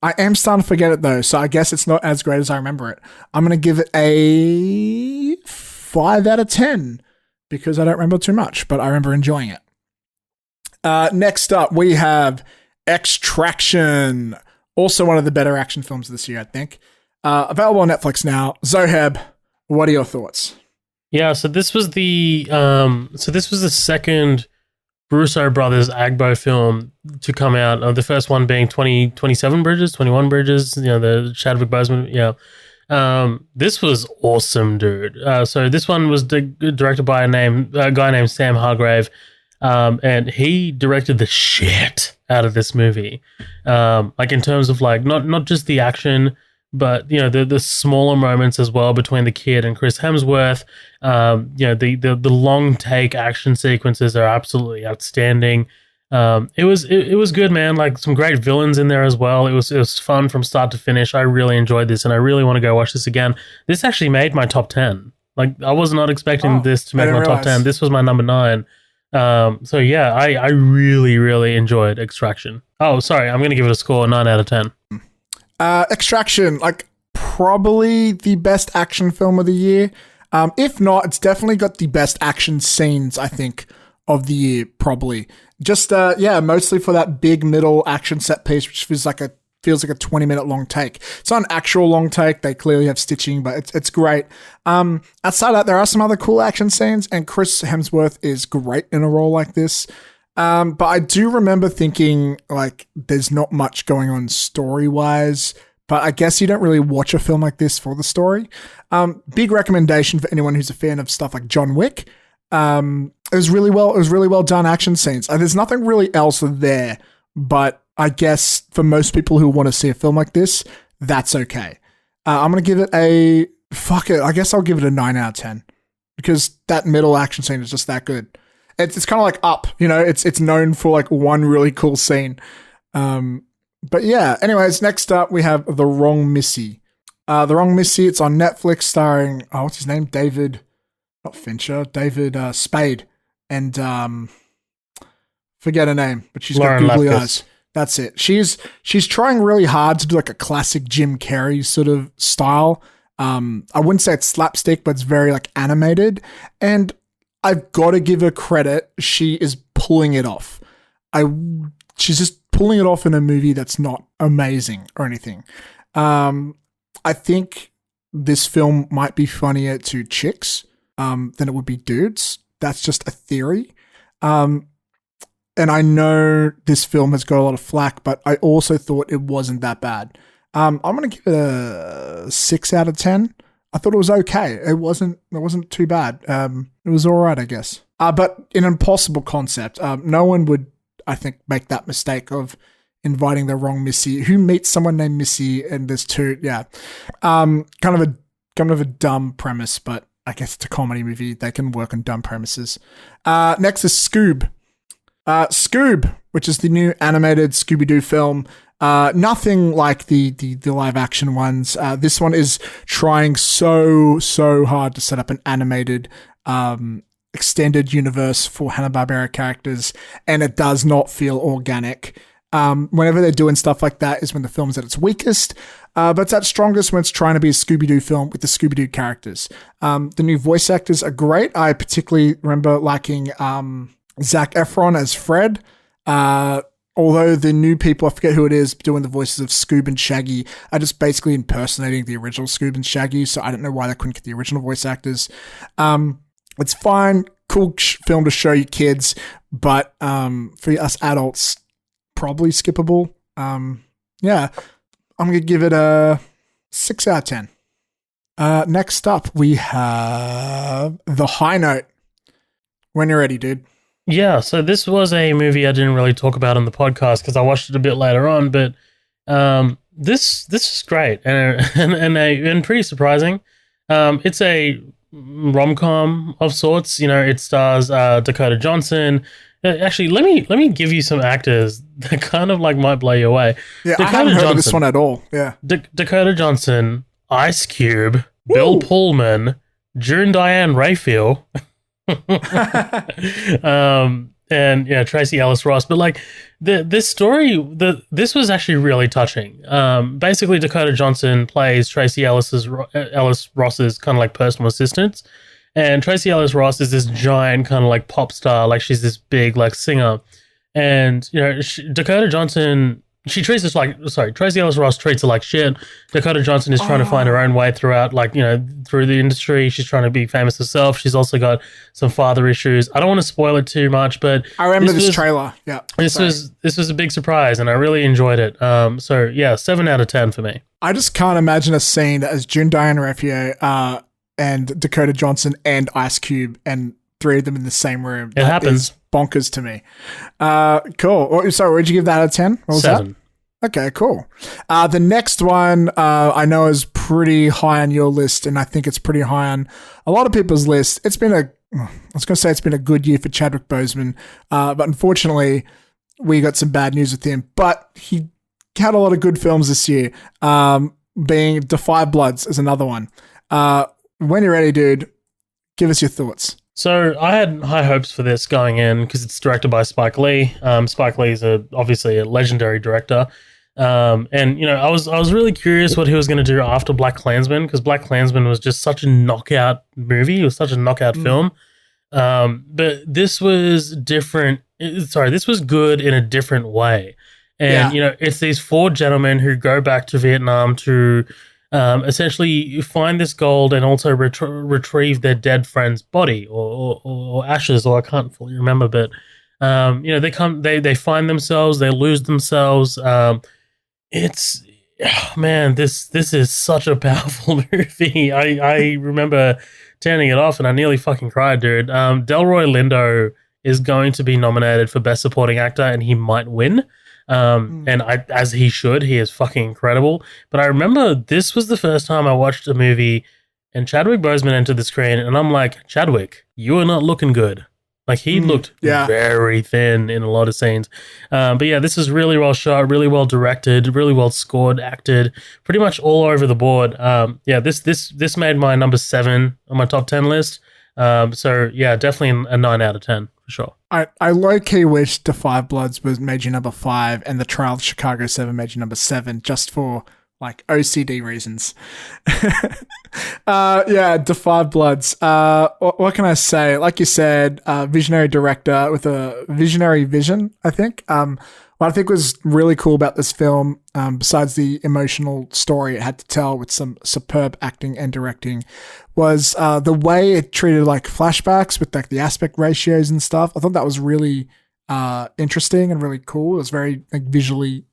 I am starting to forget it though, so I guess it's not as great as I remember it. I'm going to give it a 5 out of 10 because I don't remember too much, but I remember enjoying it. Next up, we have Extraction, also one of the better action films this year, I think. Available on Netflix now. Zoheb, what are your thoughts? Yeah, so this was the second Russo brothers Agbo film to come out. The first one being 21 Bridges, you know, the Chadwick Boseman. Yeah. This was awesome, dude. So this one was directed by a guy named Sam Hargrave. And he directed the shit out of this movie. Like in terms of like, not just the action, but you know, the smaller moments as well between the kid and Chris Hemsworth. You know, the long take action sequences are absolutely outstanding. It was good, man. Like some great villains in there as well. It was fun from start to finish. I really enjoyed this, and I really want to go watch this again. This actually made my top 10. Like I was not expecting this to make my top 10. This was my number 9. So yeah, I really, really enjoyed Extraction. Oh, sorry, I'm gonna give it a score 9 out of 10. Extraction, like probably the best action film of the year. If not, it's definitely got the best action scenes, I think, of the year, probably. Just, mostly for that big middle action set piece, which feels like a 20-minute long take. It's not an actual long take. They clearly have stitching, but it's great. Outside of that, there are some other cool action scenes, and Chris Hemsworth is great in a role like this. But I do remember thinking, like, there's not much going on story-wise, but I guess you don't really watch a film like this for the story. Big recommendation for anyone who's a fan of stuff like John Wick. It was really well done action scenes. There's nothing really else there, but I guess for most people who want to see a film like this, that's okay. I'm going to give it I guess I'll give it a 9 out of 10 because that middle action scene is just that good. It's kind of like Up, it's known for like one really cool scene. But yeah, anyways, next up we have The Wrong Missy. The Wrong Missy, it's on Netflix starring, what's his name? David Spade. And forget her name, but she's Lauren got googly Lapkus. eyes. That's it. She's trying really hard to do like a classic Jim Carrey sort of style. I wouldn't say it's slapstick, but it's very like animated. And I've got to give her credit. She is pulling it off. She's just pulling it off in a movie that's not amazing or anything. I think this film might be funnier to chicks than it would be dudes. That's just a theory. And I know this film has got a lot of flack, but I also thought it wasn't that bad. I'm going to give it a 6 out of 10. I thought it was okay. It wasn't too bad. It was all right, I guess. But an impossible concept. No one would, I think, make that mistake of inviting the wrong Missy. Who meets someone named Missy and there's two? Yeah. Kind of a dumb premise, but I guess it's a comedy movie. They can work on dumb premises. Next is Scoob. Scoob, which is the new animated Scooby-Doo film. Nothing like the live action ones. This one is trying so hard to set up an animated extended universe for Hanna-Barbera characters, and it does not feel organic. Whenever they're doing stuff like that is when the film's at its weakest, but it's at strongest when it's trying to be a Scooby-Doo film with the Scooby-Doo characters. The new voice actors are great. I particularly remember liking Zac Efron as Fred. Although the new people, I forget who it is, doing the voices of Scoob and Shaggy are just basically impersonating the original Scoob and Shaggy, so I don't know why they couldn't get the original voice actors. It's fine, cool film to show you kids, but for us adults, probably skippable. Yeah, I'm going to give it a 6 out of 10. Next up, we have The High Note. When you're ready, dude. Yeah, so this was a movie I didn't really talk about on the podcast because I watched it a bit later on, but this is great and pretty surprising. It's a rom-com of sorts. It stars Dakota Johnson. Actually, let me give you some actors that kind of like might blow you away. Yeah, Dakota I haven't heard Johnson, of this one at all. Yeah, Dakota Johnson, Ice Cube, Bill Pullman, June Diane Raphael. And Tracy Ellis Ross, but like this story, this was actually really touching. Basically, Dakota Johnson plays Tracy Ellis Ross's kind of like personal assistant, and Tracy Ellis Ross is this giant kind of like pop star, like she's this big like singer, and Dakota Johnson. Tracy Ellis Ross treats her like shit. Dakota Johnson is trying to find her own way throughout, through the industry. She's trying to be famous herself. She's also got some father issues. I don't want to spoil it too much, but I remember this trailer. Yeah, this was a big surprise, and I really enjoyed it. 7 out of 10 for me. I just can't imagine a scene as June Diane Raphael and Dakota Johnson and Ice Cube and three of them in the same room. It happens. Bonkers to me. Cool. Sorry, would you give that a 10? What was 7. That? Okay, cool. The next one I know is pretty high on your list, and I think it's pretty high on a lot of people's list. It's been it's been a good year for Chadwick Boseman, but unfortunately, we got some bad news with him. But he had a lot of good films this year. Being Defy Bloods is another one. When you're ready, dude, give us your thoughts. So I had high hopes for this going in because it's directed by Spike Lee. Spike Lee is obviously a legendary director. I was really curious what he was going to do after Black Klansman, because Black Klansman was just such a knockout movie. It was such a knockout film. But this was different. This was good in a different way. And, it's these 4 gentlemen who go back to Vietnam to essentially find this gold and also retrieve their dead friend's body or ashes, or I can't fully remember, but They find themselves, they lose themselves. It's man, this is such a powerful movie. I remember turning it off and I nearly fucking cried, dude. Delroy Lindo is going to be nominated for Best Supporting Actor, and he might win. As he should. He is fucking incredible. But I remember this was the first time I watched a movie, and Chadwick Boseman entered the screen, and I'm like, Chadwick, you are not looking good. Like, he looked very thin in a lot of scenes. But yeah, this is really well shot, really well directed, really well scored, acted, pretty much all over the board. This made my number 7 on my top 10 list. So yeah, definitely a 9 out of 10 for sure. I low-key wish The Five Bloods was made you number 5 and The Trial of Chicago 7 made you number 7 just for like OCD reasons. The Five Bloods. What can I say? Like you said, visionary director with a visionary vision, I think. What I think was really cool about this film, besides the emotional story it had to tell with some superb acting and directing, was the way it treated like flashbacks with like the aspect ratios and stuff. I thought that was really interesting and really cool. It was very like visually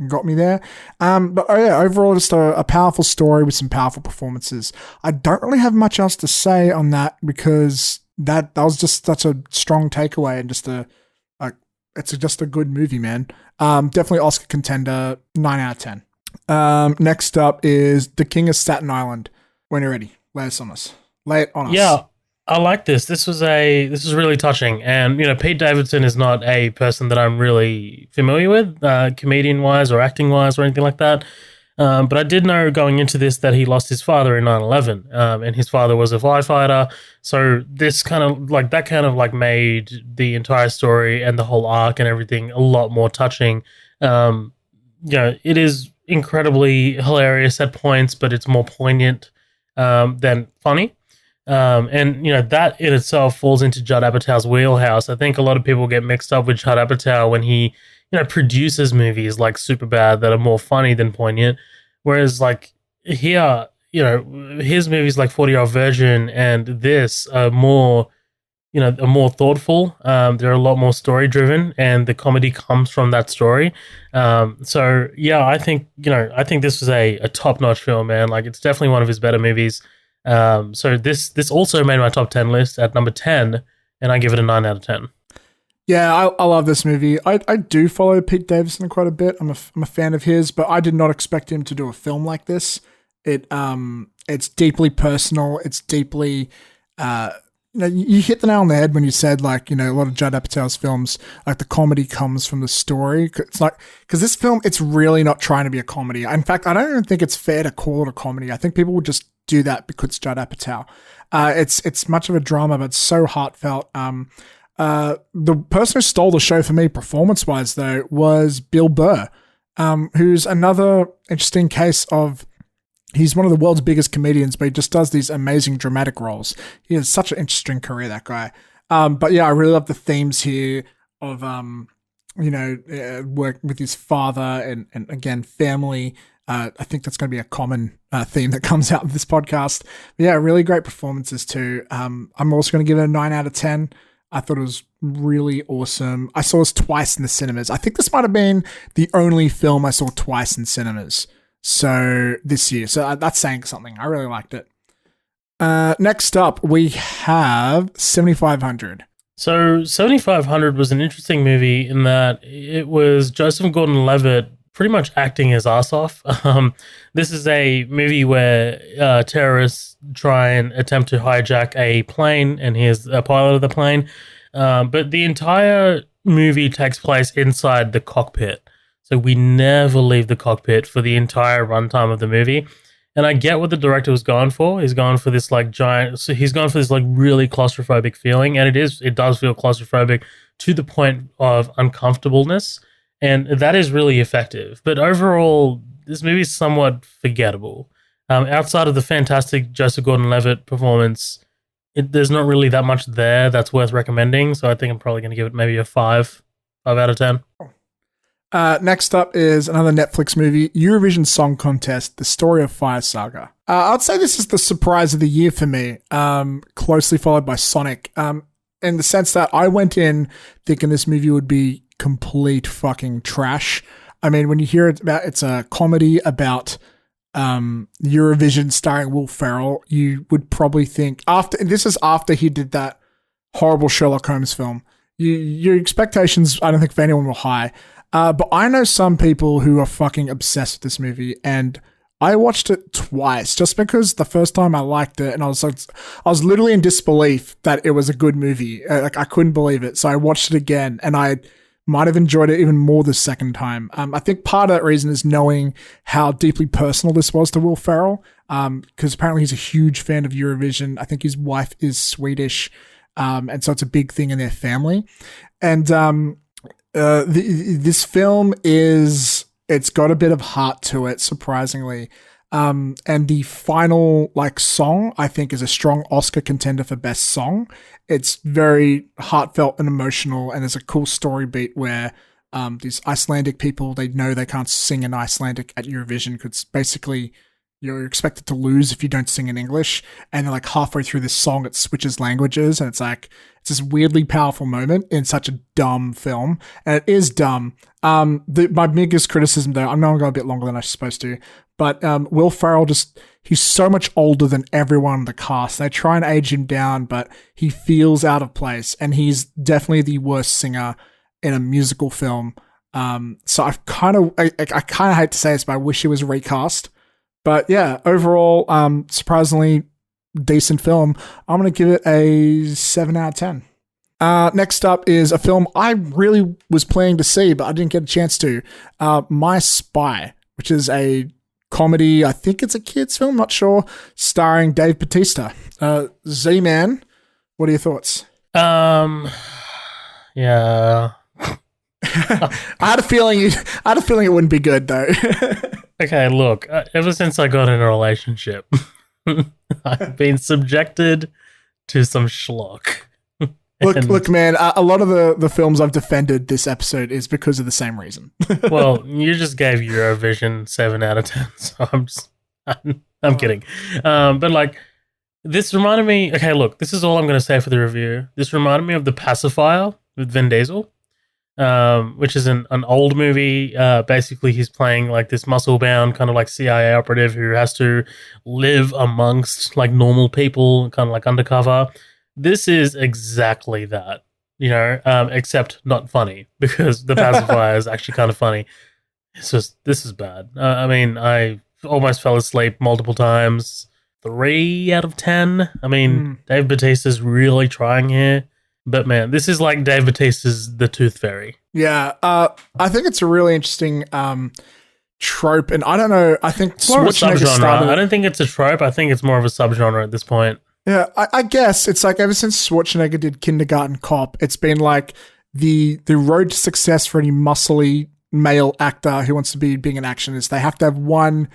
got me there. Overall just a powerful story with some powerful performances. I don't really have much else to say on that because that was just such a strong takeaway and just it's just a good movie, man. Definitely Oscar contender, 9 out of 10. Next up is The King of Staten Island. When you're ready, lay it on us. Yeah, I like this. This was really touching. And, Pete Davidson is not a person that I'm really familiar with, comedian-wise or acting-wise or anything like that. But I did know going into this that he lost his father in 9/11, and his father was a firefighter. So this kind of made the entire story and the whole arc and everything a lot more touching. It is incredibly hilarious at points, but it's more poignant than funny. That in itself falls into Judd Apatow's wheelhouse. I think a lot of people get mixed up with Judd Apatow when he produces movies like Superbad that are more funny than poignant. Whereas like here, his movies like 40-Year-Old Virgin and this are more thoughtful. They're a lot more story driven and the comedy comes from that story. So yeah, I think this was a top-notch film, man. Like it's definitely one of his better movies. So this also made my top 10 list at number 10 and I give it a 9 out of 10. Yeah, I love this movie. I do follow Pete Davidson quite a bit. I'm a fan of his, but I did not expect him to do a film like this. It's deeply personal. It's deeply, you hit the nail on the head when you said like, a lot of Judd Apatow's films, like the comedy comes from the story. It's like, because this film, it's really not trying to be a comedy. In fact, I don't even think it's fair to call it a comedy. I think people would just do that because it's Judd Apatow. It's much of a drama, but it's so heartfelt. The person who stole the show for me performance-wise, though, was Bill Burr, who's another interesting case of he's one of the world's biggest comedians, but he just does these amazing dramatic roles. He has such an interesting career, that guy. But yeah, I really love the themes here of, work with his father and again, family. I think that's going to be a common theme that comes out of this podcast. But yeah, really great performances too. I'm also going to give it a 9 out of 10. I thought it was really awesome. I saw this twice in the cinemas. I think this might have been the only film I saw twice in cinemas. So this year. So that's saying something. I really liked it. Next up, we have 7500. So 7500 was an interesting movie in that it was Joseph Gordon-Levitt pretty much acting his ass off. This is a movie where terrorists try and attempt to hijack a plane, and he is a pilot of the plane. But the entire movie takes place inside the cockpit. So we never leave the cockpit for the entire runtime of the movie. And I get what the director was going for. He's going for this like giant, so he's going for this like really claustrophobic feeling. And it does feel claustrophobic to the point of uncomfortableness. And that is really effective. But overall, this movie is somewhat forgettable. Outside of the fantastic Joseph Gordon-Levitt performance, there's not really that much there that's worth recommending. So I think I'm probably going to give it maybe a 5 out of 10. Next up is another Netflix movie, Eurovision Song Contest, The Story of Fire Saga. I'd say this is the surprise of the year for me, closely followed by Sonic. in the sense that I went in thinking this movie would be complete fucking trash. I mean, when you hear it's a comedy about Eurovision starring Will Ferrell, you would probably think this is after he did that horrible Sherlock Holmes film. Your expectations, I don't think, for anyone were high. But I know some people who are fucking obsessed with this movie, and I watched it twice just because the first time I liked it, and I was literally in disbelief that it was a good movie. Like, I couldn't believe it, so I watched it again, and I might have enjoyed it even more the second time. I think part of that reason is knowing how deeply personal this was to Will Ferrell, because apparently he's a huge fan of Eurovision. I think his wife is Swedish, and so it's a big thing in their family. And this film it's got a bit of heart to it, surprisingly. And the final song, I think, is a strong Oscar contender for best song. It's very heartfelt and emotional, and there's a cool story beat where these Icelandic people, they know they can't sing in Icelandic at Eurovision because basically you're expected to lose if you don't sing in English. And then halfway through this song, it switches languages, and it's this weirdly powerful moment in such a dumb film. And it is dumb. My biggest criticism, though, I'm going to go a bit longer than I'm supposed to, but Will Ferrell he's so much older than everyone in the cast. They try and age him down, but he feels out of place, and he's definitely the worst singer in a musical film. So I kind of hate to say this, but I wish he was recast. But yeah, overall, surprisingly decent film. I'm going to give it a 7 out of 10. Next up is a film I really was planning to see, but I didn't get a chance to. My Spy, which is a comedy. I think it's a kid's film, not sure, starring Dave Bautista. Z-Man, what are your thoughts? Yeah. I had a feeling it wouldn't be good, though. Okay, look, ever since I got in a relationship, I've been subjected to some schlock. Look, man, a lot of the films I've defended this episode is because of the same reason. Well, you just gave Eurovision 7 out of 10, so I'm kidding. But this reminded me, okay, look, this is all I'm going to say for the review. This reminded me of The Pacifier with Vin Diesel. Which is an old movie. Basically, he's playing this muscle-bound kind of CIA operative who has to live amongst normal people, kind of undercover. This is exactly that, except not funny, because The Pacifier is actually kind of funny. This is bad. I mean, I almost fell asleep multiple times. 3 out of 10. I mean, Dave Bautista's really trying here. But man, this is like Dave Bautista's The Tooth Fairy. Yeah, I think it's a really interesting trope, and I don't know. I think it's more of a subgenre. I don't think it's a trope. I think it's more of a subgenre at this point. Yeah, I guess it's ever since Schwarzenegger did Kindergarten Cop, it's been the road to success for any muscly male actor who wants to be being an action is they have to have one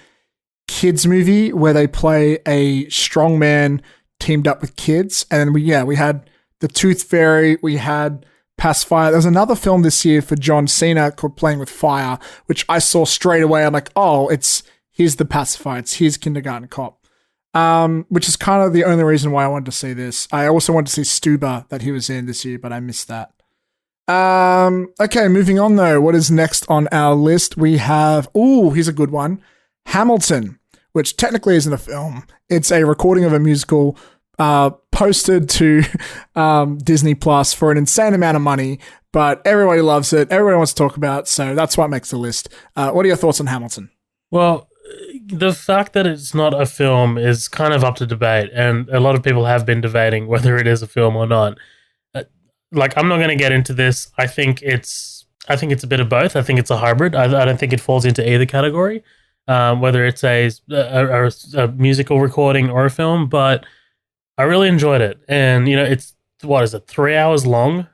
kids movie where they play a strong man teamed up with kids, and then we had The Tooth Fairy, we had Pacifier. There's another film this year for John Cena called Playing with Fire, which I saw straight away. I'm like, oh, here's The Pacifier. It's his Kindergarten Cop. Which is kind of the only reason why I wanted to see this. I also wanted to see Stuber that he was in this year, but I missed that. Okay, moving on though. What is next on our list? We have, here's a good one. Hamilton, which technically isn't a film. It's a recording of a musical posted to Disney Plus for an insane amount of money, but everybody loves it. Everybody wants to talk about it, so that's what makes the list. What are your thoughts on Hamilton? Well, the fact that it's not a film is kind of up to debate, and a lot of people have been debating whether it is a film or not. I'm not going to get into this. I think it's a bit of both. I think it's a hybrid. I don't think it falls into either category, whether it's a musical recording or a film, but I really enjoyed it. And, it's, 3 hours long?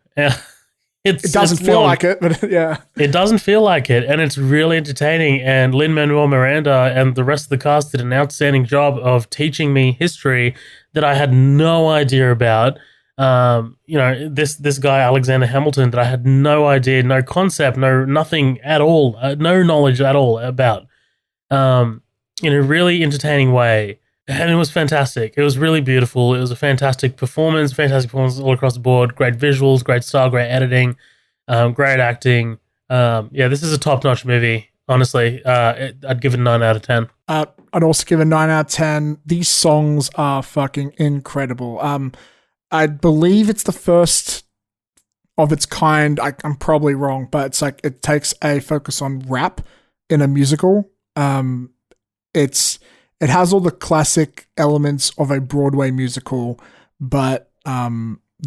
It doesn't feel like it, but yeah. It doesn't feel like it, and it's really entertaining. And Lin-Manuel Miranda and the rest of the cast did an outstanding job of teaching me history that I had no idea about. This guy, Alexander Hamilton, that I had no idea, no concept, nothing at all, no knowledge at all about. In a really entertaining way. And it was fantastic. It was really beautiful. It was a fantastic performance all across the board. Great visuals, great style, great editing, great acting. This is a top-notch movie. Honestly, I'd give it a 9 out of 10. I'd also give it a 9 out of 10. These songs are fucking incredible. I believe it's the first of its kind. I'm probably wrong, but it's like it takes a focus on rap in a musical. It has all the classic elements of a Broadway musical, but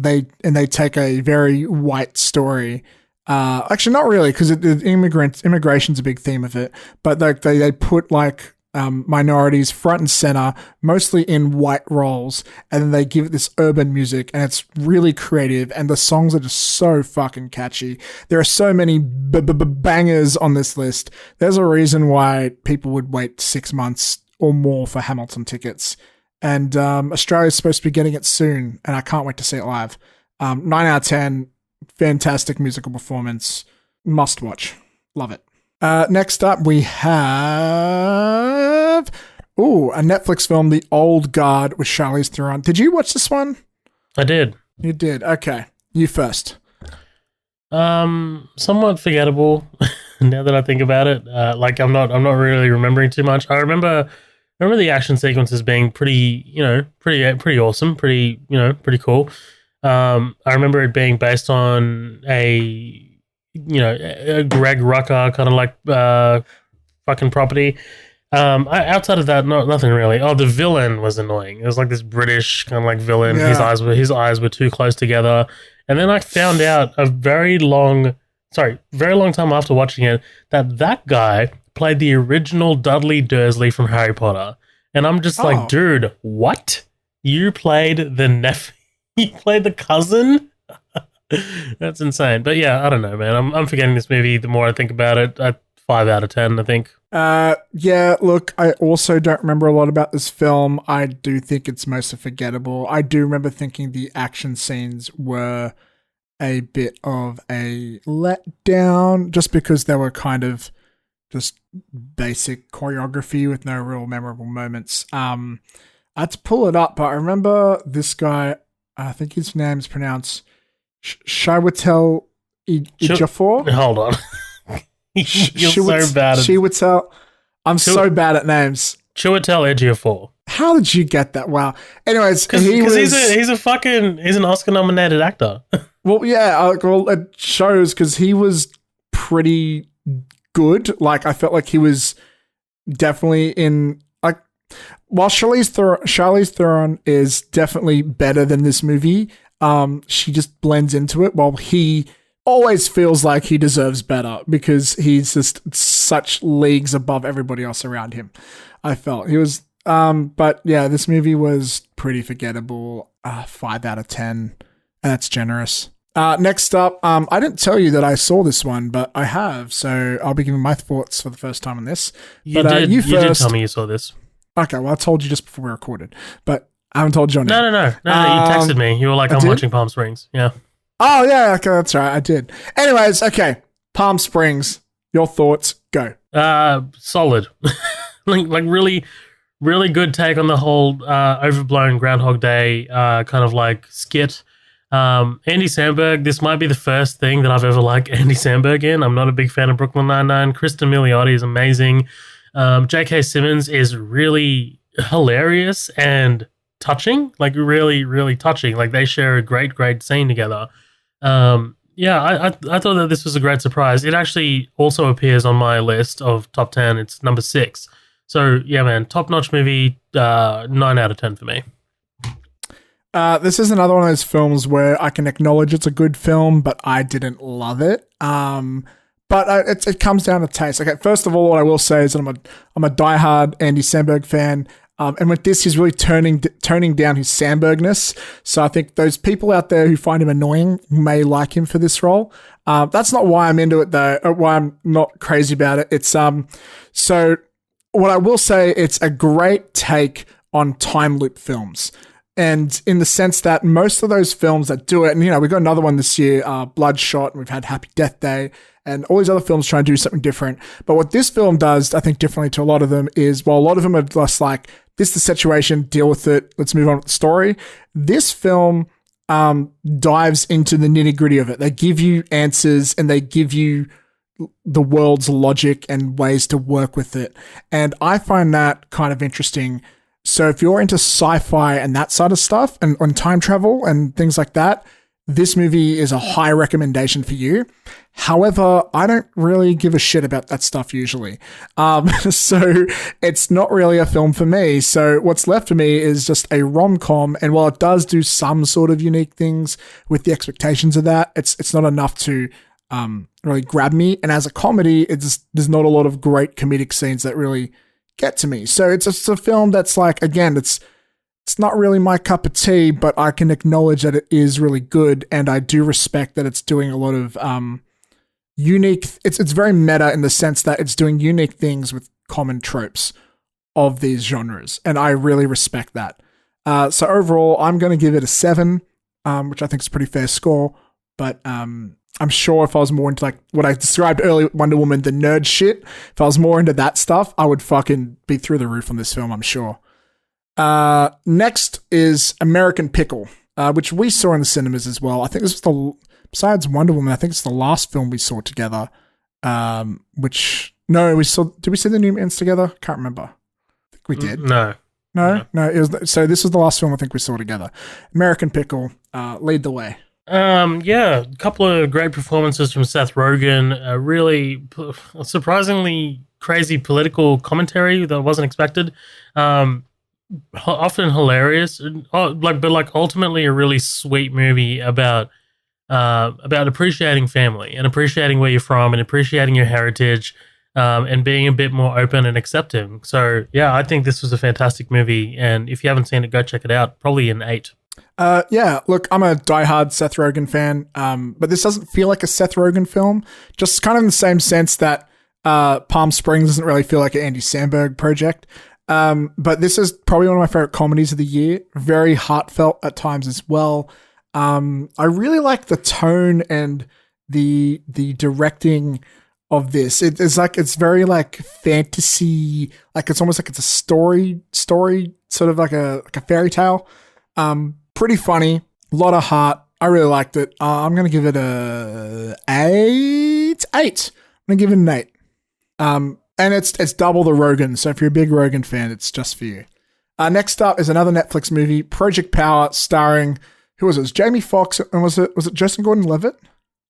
they take a very white story. Actually, not really, because immigration's a big theme of it. But they put like minorities front and center, mostly in white roles, and then they give it this urban music, and it's really creative. And the songs are just so fucking catchy. There are so many bangers on this list. There's a reason why people would wait 6 months or more for Hamilton tickets. And Australia's supposed to be getting it soon, and I can't wait to see it live. 9 out of 10, fantastic musical performance. Must watch. Love it. Next up, we have a Netflix film, The Old Guard with Charlize Theron. Did you watch this one? I did. You did. Okay. You first. Somewhat forgettable now that I think about it. I'm not really remembering too much. I remember the action sequences being pretty awesome, pretty cool. I remember it being based on a Greg Rucka kind of like fucking property. Outside of that, nothing really. Oh, the villain was annoying. It was like this British kind of like villain. Yeah. His eyes were too close together. And then I found out a very long time after watching it that guy played the original Dudley Dursley from Harry Potter. And I'm just like, dude, what? You played the you played the cousin? That's insane. But yeah, I don't know, man. I'm forgetting this movie the more I think about it. 5 out of 10, I think. Yeah, look, I also don't remember a lot about this film. I do think it's mostly forgettable. I do remember thinking the action scenes were a bit of a letdown just because they were kind of just basic choreography with no real memorable moments. I had to pull it up, but I remember this guy, I think his name's pronounced Chiwetel Ejiofor. Hold on. You're so bad at Chiwetel. I'm so bad at names. Chiwetel Ejiofor. How did you get that? Wow. Anyways, because he's an Oscar nominated actor. Well, yeah. Well, it shows because he was pretty good. Like I felt like he was definitely in like. While Charlize Theron is definitely better than this movie, she just blends into it. While he always feels like he deserves better because he's just such leagues above everybody else around him. I felt he was, but yeah, this movie was pretty forgettable. 5 out of 10, and that's generous. Next up, I didn't tell you that I saw this one, but I have, so I'll be giving my thoughts for the first time on this. You did tell me you saw this. Okay, well, I told you just before we recorded, but I haven't told you on it. No. You texted me. You were like, I'm watching Palm Springs. Yeah. Oh, yeah, okay, that's right. I did. Anyways, okay. Palm Springs. Your thoughts. Go. Solid. like really, really good take on the whole overblown Groundhog Day kind of like skit. Andy Samberg, this might be the first thing that I've ever liked Andy Samberg in. I'm not a big fan of Brooklyn Nine-Nine. Kristen Milioti is amazing. J.K. Simmons is really hilarious and touching. Like really, really touching. Like they share a great, great scene together. I thought that this was a great surprise. It actually also appears on my list of top 10. It's number 6. So yeah, man, top-notch movie, 9 out of 10 for me. This is another one of those films where I can acknowledge it's a good film, but I didn't love it. But it comes down to taste. Okay, first of all, what I will say is that I'm a diehard Andy Samberg fan. And with this, he's really turning down his Sambergness. So I think those people out there who find him annoying may like him for this role. That's not why I'm into it, though. Why I'm not crazy about it. It's so what I will say, it's a great take on time loop films. And in the sense that most of those films that do it, and you know, we've got another one this year, Bloodshot, and we've had Happy Death Day, and all these other films try and do something different. But what this film does, I think, differently to a lot of them is, while a lot of them are just like, this is the situation, deal with it, let's move on with the story. This film dives into the nitty gritty of it. They give you answers and they give you the world's logic and ways to work with it. And I find that kind of interesting. So if you're into sci-fi and that sort of stuff and on time travel and things like that, this movie is a high recommendation for you. However, I don't really give a shit about that stuff usually. So it's not really a film for me. So what's left for me is just a rom-com. And while it does do some sort of unique things with the expectations of that, it's not enough to really grab me. And as a comedy, there's not a lot of great comedic scenes that really get to me. So it's just a film that's like, again, it's not really my cup of tea, but I can acknowledge that it is really good. And I do respect that it's doing a lot of unique, it's very meta in the sense that it's doing unique things with common tropes of these genres. And I really respect that. So overall, I'm going to give it a 7, which I think is a pretty fair score. But I'm sure if I was more into like what I described earlier, Wonder Woman, the nerd shit, if I was more into that stuff, I would fucking be through the roof on this film, I'm sure. Next is American Pickle, which we saw in the cinemas as well. I think this was besides Wonder Woman, I think it's the last film we saw together. Did we see the New Mutants together? Can't remember. I think we did. No. So this was the last film I think we saw together. American Pickle, lead the way. A couple of great performances from Seth Rogen. Really surprisingly crazy political commentary that wasn't expected. Often hilarious, but ultimately a really sweet movie about appreciating family and appreciating where you're from and appreciating your heritage, and being a bit more open and accepting. So yeah, I think this was a fantastic movie, and if you haven't seen it, go check it out. Probably an 8. Look, I'm a diehard Seth Rogen fan, but this doesn't feel like a Seth Rogen film, just kind of in the same sense that Palm Springs doesn't really feel like an Andy Samberg project. But this is probably one of my favorite comedies of the year. Very heartfelt at times as well. I really like the tone and the directing of this. It's very like fantasy, like it's almost like it's a story, sort of like a fairy tale. Pretty funny, a lot of heart. I really liked it. I'm going to give it a 8. I'm going to give it an 8. And it's double the Rogen, so if you're a big Rogen fan, it's just for you. Next up is another Netflix movie, Project Power, starring, who was it? It was Jamie Foxx, and was it Justin Gordon-Levitt?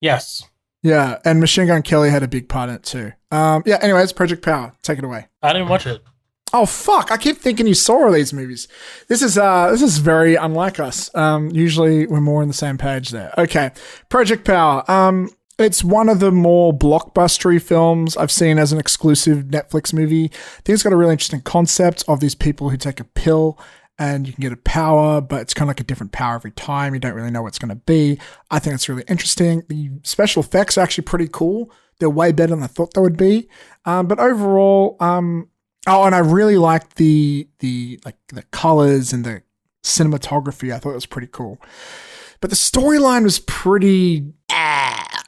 Yes. Yeah, and Machine Gun Kelly had a big part in it too. Anyways, Project Power, take it away. I didn't watch it. Oh fuck! I keep thinking you saw all these movies. This is very unlike us. Usually we're more on the same page there. Okay, Project Power. It's one of the more blockbustery films I've seen as an exclusive Netflix movie. I think it's got a really interesting concept of these people who take a pill and you can get a power, but it's kind of like a different power every time. You don't really know what it's going to be. I think it's really interesting. The special effects are actually pretty cool. They're way better than I thought they would be. But overall, and I really liked the colors and the cinematography. I thought it was pretty cool. But the storyline was pretty...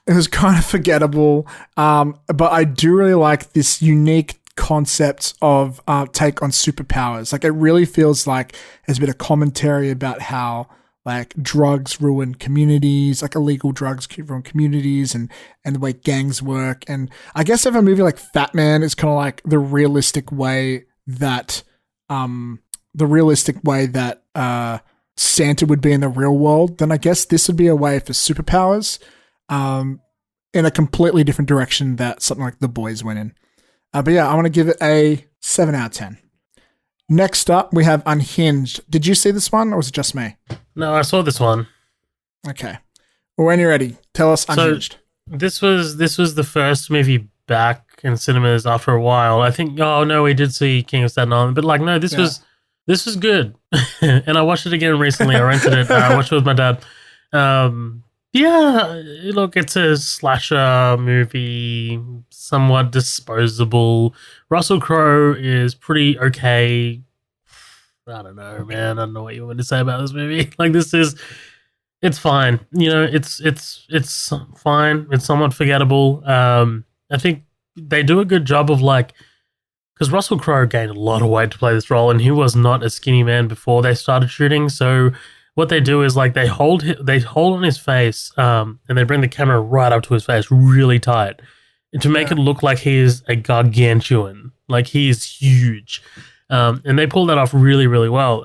It was kind of forgettable. But I do really like this unique concept of take on superpowers. Like, it really feels like there's a bit of commentary about how like drugs ruin communities, like illegal drugs ruin communities, and the way gangs work. And I guess if a movie like Fat Man is kind of like the realistic way that Santa would be in the real world, then I guess this would be a way for superpowers in a completely different direction that something like The Boys went in. But yeah, I want to give it a 7 out of 10. Next up, we have Unhinged. Did you see this one, or was it just me? No, I saw this one. Okay. Well, when you're ready, tell us Unhinged. So this was the first movie back in cinemas after a while. I think. Oh no, we did see King of Staten Island, but like no, this was good. And I watched it again recently. I rented it. I watched it with my dad. Yeah, look, it's a slasher movie, somewhat disposable. Russell Crowe is pretty okay. I don't know, man. I don't know what you want to say about this movie. Like, it's fine. You know, it's fine. It's somewhat forgettable. I think they do a good job of, like, because Russell Crowe gained a lot of weight to play this role, and he was not a skinny man before they started shooting. So what they do is, like, they hold on his face, and they bring the camera right up to his face really tight to make it look like he is a gargantuan, like he is huge. And they pull that off really, really well.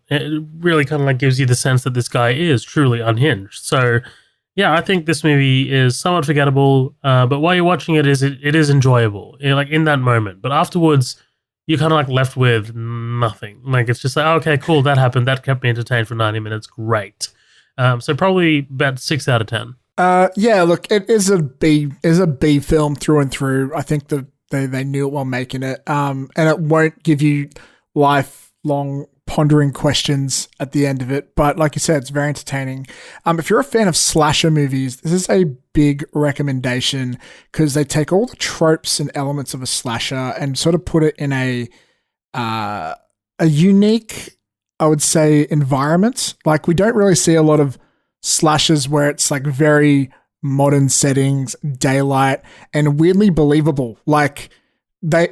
It really kind of like gives you the sense that this guy is truly unhinged. So, yeah, I think this movie is somewhat forgettable, but while you're watching it is enjoyable, like in that moment. But afterwards, you're kind of like left with nothing. Like, it's just like, oh, okay, cool, that happened. That kept me entertained for 90 minutes. Great. So probably about 6 out of 10. Yeah, look, it is a B film through and through. I think they knew it while making it. And it won't give you lifelong pondering questions at the end of it. But like you said, it's very entertaining. If you're a fan of slasher movies, this is a big recommendation because they take all the tropes and elements of a slasher and sort of put it in a unique, I would say, environment. Like, we don't really see a lot of slashers where it's like very modern settings, daylight, and weirdly believable. Like, the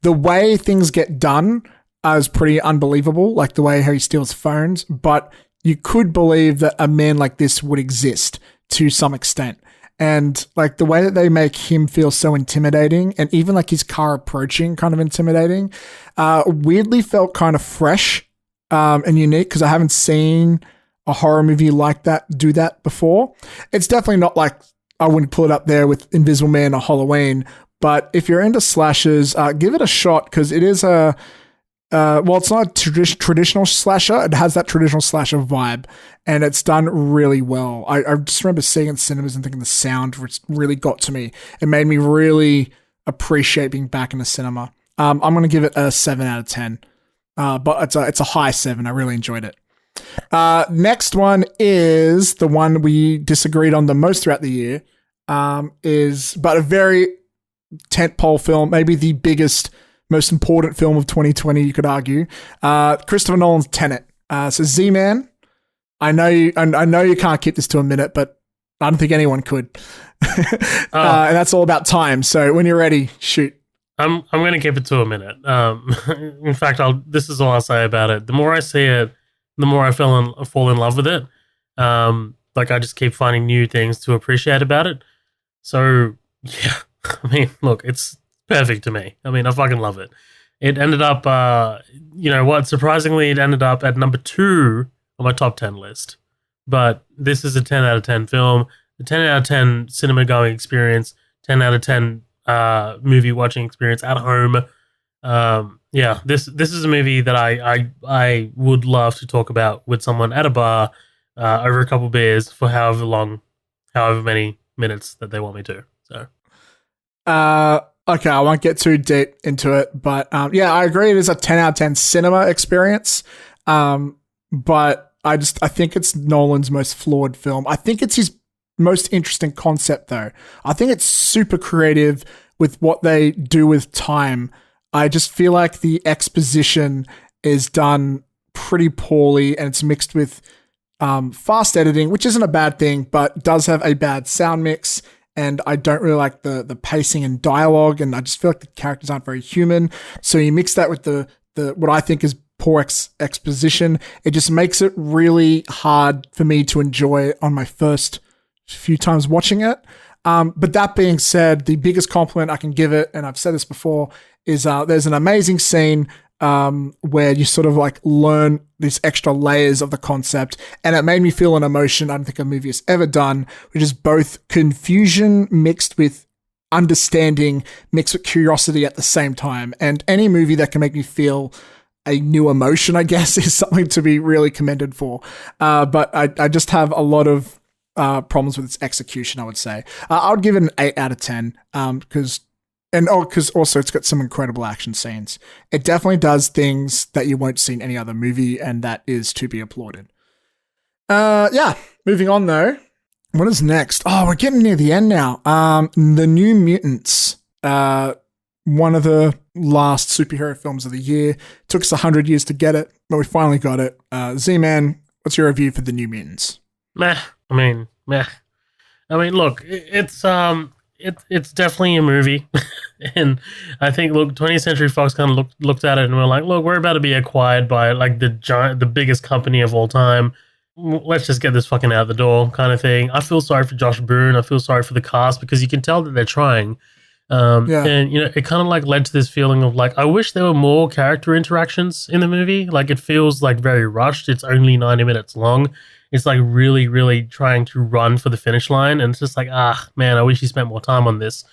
way things get done is pretty unbelievable, like the way how he steals phones, but you could believe that a man like this would exist to some extent. And like the way that they make him feel so intimidating, and even like his car approaching kind of intimidating, weirdly felt kind of fresh and unique because I haven't seen a horror movie like that do that before. It's definitely not like, I wouldn't pull it up there with Invisible Man or Halloween, but if you're into slashers, give it a shot because it is it's not a traditional slasher. It has that traditional slasher vibe, and it's done really well. I just remember seeing it in cinemas and thinking the sound really got to me. It made me really appreciate being back in the cinema. I'm going to give it a 7 out of 10, but it's a high 7. I really enjoyed it. Next one is the one we disagreed on the most throughout the year, but a very tentpole film, maybe the biggest, most important film of 2020, you could argue. Christopher Nolan's Tenet. So Z-Man, I know you can't keep this to a minute, but I don't think anyone could. And that's all about time. So when you're ready, shoot. I'm going to keep it to a minute. In fact, this is all I'll say about it. The more I see it, the more I fall in love with it. Like, I just keep finding new things to appreciate about it. So, yeah, I mean, look, it's perfect to me. I mean, I fucking love it. It ended up, surprisingly, it ended up at number 2 on my top 10 list. But this is a 10 out of 10 film, a 10 out of 10 cinema going experience, 10 out of 10 movie watching experience at home. Yeah, this is a movie that I would love to talk about with someone at a bar over a couple of beers for however many minutes that they want me to. So, okay, I won't get too deep into it, but yeah, I agree. It is a 10 out of 10 cinema experience, but I think it's Nolan's most flawed film. I think it's his most interesting concept, though. I think it's super creative with what they do with time. I just feel like the exposition is done pretty poorly, and it's mixed with fast editing, which isn't a bad thing, but does have a bad sound mix. And I don't really like the pacing and dialogue, and I just feel like the characters aren't very human. So you mix that with the what I think is poor exposition. It just makes it really hard for me to enjoy on my first few times watching it. But that being said, the biggest compliment I can give it, and I've said this before, is there's an amazing scene where you sort of like learn these extra layers of the concept, and it made me feel an emotion I don't think a movie has ever done, which is both confusion mixed with understanding, mixed with curiosity at the same time. And any movie that can make me feel a new emotion, I guess, is something to be really commended for. But I just have a lot of problems with its execution, I would say. I would give it an 8 out of 10 because also it's got some incredible action scenes. It definitely does things that you won't see in any other movie, and that is to be applauded. Yeah, moving on though. What is next? Oh, we're getting near the end now. The New Mutants, one of the last superhero films of the year. Took us 100 years to get it, but we finally got it. Z-Man, what's your review for The New Mutants? Meh. I mean, look, it's definitely a movie. And I think, look, 20th Century Fox kind of looked at it and we're like, look, we're about to be acquired by like the biggest company of all time. Let's just get this fucking out the door kind of thing. I feel sorry for Josh Boone. I feel sorry for the cast because you can tell that they're trying. And, you know, it kind of like led to this feeling of like, I wish there were more character interactions in the movie. Like, it feels like very rushed. It's only 90 minutes long. It's like really, really trying to run for the finish line. And it's just like, man, I wish you spent more time on this.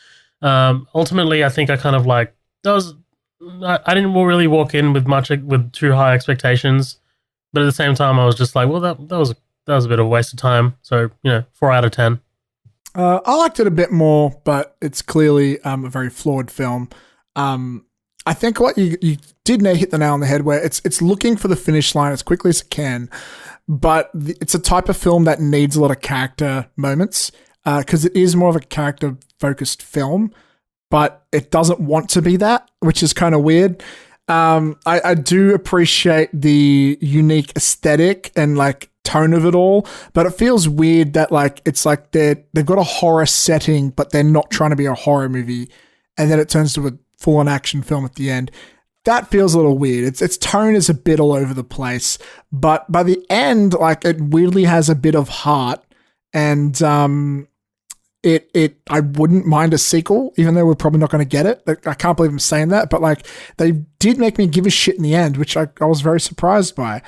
Ultimately, I think I kind of like, I didn't really walk in with too high expectations. But at the same time, I was just like, well, that was a bit of a waste of time. So, you know, 4 out of 10. I liked it a bit more, but it's clearly a very flawed film. I think what you did hit the nail on the head where it's looking for the finish line as quickly as it can, but it's a type of film that needs a lot of character moments because it is more of a character-focused film, but it doesn't want to be that, which is kind of weird. I do appreciate the unique aesthetic and like tone of it all, but it feels weird that like it's like they've got a horror setting, but they're not trying to be a horror movie, and then it turns to a full-on action film at the end. That feels a little weird. Its tone is a bit all over the place, but by the end, like it weirdly has a bit of heart, and I wouldn't mind a sequel, even though we're probably not going to get it. Like, I can't believe I'm saying that, but like they did make me give a shit in the end, which I was very surprised by.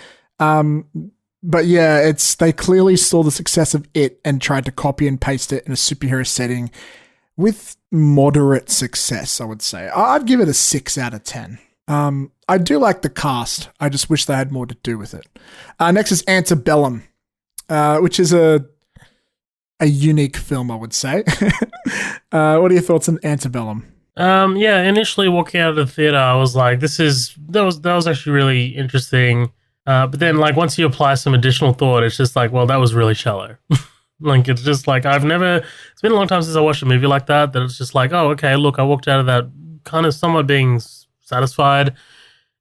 But yeah, they clearly saw the success of it and tried to copy and paste it in a superhero setting with moderate success, I would say. I'd give it a 6 out of 10. I do like the cast. I just wish they had more to do with it. Next is Antebellum, which is a unique film, I would say. What are your thoughts on Antebellum? Yeah, initially walking out of the theater, I was like, that was actually really interesting. But then, like, once you apply some additional thought, it's just like, well, that was really shallow. Like, it's just like, it's been a long time since I watched a movie like that it's just like, oh, okay, look, I walked out of that kind of somewhat being satisfied.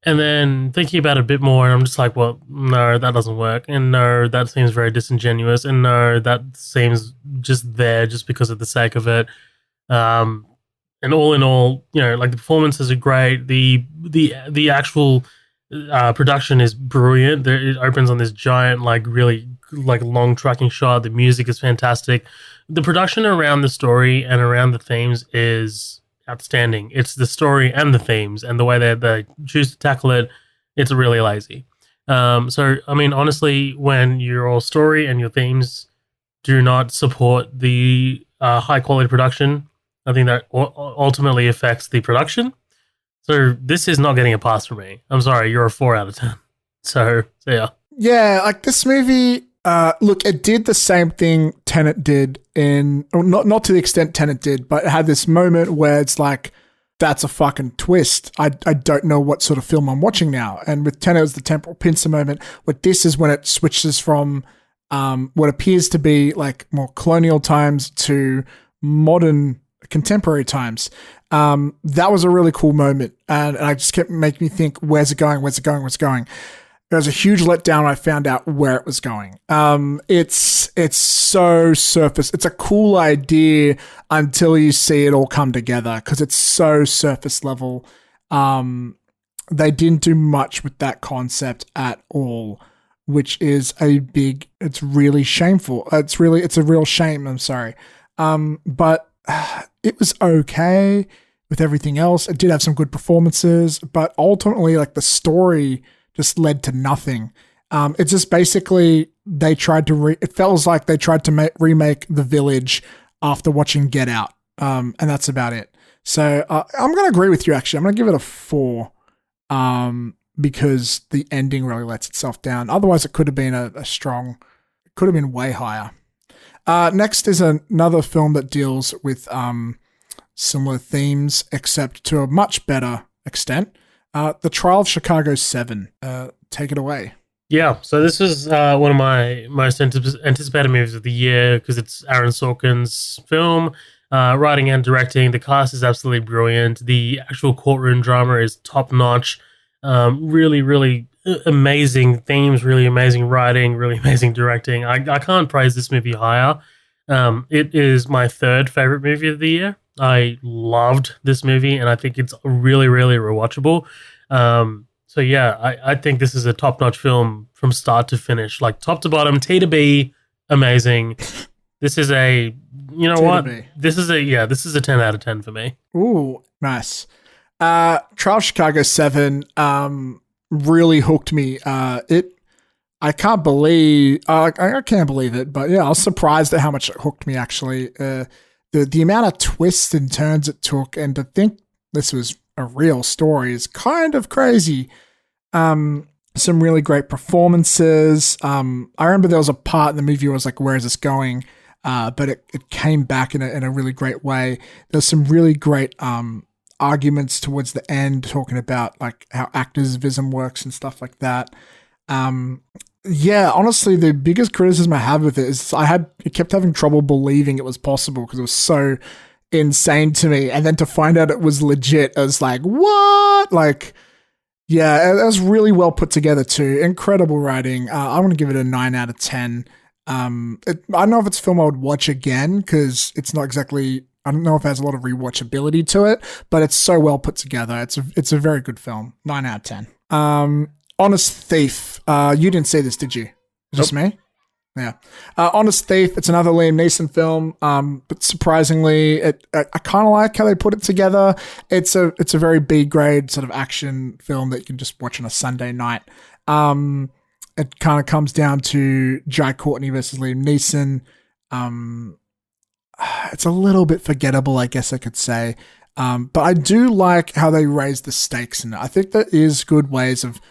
And then thinking about it a bit more, and I'm just like, well, no, that doesn't work. And no, that seems very disingenuous. And no, that seems just there just because of the sake of it. And all in all, you know, like the performances are great. The actual production is brilliant. It opens on this giant, like really like long tracking shot. The music is fantastic. The production around the story and around the themes is outstanding. It's the story and the themes and the way they choose to tackle it. It's really lazy. So, I mean, honestly, when your story and your themes do not support the high quality production, I think that ultimately affects the production. So this is not getting a pass from me. I'm sorry, you're a 4 out of 10. So yeah. Yeah, like this movie, look, it did the same thing Tenet did not to the extent Tenet did, but it had this moment where it's like, that's a fucking twist. I don't know what sort of film I'm watching now. And with Tenet, it was the temporal pincer moment. What this is when it switches from what appears to be like more colonial times to modern contemporary times. That was a really cool moment. And I just kept making me think, where's it going? Where's it going? Where's it going? It was a huge letdown when I found out where it was going. It's so surface. It's a cool idea until you see it all come together because it's so surface level. They didn't do much with that concept at all, which is it's really shameful. It's a real shame. I'm sorry. But it was okay with everything else. It did have some good performances, but ultimately, like the story just led to nothing. It's just basically they tried to. It feels like they tried to remake The Village after watching Get Out, and that's about it. So I'm going to agree with you. Actually, I'm going to give it a 4, because the ending really lets itself down. Otherwise, it could have been a strong. It could have been way higher. Next is another film that deals with similar themes, except to a much better extent. The Trial of Chicago 7. Take it away. Yeah, so this is one of my most anticipated movies of the year because it's Aaron Sorkin's film. writing and directing. The cast is absolutely brilliant. The actual courtroom drama is top notch. Really, really amazing themes, really amazing writing, really amazing directing. I can't praise this movie higher. It is my third favorite movie of the year. I loved this movie, and I think it's really, really rewatchable. So yeah, I think this is a top-notch film from start to finish, like top to bottom, T to B, amazing. This is a, you know what? This is a 10 out of 10 for me. Ooh, nice. Trial Chicago 7 really hooked me. I can't believe I can't believe it, but yeah, I was surprised at how much it hooked me actually. The amount of twists and turns it took, and to think this was a real story is kind of crazy. Some really great performances. I remember there was a part in the movie where I was like, where is this going? But it came back in a really great way. There's some really great arguments towards the end talking about like how activism works and stuff like that. Yeah, honestly, the biggest criticism I have with it is I kept having trouble believing it was possible because it was so insane to me. And then to find out it was legit, I was like, what? Like, yeah, it was really well put together too. Incredible writing. I'm going to give it a 9 out of 10. I don't know if it's a film I would watch again because it's not exactly, I don't know if it has a lot of rewatchability to it, but it's so well put together. It's a very good film. 9 out of 10. Honest Thief. You didn't see this, did you? Just me? Yeah. Honest Thief. It's another Liam Neeson film, but surprisingly, I kind of like how they put it together. It's a very B grade sort of action film that you can just watch on a Sunday night. It kind of comes down to Jai Courtney versus Liam Neeson. It's a little bit forgettable, I guess I could say. But I do like how they raise the stakes in it. I think there is good ways of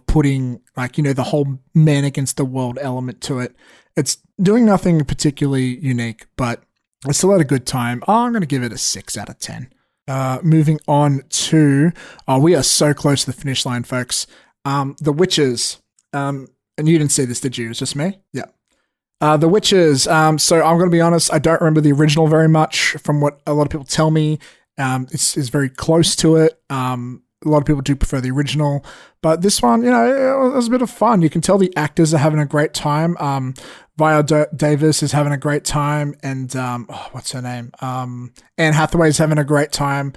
putting, like, you know, the whole man against the world element to it. It's doing nothing particularly unique, but I still had a good time. I'm going to give it a 6 out of 10. Moving on to, we are so close to the finish line, folks. The Witches. And you didn't see this, did you? It was just me? Yeah. The Witches. So I'm going to be honest, I don't remember the original very much from what a lot of people tell me. It's very close to it. A lot of people do prefer the original, but this one, you know, it was a bit of fun. You can tell the actors are having a great time. Viola Davis is having a great time, and what's her name? Anne Hathaway's having a great time.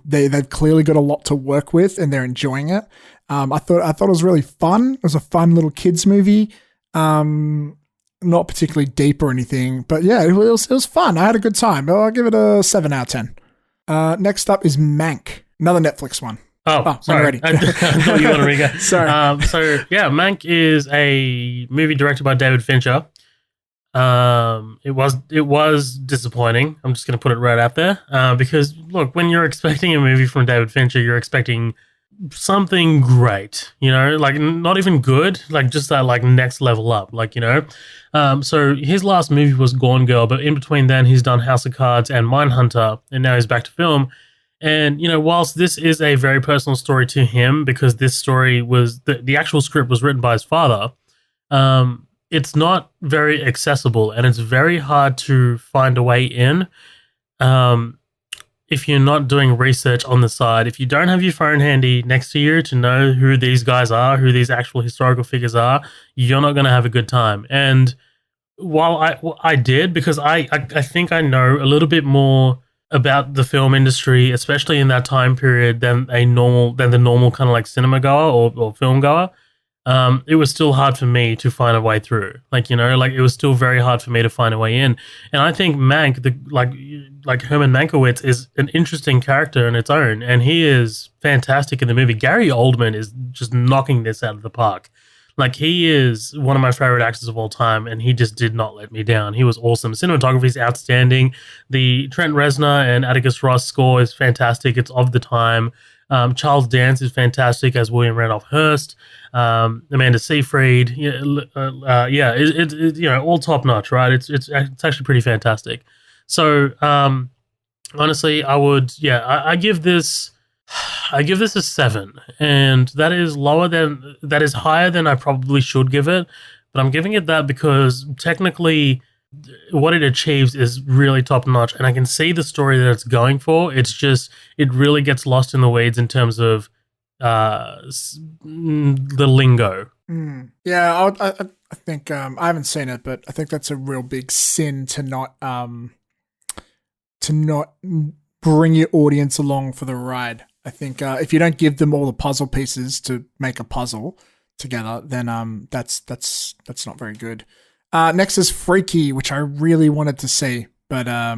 They've clearly got a lot to work with, and they're enjoying it. I thought it was really fun. It was a fun little kids movie. Not particularly deep or anything, but yeah, it was fun. I had a good time. I'll give it a 7 out of 10. Next up is Mank. Another Netflix one. Oh, sorry. I thought you wanted me to go. Sorry. So, yeah, Mank is a movie directed by David Fincher. It was disappointing. I'm just going to put it right out there. Because, look, when you're expecting a movie from David Fincher, you're expecting something great, you know, like not even good, like just that like next level up, like, you know. So his last movie was Gone Girl, but in between then he's done House of Cards and Mindhunter, and now he's back to film. And, you know, whilst this is a very personal story to him, because this story was, the actual script was written by his father, it's not very accessible, and it's very hard to find a way in if you're not doing research on the side. If you don't have your phone handy next to you to know who these guys are, who these actual historical figures are, you're not going to have a good time. And while I did, because I think I know a little bit more about the film industry, especially in that time period, than the normal kind of like cinema goer or film goer, it was still hard for me to find a way through. Like, you know, like it was still very hard for me to find a way in. And I think Mank, like Herman Mankiewicz, is an interesting character in its own, and he is fantastic in the movie. Gary Oldman is just knocking this out of the park. Like, he is one of my favorite actors of all time, and he just did not let me down. He was awesome. Cinematography is outstanding. The Trent Reznor and Atticus Ross score is fantastic. It's of the time. Charles Dance is fantastic as William Randolph Hearst. Amanda Seyfried. It's you know, all top notch, right? It's actually pretty fantastic. So honestly, I give this a 7, and that is higher than I probably should give it, but I'm giving it that because technically what it achieves is really top notch, and I can see the story that it's going for. It's just it really gets lost in the weeds in terms of the lingo. Yeah, I think I haven't seen it, but I think that's a real big sin to not bring your audience along for the ride. I think if you don't give them all the puzzle pieces to make a puzzle together, then that's not very good. Next is Freaky, which I really wanted to see, but I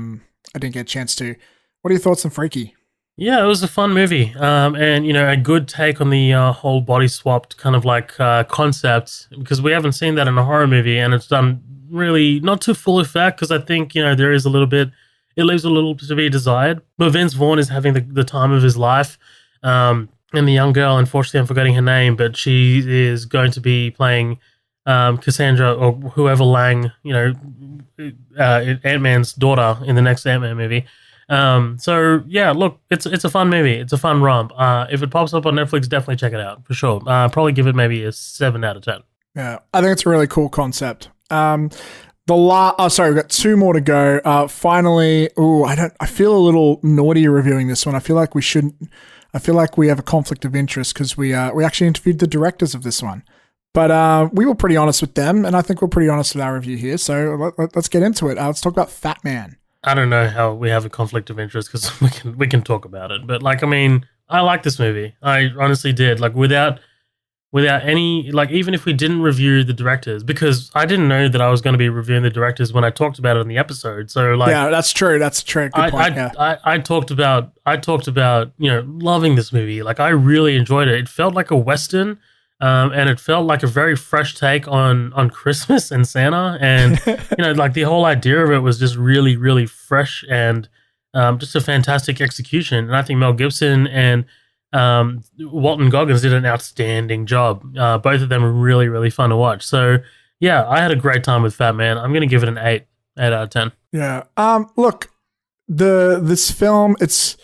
didn't get a chance to. What are your thoughts on Freaky? Yeah, it was a fun movie, and a good take on the whole body swapped kind of like concept, because we haven't seen that in a horror movie, and it's done really not to full effect, because I think there is a little bit, it leaves a little to be desired. But Vince Vaughn is having the time of his life, and the young girl, unfortunately, I'm forgetting her name, but she is going to be playing Cassandra or whoever Lang, Ant-Man's daughter in the next Ant-Man movie. So yeah, look, it's a fun movie. It's a fun romp. If it pops up on Netflix, definitely check it out for sure. Probably give it maybe a 7 out of 10. Yeah, I think it's a really cool concept. We've got 2 more to go. Finally, I feel a little naughty reviewing this one. I feel like we shouldn't. I feel like we have a conflict of interest because we actually interviewed the directors of this one, but we were pretty honest with them, and I think we're pretty honest with our review here. So let's get into it. Let's talk about Fat Man. I don't know how we have a conflict of interest because we can talk about it, but I like this movie. I honestly did. Without any, even if we didn't review the directors, because I didn't know that I was going to be reviewing the directors when I talked about it in the episode. So yeah, that's true. That's true. Good point. I talked about loving this movie. I really enjoyed it. It felt like a Western. And it felt like a very fresh take on Christmas and Santa, and the whole idea of it was just really, really fresh and just a fantastic execution. And I think Mel Gibson and Walton Goggins did an outstanding job. Both of them were really, really fun to watch. So yeah, I had a great time with Fat Man. I'm going to give it an 8 out of 10. Yeah. Look, this film, it's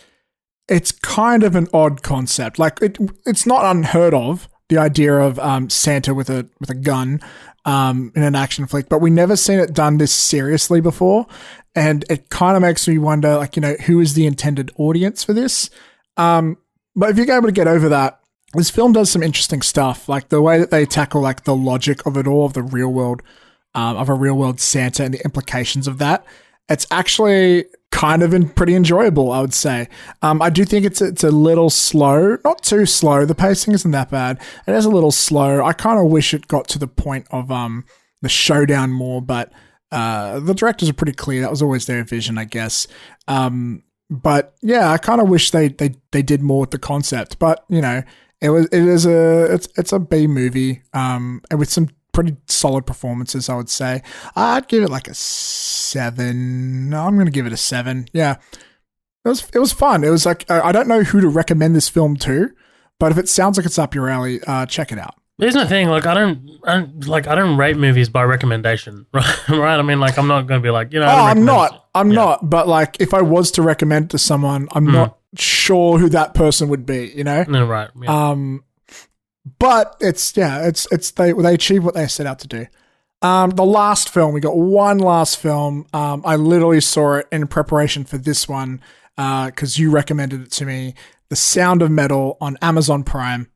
kind of an odd concept. It's not unheard of. The idea of Santa with a gun in an action flick, but we never seen it done this seriously before, and it kind of makes me wonder, who is the intended audience for this? But if you're able to get over that, this film does some interesting stuff, like the way that they tackle the logic of it all, of the real world, of a real world Santa and the implications of that. It's actually kind of pretty enjoyable, I would say. I do think it's a little slow, not too slow. The pacing isn't that bad. It is a little slow. I kind of wish it got to the point of the showdown more, but the directors are pretty clear. That was always their vision, I guess. But yeah, I kind of wish they did more with the concept. But it's a B movie, and with some pretty solid performances, I would say. I'd give it a 7. No, I'm going to give it a 7. Yeah. It was fun. It was I don't know who to recommend this film to, but if it sounds like it's up your alley, check it out. There's no thing, I don't rate movies by recommendation, right? Right? I'm not going to be I'm not, but if I was to recommend it to someone, I'm not sure who that person would be, No, right. Yeah. But they achieve what they set out to do. The last film, we got one last film. I literally saw it in preparation for this one because you recommended it to me. The Sound of Metal on Amazon Prime.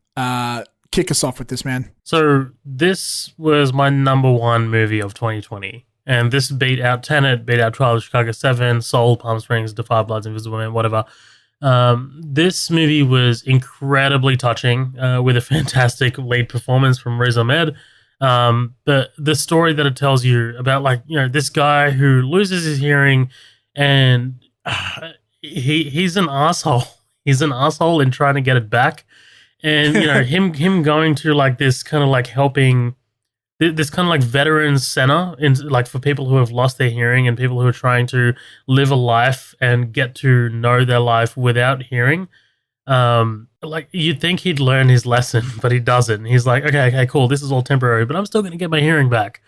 Kick us off with this, man. So this was my number 1 movie of 2020. And this beat out Tenet, beat out Trial of Chicago 7, Soul, Palm Springs, Defy Bloods, Invisible Man, whatever. This movie was incredibly touching, with a fantastic lead performance from Riz Ahmed. The story that it tells you about, this guy who loses his hearing, and he's an asshole. He's an asshole in trying to get it back, and him going to this kind of helping this kind of veterans center in for people who have lost their hearing and people who are trying to live a life and get to know their life without hearing. You'd think he'd learn his lesson, but he doesn't. He's okay, cool. This is all temporary, but I'm still going to get my hearing back.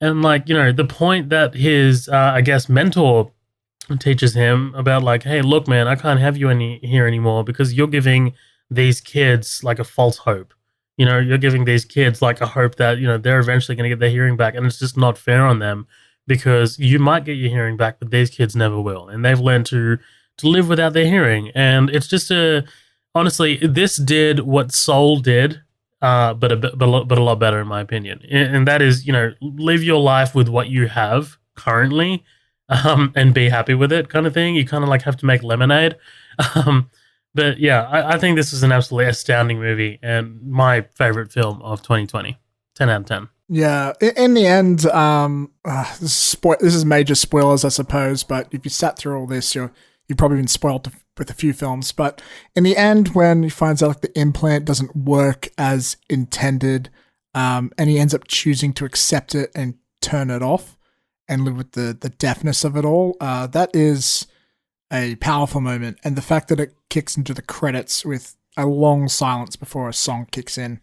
And the point that his, I guess, mentor teaches him about hey, look, man, I can't have you here anymore because you're giving these kids a false hope. You're giving these kids a hope that, they're eventually going to get their hearing back, and it's just not fair on them because you might get your hearing back, but these kids never will, and they've learned to live without their hearing. And it's just honestly, this did what Soul did, but a lot better in my opinion. And that is, live your life with what you have currently, and be happy with it, kind of thing. You kind of like have to make lemonade. But yeah, I think this is an absolutely astounding movie and my favorite film of 2020. 10 out of 10. Yeah, in the end, this is major spoilers, I suppose, but if you sat through all this, you've probably been spoiled with a few films. But in the end, when he finds out like the implant doesn't work as intended, and he ends up choosing to accept it and turn it off and live with the deafness of it all, that is a powerful moment. And the fact that it kicks into the credits with a long silence before a song kicks in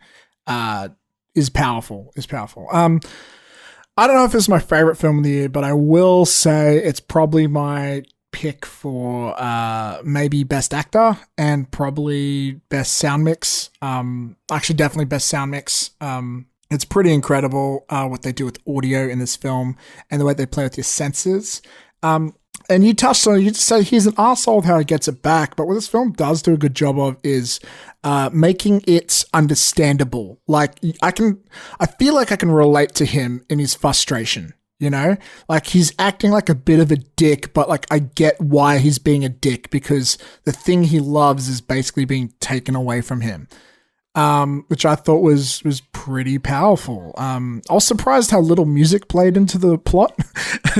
is powerful. I don't know if it's my favorite film of the year, but I will say it's probably my pick for maybe Best Actor and probably Best Sound Mix. Actually, definitely Best Sound Mix. It's pretty incredible what they do with audio in this film and the way they play with your senses. And you touched on it, you just said he's an arsehole with how he gets it back, but what this film does do a good job of is making it understandable. Like, I feel like I can relate to him in his frustration, Like, he's acting like a bit of a dick, but like, I get why he's being a dick, because the thing he loves is basically being taken away from him. Which I thought was pretty powerful. I was surprised how little music played into the plot,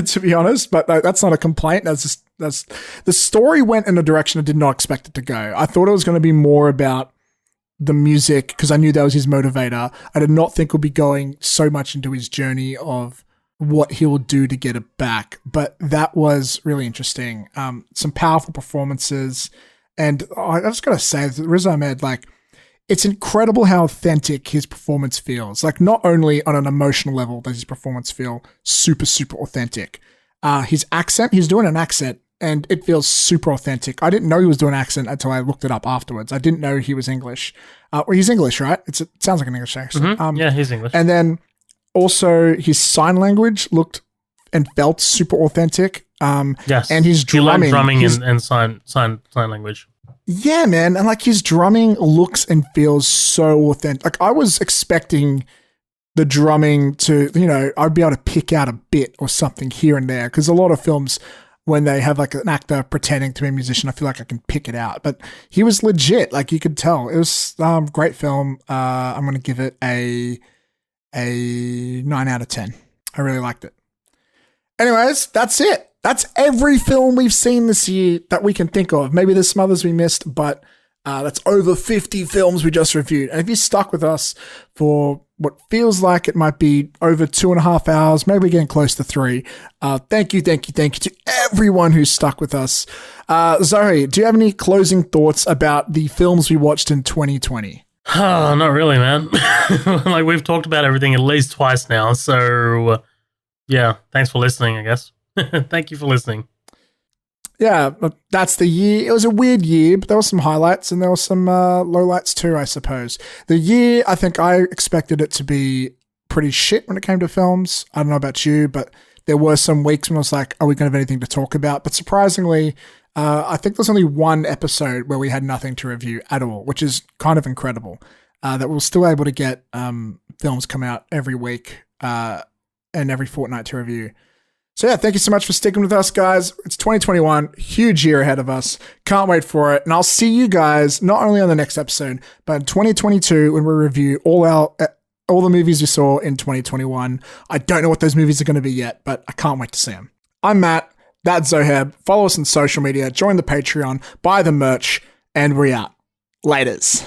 to be honest, but that's not a complaint. That's the story went in a direction I did not expect it to go. I thought it was going to be more about the music because I knew that was his motivator. I did not think it would be going so much into his journey of what he will do to get it back, but that was really interesting. Some powerful performances, and I just got to say, Riz Ahmed, like, it's incredible how authentic his performance feels. Like, not only on an emotional level does his performance feel super, super authentic. His accent, he's doing an accent, and it feels super authentic. I didn't know he was doing an accent until I looked it up afterwards. I didn't know he was English. Well, he's English, right? It sounds like an English accent. Mm-hmm. Yeah, he's English. And then also his sign language looked and felt super authentic. Yes. And his drumming. He learned drumming and sign language. Yeah, man. And like, his drumming looks and feels so authentic. Like, I was expecting the drumming to, I'd be able to pick out a bit or something here and there. Because a lot of films, when they have like an actor pretending to be a musician, I feel like I can pick it out. But he was legit. Like, you could tell. It was a great film. I'm going to give it a 9 out of 10. I really liked it. Anyways, that's it. That's every film we've seen this year that we can think of. Maybe there's some others we missed, but that's over 50 films we just reviewed. And if you stuck with us for what feels like it might be over 2.5 hours, maybe getting close to 3, thank you to everyone who stuck with us. Zoe, do you have any closing thoughts about the films we watched in 2020? Oh, not really, man. Like, we've talked about everything at least twice now. So, yeah, thanks for listening, I guess. Thank you for listening. Yeah, that's the year. It was a weird year, but there were some highlights and there were some lowlights too, I suppose. The year, I think I expected it to be pretty shit when it came to films. I don't know about you, but there were some weeks when I was like, are we going to have anything to talk about? But surprisingly, I think there's only one episode where we had nothing to review at all, which is kind of incredible. That we're still able to get films come out every week and every fortnight to review. So yeah, thank you so much for sticking with us, guys. It's 2021, huge year ahead of us. Can't wait for it. And I'll see you guys not only on the next episode, but in 2022 when we review all the movies we saw in 2021. I don't know what those movies are going to be yet, but I can't wait to see them. I'm Matt. That's Zoheb. Follow us on social media, join the Patreon, buy the merch, and we're out. Laters.